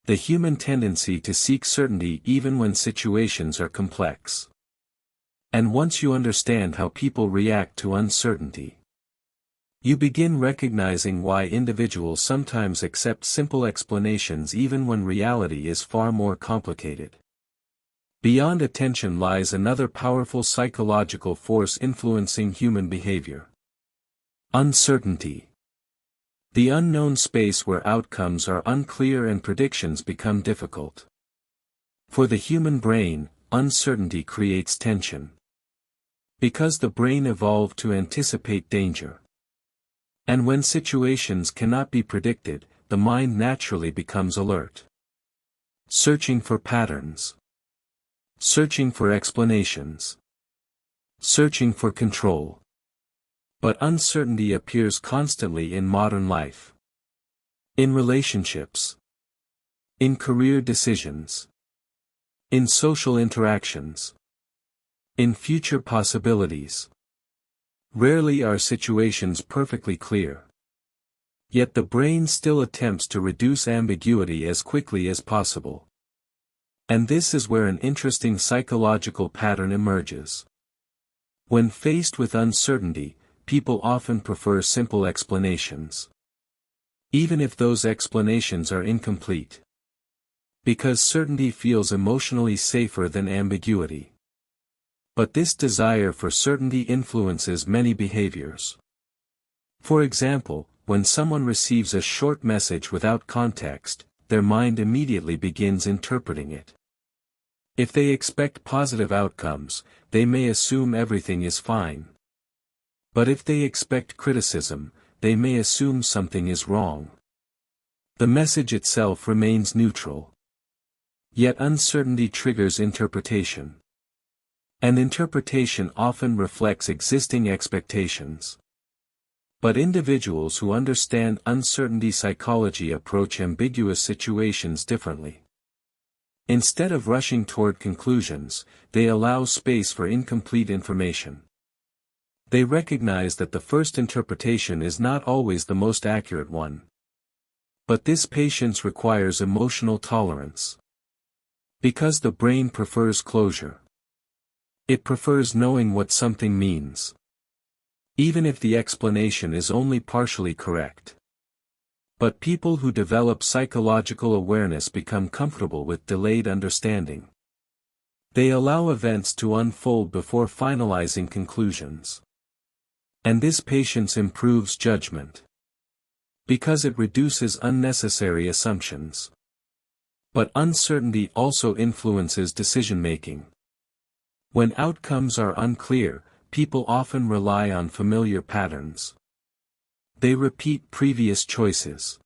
The human tendency to seek certainty even when situations are complex. And once you understand how people react to uncertainty, you begin recognizing why individuals sometimes accept simple explanations even when reality is far more complicated. Beyond attention lies another powerful psychological force influencing human behavior. Uncertainty. The unknown space where outcomes are unclear and predictions become difficult. For the human brain, uncertainty creates tension. Because the brain evolved to anticipate danger. And when situations cannot be predicted, the mind naturally becomes alert. Searching for patterns. Searching for explanations. Searching for control. But uncertainty appears constantly in modern life. In relationships. In career decisions. In social interactions. In future possibilities. Rarely are situations perfectly clear. Yet the brain still attempts to reduce ambiguity as quickly as possible. And this is where an interesting psychological pattern emerges. When faced with uncertainty, people often prefer simple explanations. Even if those explanations are incomplete. Because certainty feels emotionally safer than ambiguity. But this desire for certainty influences many behaviors. For example, when someone receives a short message without context, their mind immediately begins interpreting it. If they expect positive outcomes, they may assume everything is fine. But if they expect criticism, they may assume something is wrong. The message itself remains neutral. Yet uncertainty triggers interpretation. And interpretation often reflects existing expectations. But individuals who understand uncertainty psychology approach ambiguous situations differently. Instead of rushing toward conclusions, they allow space for incomplete information. They recognize that the first interpretation is not always the most accurate one. But this patience requires emotional tolerance. Because the brain prefers closure. It prefers knowing what something means, even if the explanation is only partially correct. But people who develop psychological awareness become comfortable with delayed understanding. They allow events to unfold before finalizing conclusions. And this patience improves judgment, because it reduces unnecessary assumptions. But uncertainty also influences decision-making. When outcomes are unclear, people often rely on familiar patterns. They repeat previous choices,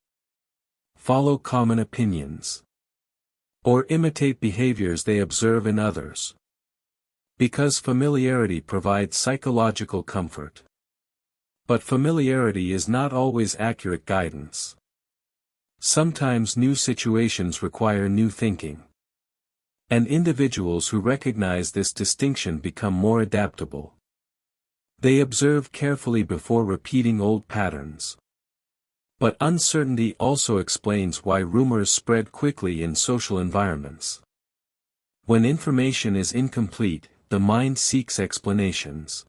follow common opinions, or imitate behaviors they observe in others. Because familiarity provides psychological comfort. But familiarity is not always accurate guidance. Sometimes new situations require new thinking. And individuals who recognize this distinction become more adaptable. They observe carefully before repeating old patterns. But uncertainty also explains why rumors spread quickly in social environments. When information is incomplete, the mind seeks explanations.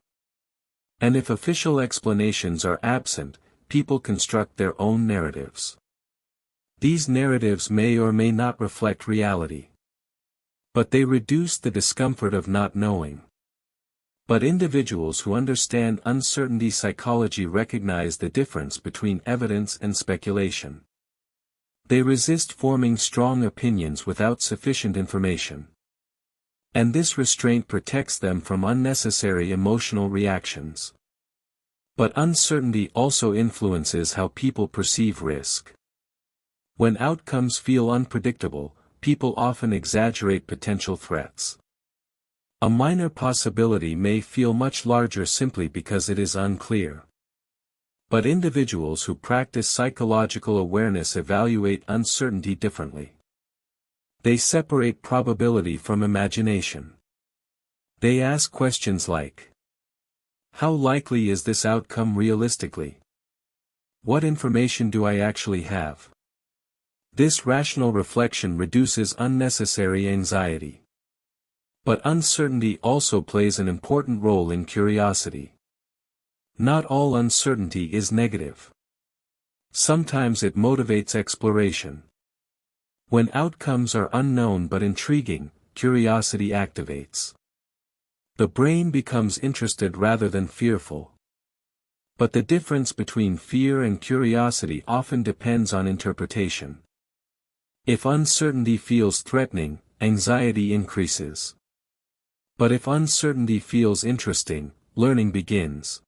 And if official explanations are absent, people construct their own narratives. These narratives may or may not reflect reality. But they reduce the discomfort of not knowing. But individuals who understand uncertainty psychology recognize the difference between evidence and speculation. They resist forming strong opinions without sufficient information. And this restraint protects them from unnecessary emotional reactions. But uncertainty also influences how people perceive risk. When outcomes feel unpredictable, people often exaggerate potential threats. A minor possibility may feel much larger simply because it is unclear. But individuals who practice psychological awareness evaluate uncertainty differently. They separate probability from imagination. They ask questions like, how likely is this outcome realistically? What information do I actually have? This rational reflection reduces unnecessary anxiety. But uncertainty also plays an important role in curiosity. Not all uncertainty is negative. Sometimes it motivates exploration. When outcomes are unknown but intriguing, curiosity activates. The brain becomes interested rather than fearful. But the difference between fear and curiosity often depends on interpretation. If uncertainty feels threatening, anxiety increases. But if uncertainty feels interesting, learning begins.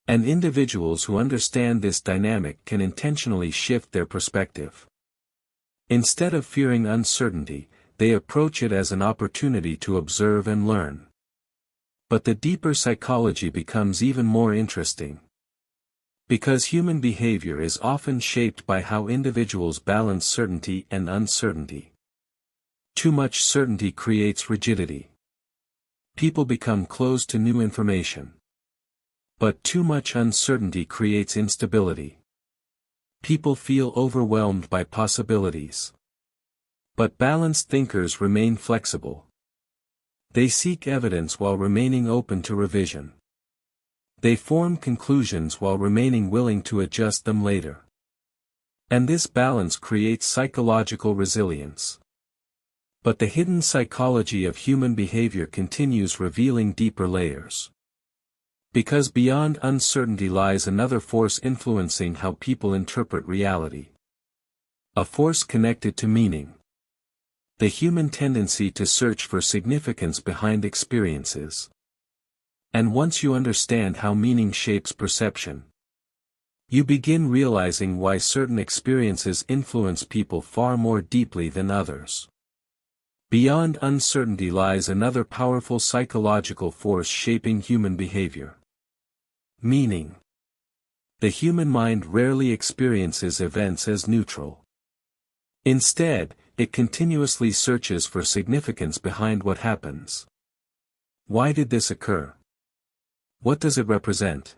And individuals who understand this dynamic can intentionally shift their perspective. Instead of fearing uncertainty, they approach it as an opportunity to observe and learn. But the deeper psychology becomes even more interesting. Because human behavior is often shaped by how individuals balance certainty and uncertainty. Too much certainty creates rigidity. People become closed to new information. But too much uncertainty creates instability. People feel overwhelmed by possibilities. But balanced thinkers remain flexible. They seek evidence while remaining open to revision. They form conclusions while remaining willing to adjust them later. And this balance creates psychological resilience. But the hidden psychology of human behavior continues, revealing deeper layers. Because beyond uncertainty lies another force influencing how people interpret reality. A force connected to meaning. The human tendency to search for significance behind experiences. And once you understand how meaning shapes perception, you begin realizing why certain experiences influence people far more deeply than others. Beyond uncertainty lies another powerful psychological force shaping human behavior. Meaning. The human mind rarely experiences events as neutral. Instead, it continuously searches for significance behind what happens. Why did this occur? What does it represent?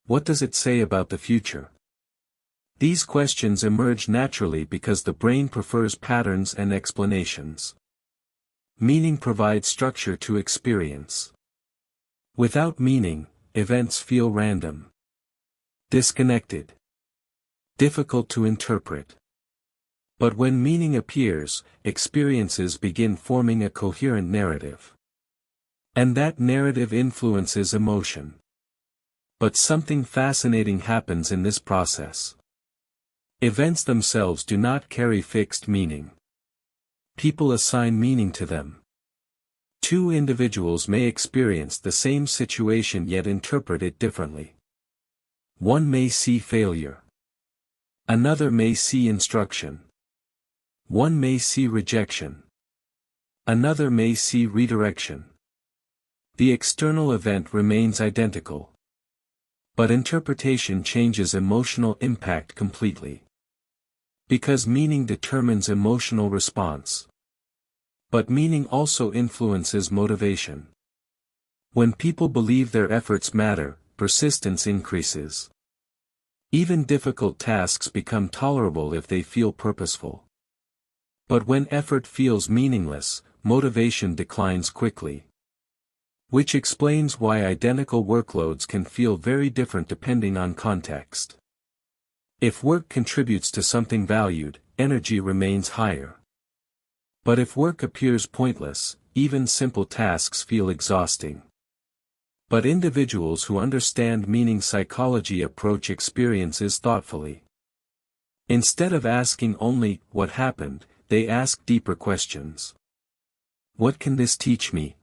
What does it say about the future? These questions emerge naturally because the brain prefers patterns and explanations. Meaning provides structure to experience. Without meaning, events feel random, disconnected, difficult to interpret. But when meaning appears, experiences begin forming a coherent narrative. And that narrative influences emotion. But something fascinating happens in this process. Events themselves do not carry fixed meaning. People assign meaning to them. Two individuals may experience the same situation yet interpret it differently. One may see failure. Another may see instruction. One may see rejection. Another may see redirection. The external event remains identical. But interpretation changes emotional impact completely. Because meaning determines emotional response. But meaning also influences motivation. When people believe their efforts matter, persistence increases. Even difficult tasks become tolerable if they feel purposeful. But when effort feels meaningless, motivation declines quickly. Which explains why identical workloads can feel very different depending on context. If work contributes to something valued, energy remains higher. But if work appears pointless, even simple tasks feel exhausting. But individuals who understand meaning psychology approach experiences thoughtfully. Instead of asking only, "What happened?" they ask deeper questions. What can this teach me?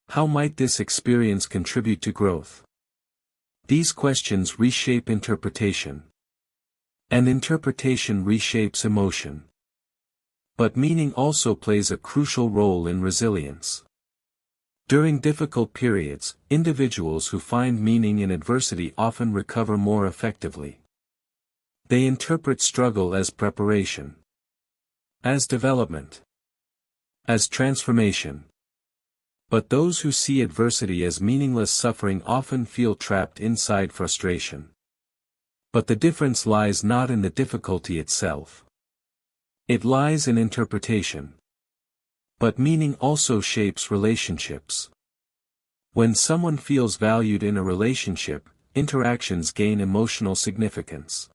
How might this experience contribute to growth? These questions reshape interpretation. And interpretation reshapes emotion. But meaning also plays a crucial role in resilience. During difficult periods, individuals who find meaning in adversity often recover more effectively. They interpret struggle as preparation, as development, as transformation. But those who see adversity as meaningless suffering often feel trapped inside frustration. But the difference lies not in the difficulty itself. It lies in interpretation. But meaning also shapes relationships. When someone feels valued in a relationship, interactions gain emotional significance.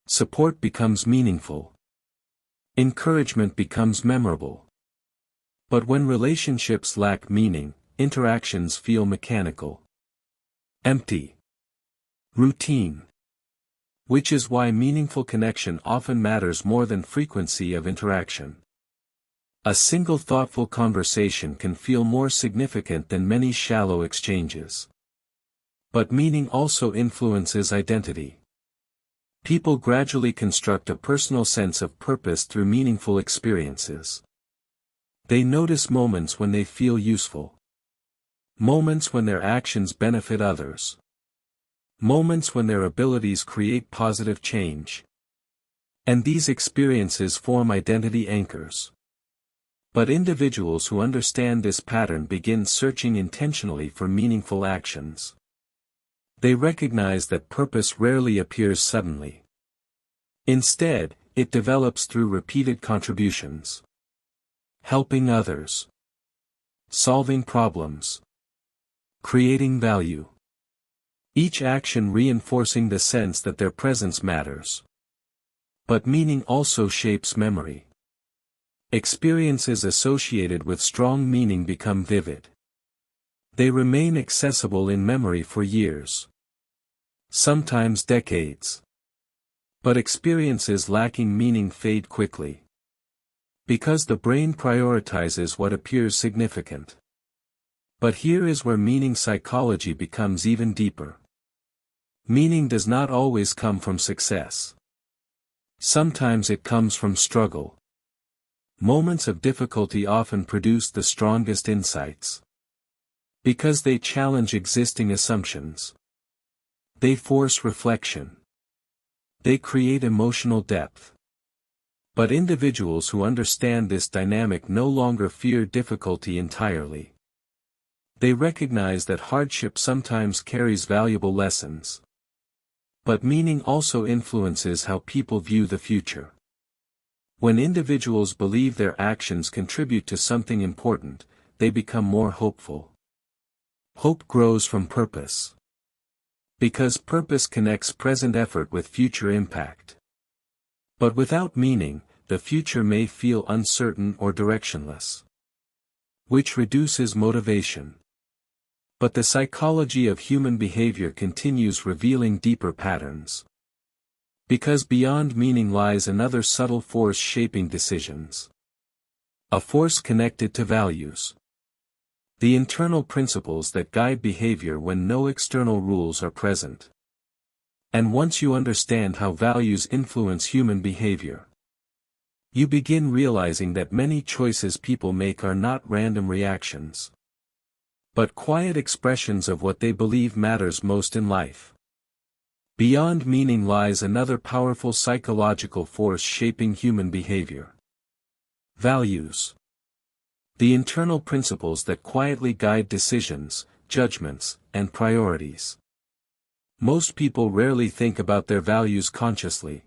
Support becomes meaningful. Encouragement becomes memorable. But when relationships lack meaning, interactions feel mechanical, empty, routine. Which is why meaningful connection often matters more than frequency of interaction. A single thoughtful conversation can feel more significant than many shallow exchanges. But meaning also influences identity. People gradually construct a personal sense of purpose through meaningful experiences. They notice moments when they feel useful. Moments when their actions benefit others. Moments when their abilities create positive change. And these experiences form identity anchors. But individuals who understand this pattern begin searching intentionally for meaningful actions. They recognize that purpose rarely appears suddenly. Instead, it develops through repeated contributions. Helping others. Solving problems. Creating value. Each action reinforcing the sense that their presence matters. But meaning also shapes memory. Experiences associated with strong meaning become vivid. They remain accessible in memory for years. Sometimes decades. But experiences lacking meaning fade quickly. Because the brain prioritizes what appears significant. But here is where meaning psychology becomes even deeper. Meaning does not always come from success. Sometimes it comes from struggle. Moments of difficulty often produce the strongest insights. Because they challenge existing assumptions. They force reflection. They create emotional depth. But individuals who understand this dynamic no longer fear difficulty entirely. They recognize that hardship sometimes carries valuable lessons. But meaning also influences how people view the future. When individuals believe their actions contribute to something important, they become more hopeful. Hope grows from purpose. Because purpose connects present effort with future impact. But without meaning, the future may feel uncertain or directionless. Which reduces motivation. But the psychology of human behavior continues revealing deeper patterns. Because beyond meaning lies another subtle force shaping decisions. A force connected to values. The internal principles that guide behavior when no external rules are present. And once you understand how values influence human behavior, you begin realizing that many choices people make are not random reactions, but quiet expressions of what they believe matters most in life. Beyond meaning lies another powerful psychological force shaping human behavior. Values. The internal principles that quietly guide decisions, judgments, and priorities. Most people rarely think about their values consciously.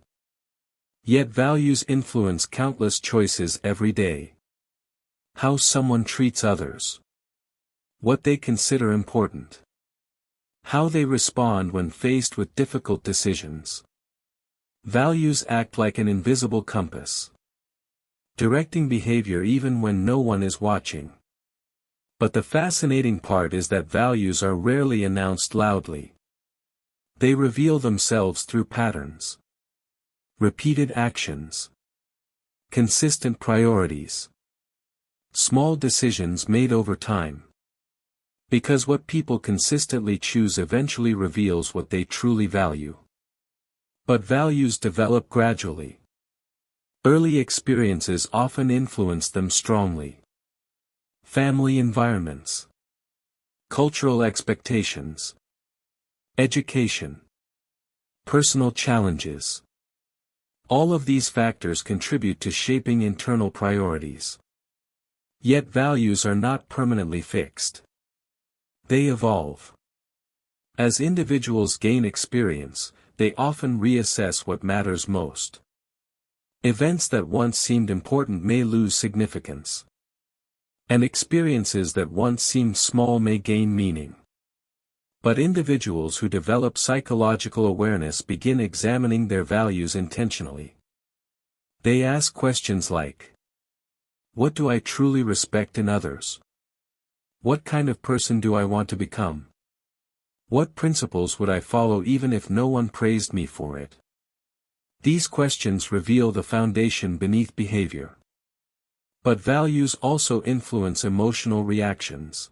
Yet values influence countless choices every day. How someone treats others. What they consider important. How they respond when faced with difficult decisions. Values act like an invisible compass, directing behavior even when no one is watching. But the fascinating part is that values are rarely announced loudly. They reveal themselves through patterns. Repeated actions. Consistent priorities. Small decisions made over time. Because what people consistently choose eventually reveals what they truly value. But values develop gradually. Early experiences often influence them strongly. Family environments. Cultural expectations. Education. Personal challenges. All of these factors contribute to shaping internal priorities. Yet values are not permanently fixed. They evolve. As individuals gain experience, they often reassess what matters most. Events that once seemed important may lose significance. And experiences that once seemed small may gain meaning. But individuals who develop psychological awareness begin examining their values intentionally. They ask questions like, what do I truly respect in others? What kind of person do I want to become? What principles would I follow even if no one praised me for it? These questions reveal the foundation beneath behavior. But values also influence emotional reactions.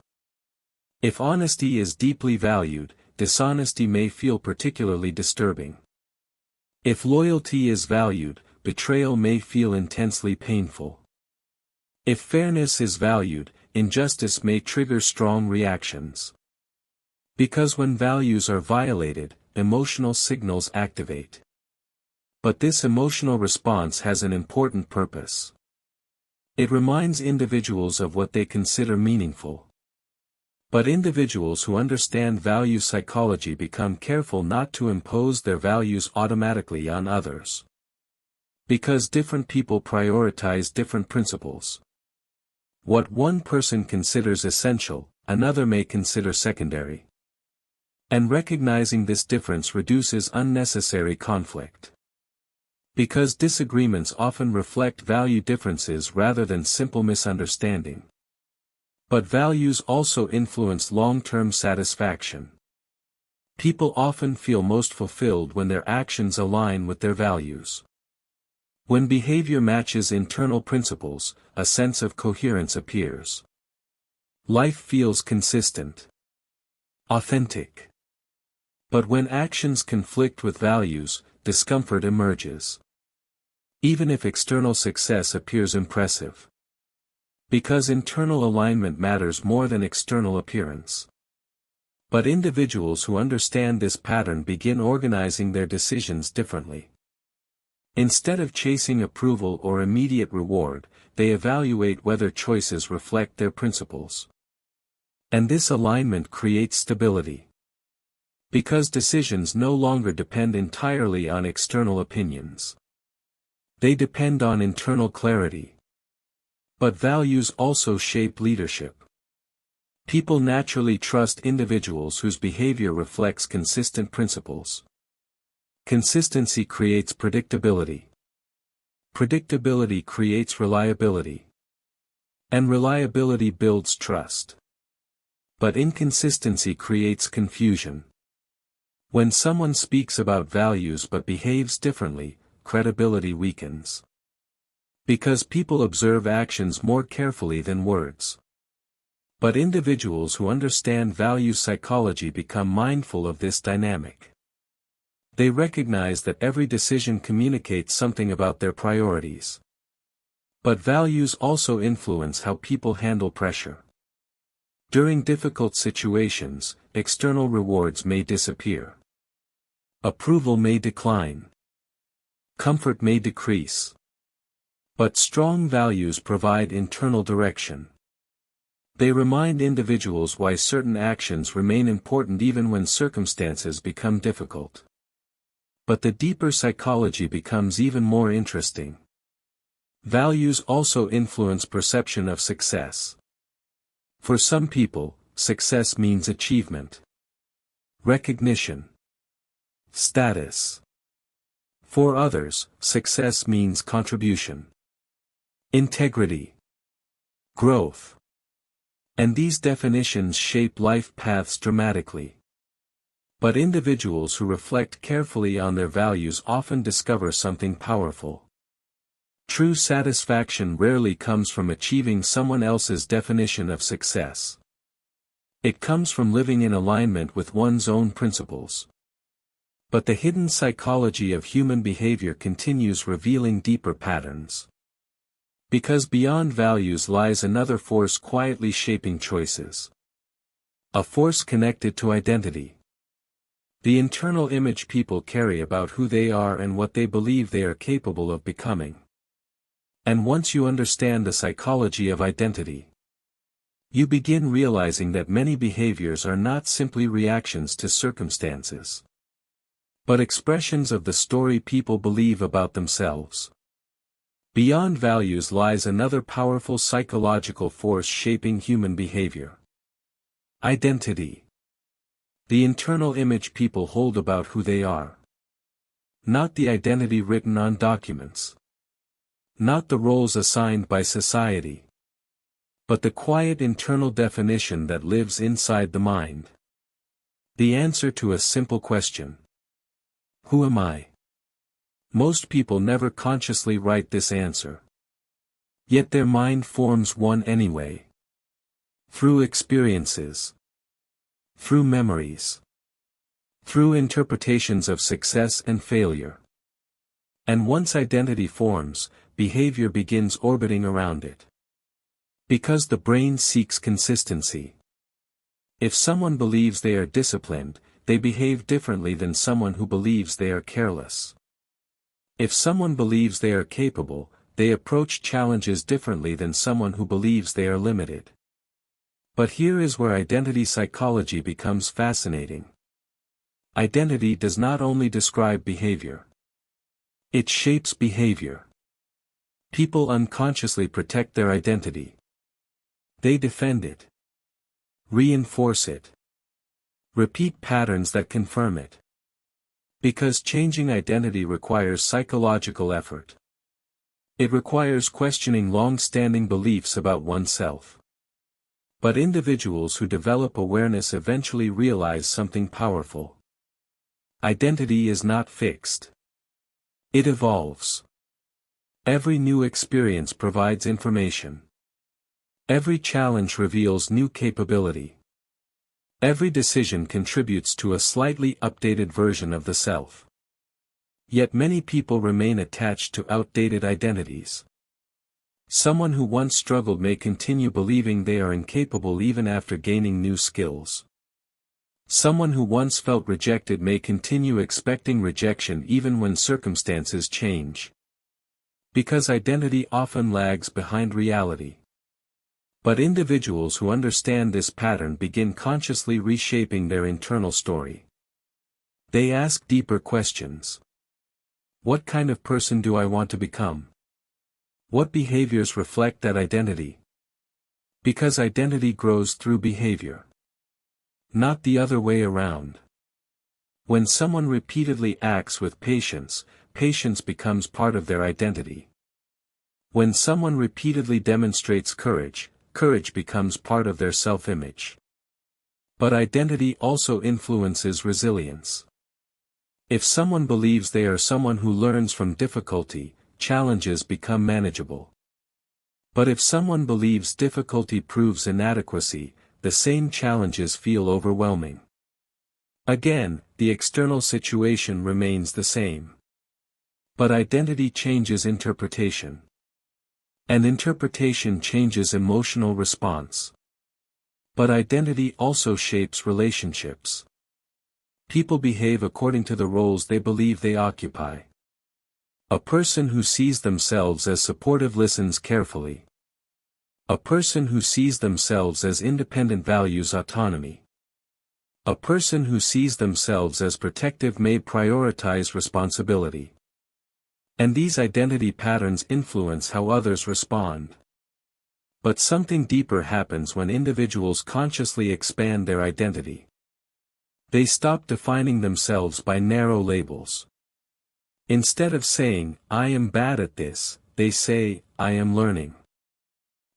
If honesty is deeply valued, dishonesty may feel particularly disturbing. If loyalty is valued, betrayal may feel intensely painful. If fairness is valued, injustice may trigger strong reactions. Because when values are violated, emotional signals activate. But this emotional response has an important purpose. It reminds individuals of what they consider meaningful. But individuals who understand value psychology become careful not to impose their values automatically on others. Because different people prioritize different principles. What one person considers essential, another may consider secondary. And recognizing this difference reduces unnecessary conflict. Because disagreements often reflect value differences rather than simple misunderstanding. But values also influence long-term satisfaction. People often feel most fulfilled when their actions align with their values. When behavior matches internal principles, a sense of coherence appears. Life feels consistent, authentic. But when actions conflict with values, discomfort emerges. Even if external success appears impressive. Because internal alignment matters more than external appearance. But individuals who understand this pattern begin organizing their decisions differently. Instead of chasing approval or immediate reward, they evaluate whether choices reflect their principles. And this alignment creates stability. Because decisions no longer depend entirely on external opinions. They depend on internal clarity. But values also shape leadership. People naturally trust individuals whose behavior reflects consistent principles. Consistency creates predictability. Predictability creates reliability. And reliability builds trust. But inconsistency creates confusion. When someone speaks about values but behaves differently, credibility weakens. Because people observe actions more carefully than words. But individuals who understand value psychology become mindful of this dynamic. They recognize that every decision communicates something about their priorities. But values also influence how people handle pressure. During difficult situations, external rewards may disappear. Approval may decline. Comfort may decrease. But strong values provide internal direction. They remind individuals why certain actions remain important even when circumstances become difficult. But the deeper psychology becomes even more interesting. Values also influence perception of success. For some people, success means achievement, recognition, status. For others, success means contribution, integrity, growth. And these definitions shape life paths dramatically. But individuals who reflect carefully on their values often discover something powerful. True satisfaction rarely comes from achieving someone else's definition of success. It comes from living in alignment with one's own principles. But the hidden psychology of human behavior continues revealing deeper patterns. Because beyond values lies another force quietly shaping choices. A force connected to identity. The internal image people carry about who they are and what they believe they are capable of becoming. And once you understand the psychology of identity, you begin realizing that many behaviors are not simply reactions to circumstances, but expressions of the story people believe about themselves. Beyond values lies another powerful psychological force shaping human behavior. Identity. The internal image people hold about who they are. Not the identity written on documents. Not the roles assigned by society. But the quiet internal definition that lives inside the mind. The answer to a simple question. Who am I? Most people never consciously write this answer. Yet their mind forms one anyway. Through experiences. Through memories. Through interpretations of success and failure. And once identity forms, behavior begins orbiting around it. Because the brain seeks consistency. If someone believes they are disciplined, they behave differently than someone who believes they are careless. If someone believes they are capable, they approach challenges differently than someone who believes they are limited. But here is where identity psychology becomes fascinating. Identity does not only describe behavior. It shapes behavior. People unconsciously protect their identity. They defend it. Reinforce it. Repeat patterns that confirm it. Because changing identity requires psychological effort. It requires questioning long-standing beliefs about oneself. But individuals who develop awareness eventually realize something powerful. Identity is not fixed. It evolves. Every new experience provides information. Every challenge reveals new capability. Every decision contributes to a slightly updated version of the self. Yet many people remain attached to outdated identities. Someone who once struggled may continue believing they are incapable even after gaining new skills. Someone who once felt rejected may continue expecting rejection even when circumstances change. Because identity often lags behind reality. But individuals who understand this pattern begin consciously reshaping their internal story. They ask deeper questions. What kind of person do I want to become? What behaviors reflect that identity? Because identity grows through behavior. Not the other way around. When someone repeatedly acts with patience, patience becomes part of their identity. When someone repeatedly demonstrates courage, courage becomes part of their self-image. But identity also influences resilience. If someone believes they are someone who learns from difficulty, challenges become manageable. But if someone believes difficulty proves inadequacy, the same challenges feel overwhelming. Again, the external situation remains the same. But identity changes interpretation. And interpretation changes emotional response. But identity also shapes relationships. People behave according to the roles they believe they occupy. A person who sees themselves as supportive listens carefully. A person who sees themselves as independent values autonomy. A person who sees themselves as protective may prioritize responsibility. And these identity patterns influence how others respond. But something deeper happens when individuals consciously expand their identity. They stop defining themselves by narrow labels. Instead of saying, I am bad at this, they say, I am learning.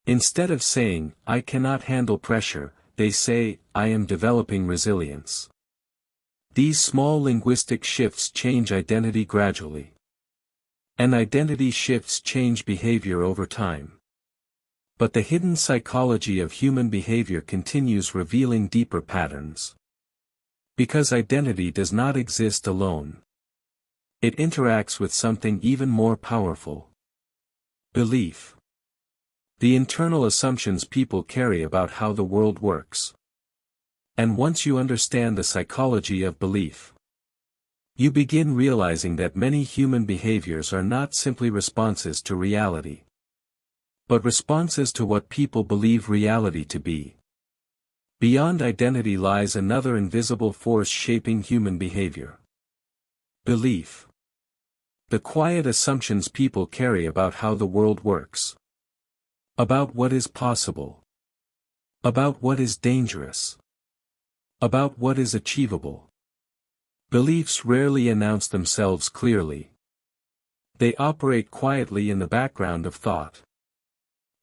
Instead of saying, I cannot handle pressure, they say, I am developing resilience. These small linguistic shifts change identity gradually. And identity shifts change behavior over time. But the hidden psychology of human behavior continues revealing deeper patterns. Because identity does not exist alone. It interacts with something even more powerful. Belief. The internal assumptions people carry about how the world works. And once you understand the psychology of belief, you begin realizing that many human behaviors are not simply responses to reality, but responses to what people believe reality to be. Beyond identity lies another invisible force shaping human behavior. Belief. The quiet assumptions people carry about how the world works. About what is possible. About what is dangerous. About what is achievable. Beliefs rarely announce themselves clearly. They operate quietly in the background of thought.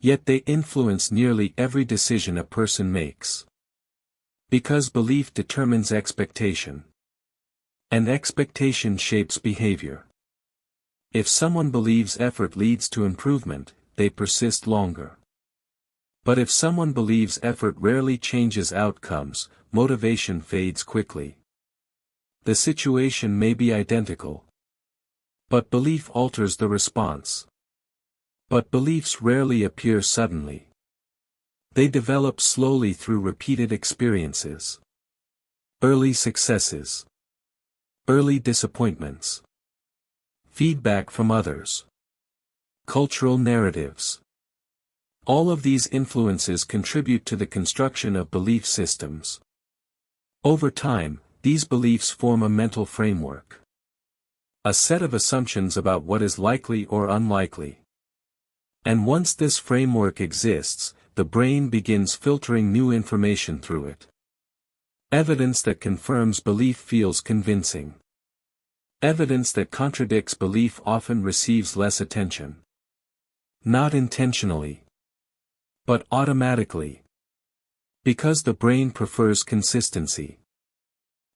Yet they influence nearly every decision a person makes. Because belief determines expectation. And expectation shapes behavior. If someone believes effort leads to improvement, they persist longer. But if someone believes effort rarely changes outcomes, motivation fades quickly. The situation may be identical. But belief alters the response. But beliefs rarely appear suddenly. They develop slowly through repeated experiences. Early successes. Early disappointments. Feedback from others. Cultural narratives. All of these influences contribute to the construction of belief systems. Over time, these beliefs form a mental framework. A set of assumptions about what is likely or unlikely. And once this framework exists, the brain begins filtering new information through it. Evidence that confirms belief feels convincing. Evidence that contradicts belief often receives less attention. Not intentionally, but automatically. Because the brain prefers consistency.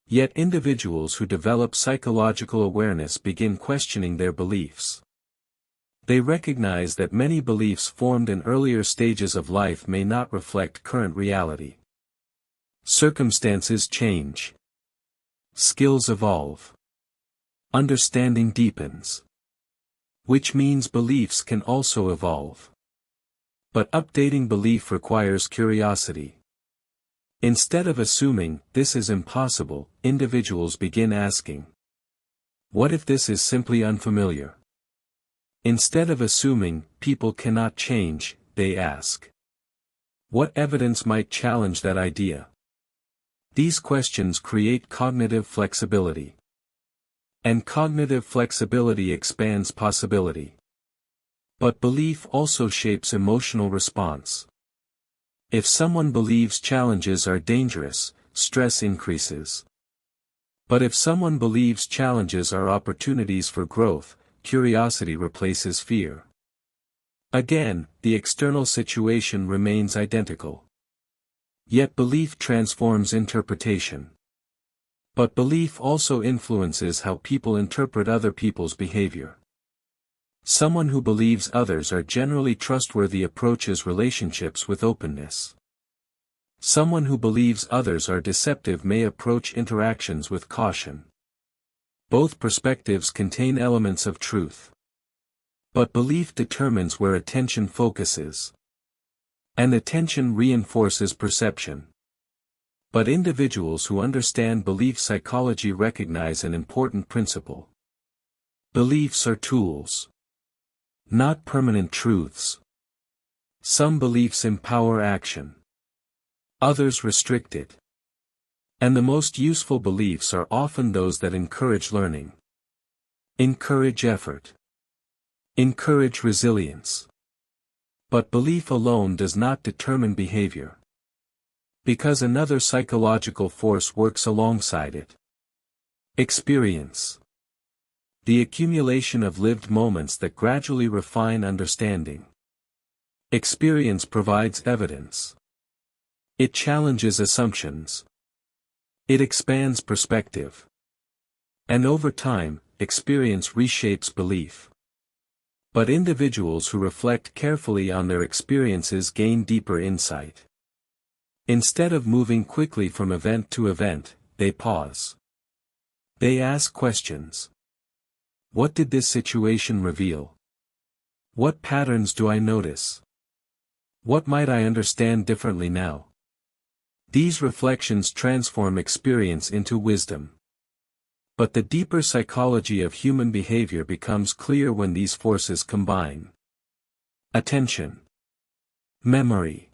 Yet individuals who develop psychological awareness begin questioning their beliefs. They recognize that many beliefs formed in earlier stages of life may not reflect current reality. Circumstances change. Skills evolve. Understanding deepens. Which means beliefs can also evolve. But updating belief requires curiosity. Instead of assuming, this is impossible, individuals begin asking, what if this is simply unfamiliar? Instead of assuming, people cannot change, they ask, what evidence might challenge that idea? These questions create cognitive flexibility. And cognitive flexibility expands possibility. But belief also shapes emotional response. If someone believes challenges are dangerous, stress increases. But if someone believes challenges are opportunities for growth, curiosity replaces fear. Again, the external situation remains identical. Yet belief transforms interpretation. But belief also influences how people interpret other people's behavior. Someone who believes others are generally trustworthy approaches relationships with openness. Someone who believes others are deceptive may approach interactions with caution. Both perspectives contain elements of truth. But belief determines where attention focuses. And attention reinforces perception. But individuals who understand belief psychology recognize an important principle. Beliefs are tools. Not permanent truths. Some beliefs empower action. Others restrict it. And the most useful beliefs are often those that encourage learning. Encourage effort. Encourage resilience. But belief alone does not determine behavior. Because another psychological force works alongside it. Experience. The accumulation of lived moments that gradually refine understanding. Experience provides evidence. It challenges assumptions. It expands perspective. And over time, experience reshapes belief. But individuals who reflect carefully on their experiences gain deeper insight. Instead of moving quickly from event to event, they pause. They ask questions. What did this situation reveal? What patterns do I notice? What might I understand differently now? These reflections transform experience into wisdom. But the deeper psychology of human behavior becomes clear when these forces combine. Attention. Memory.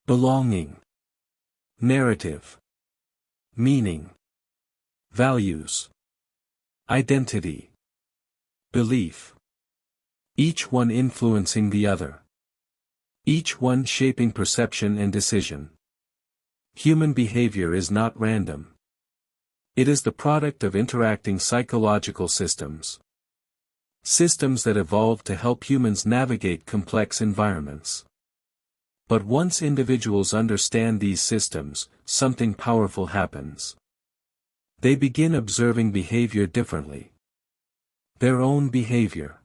Belonging. Narrative. Meaning. Values. Identity. Belief. Each one influencing the other. Each one shaping perception and decision. Human behavior is not random. It is the product of interacting psychological systems. Systems that evolved to help humans navigate complex environments. But once individuals understand these systems, something powerful happens. They begin observing behavior differently. Their own behavior.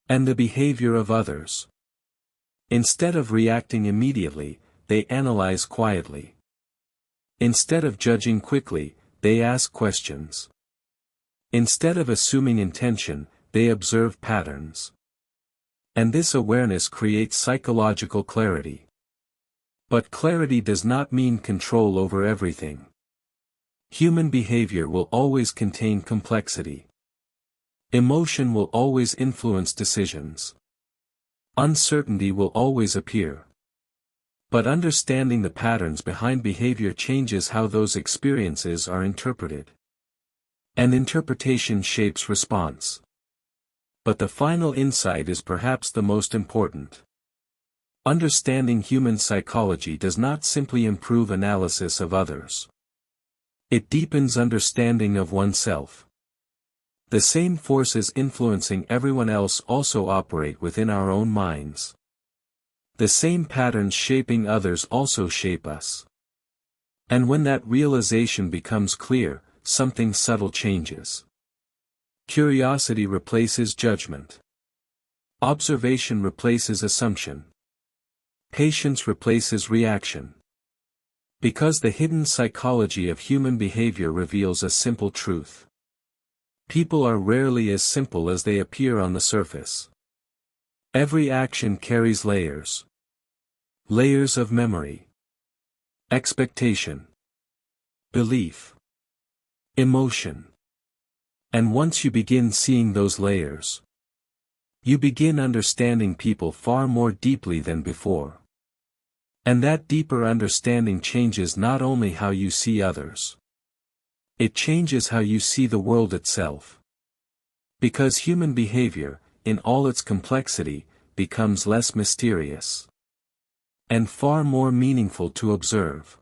And the behavior of others. Instead of reacting immediately, they analyze quietly. Instead of judging quickly, they ask questions. Instead of assuming intention, they observe patterns. And this awareness creates psychological clarity. But clarity does not mean control over everything. Human behavior will always contain complexity. Emotion will always influence decisions. Uncertainty will always appear. But understanding the patterns behind behavior changes how those experiences are interpreted. And interpretation shapes response. But the final insight is perhaps the most important. Understanding human psychology does not simply improve analysis of others. It deepens understanding of oneself. The same forces influencing everyone else also operate within our own minds. The same patterns shaping others also shape us. And when that realization becomes clear, something subtle changes. Curiosity replaces judgment. Observation replaces assumption. Patience replaces reaction. Because the hidden psychology of human behavior reveals a simple truth. People are rarely as simple as they appear on the surface. Every action carries layers. Layers of memory. Expectation. Belief. Emotion. And once you begin seeing those layers, you begin understanding people far more deeply than before. And that deeper understanding changes not only how you see others. It changes how you see the world itself. Because human behavior, in all its complexity, becomes less mysterious and far more meaningful to observe.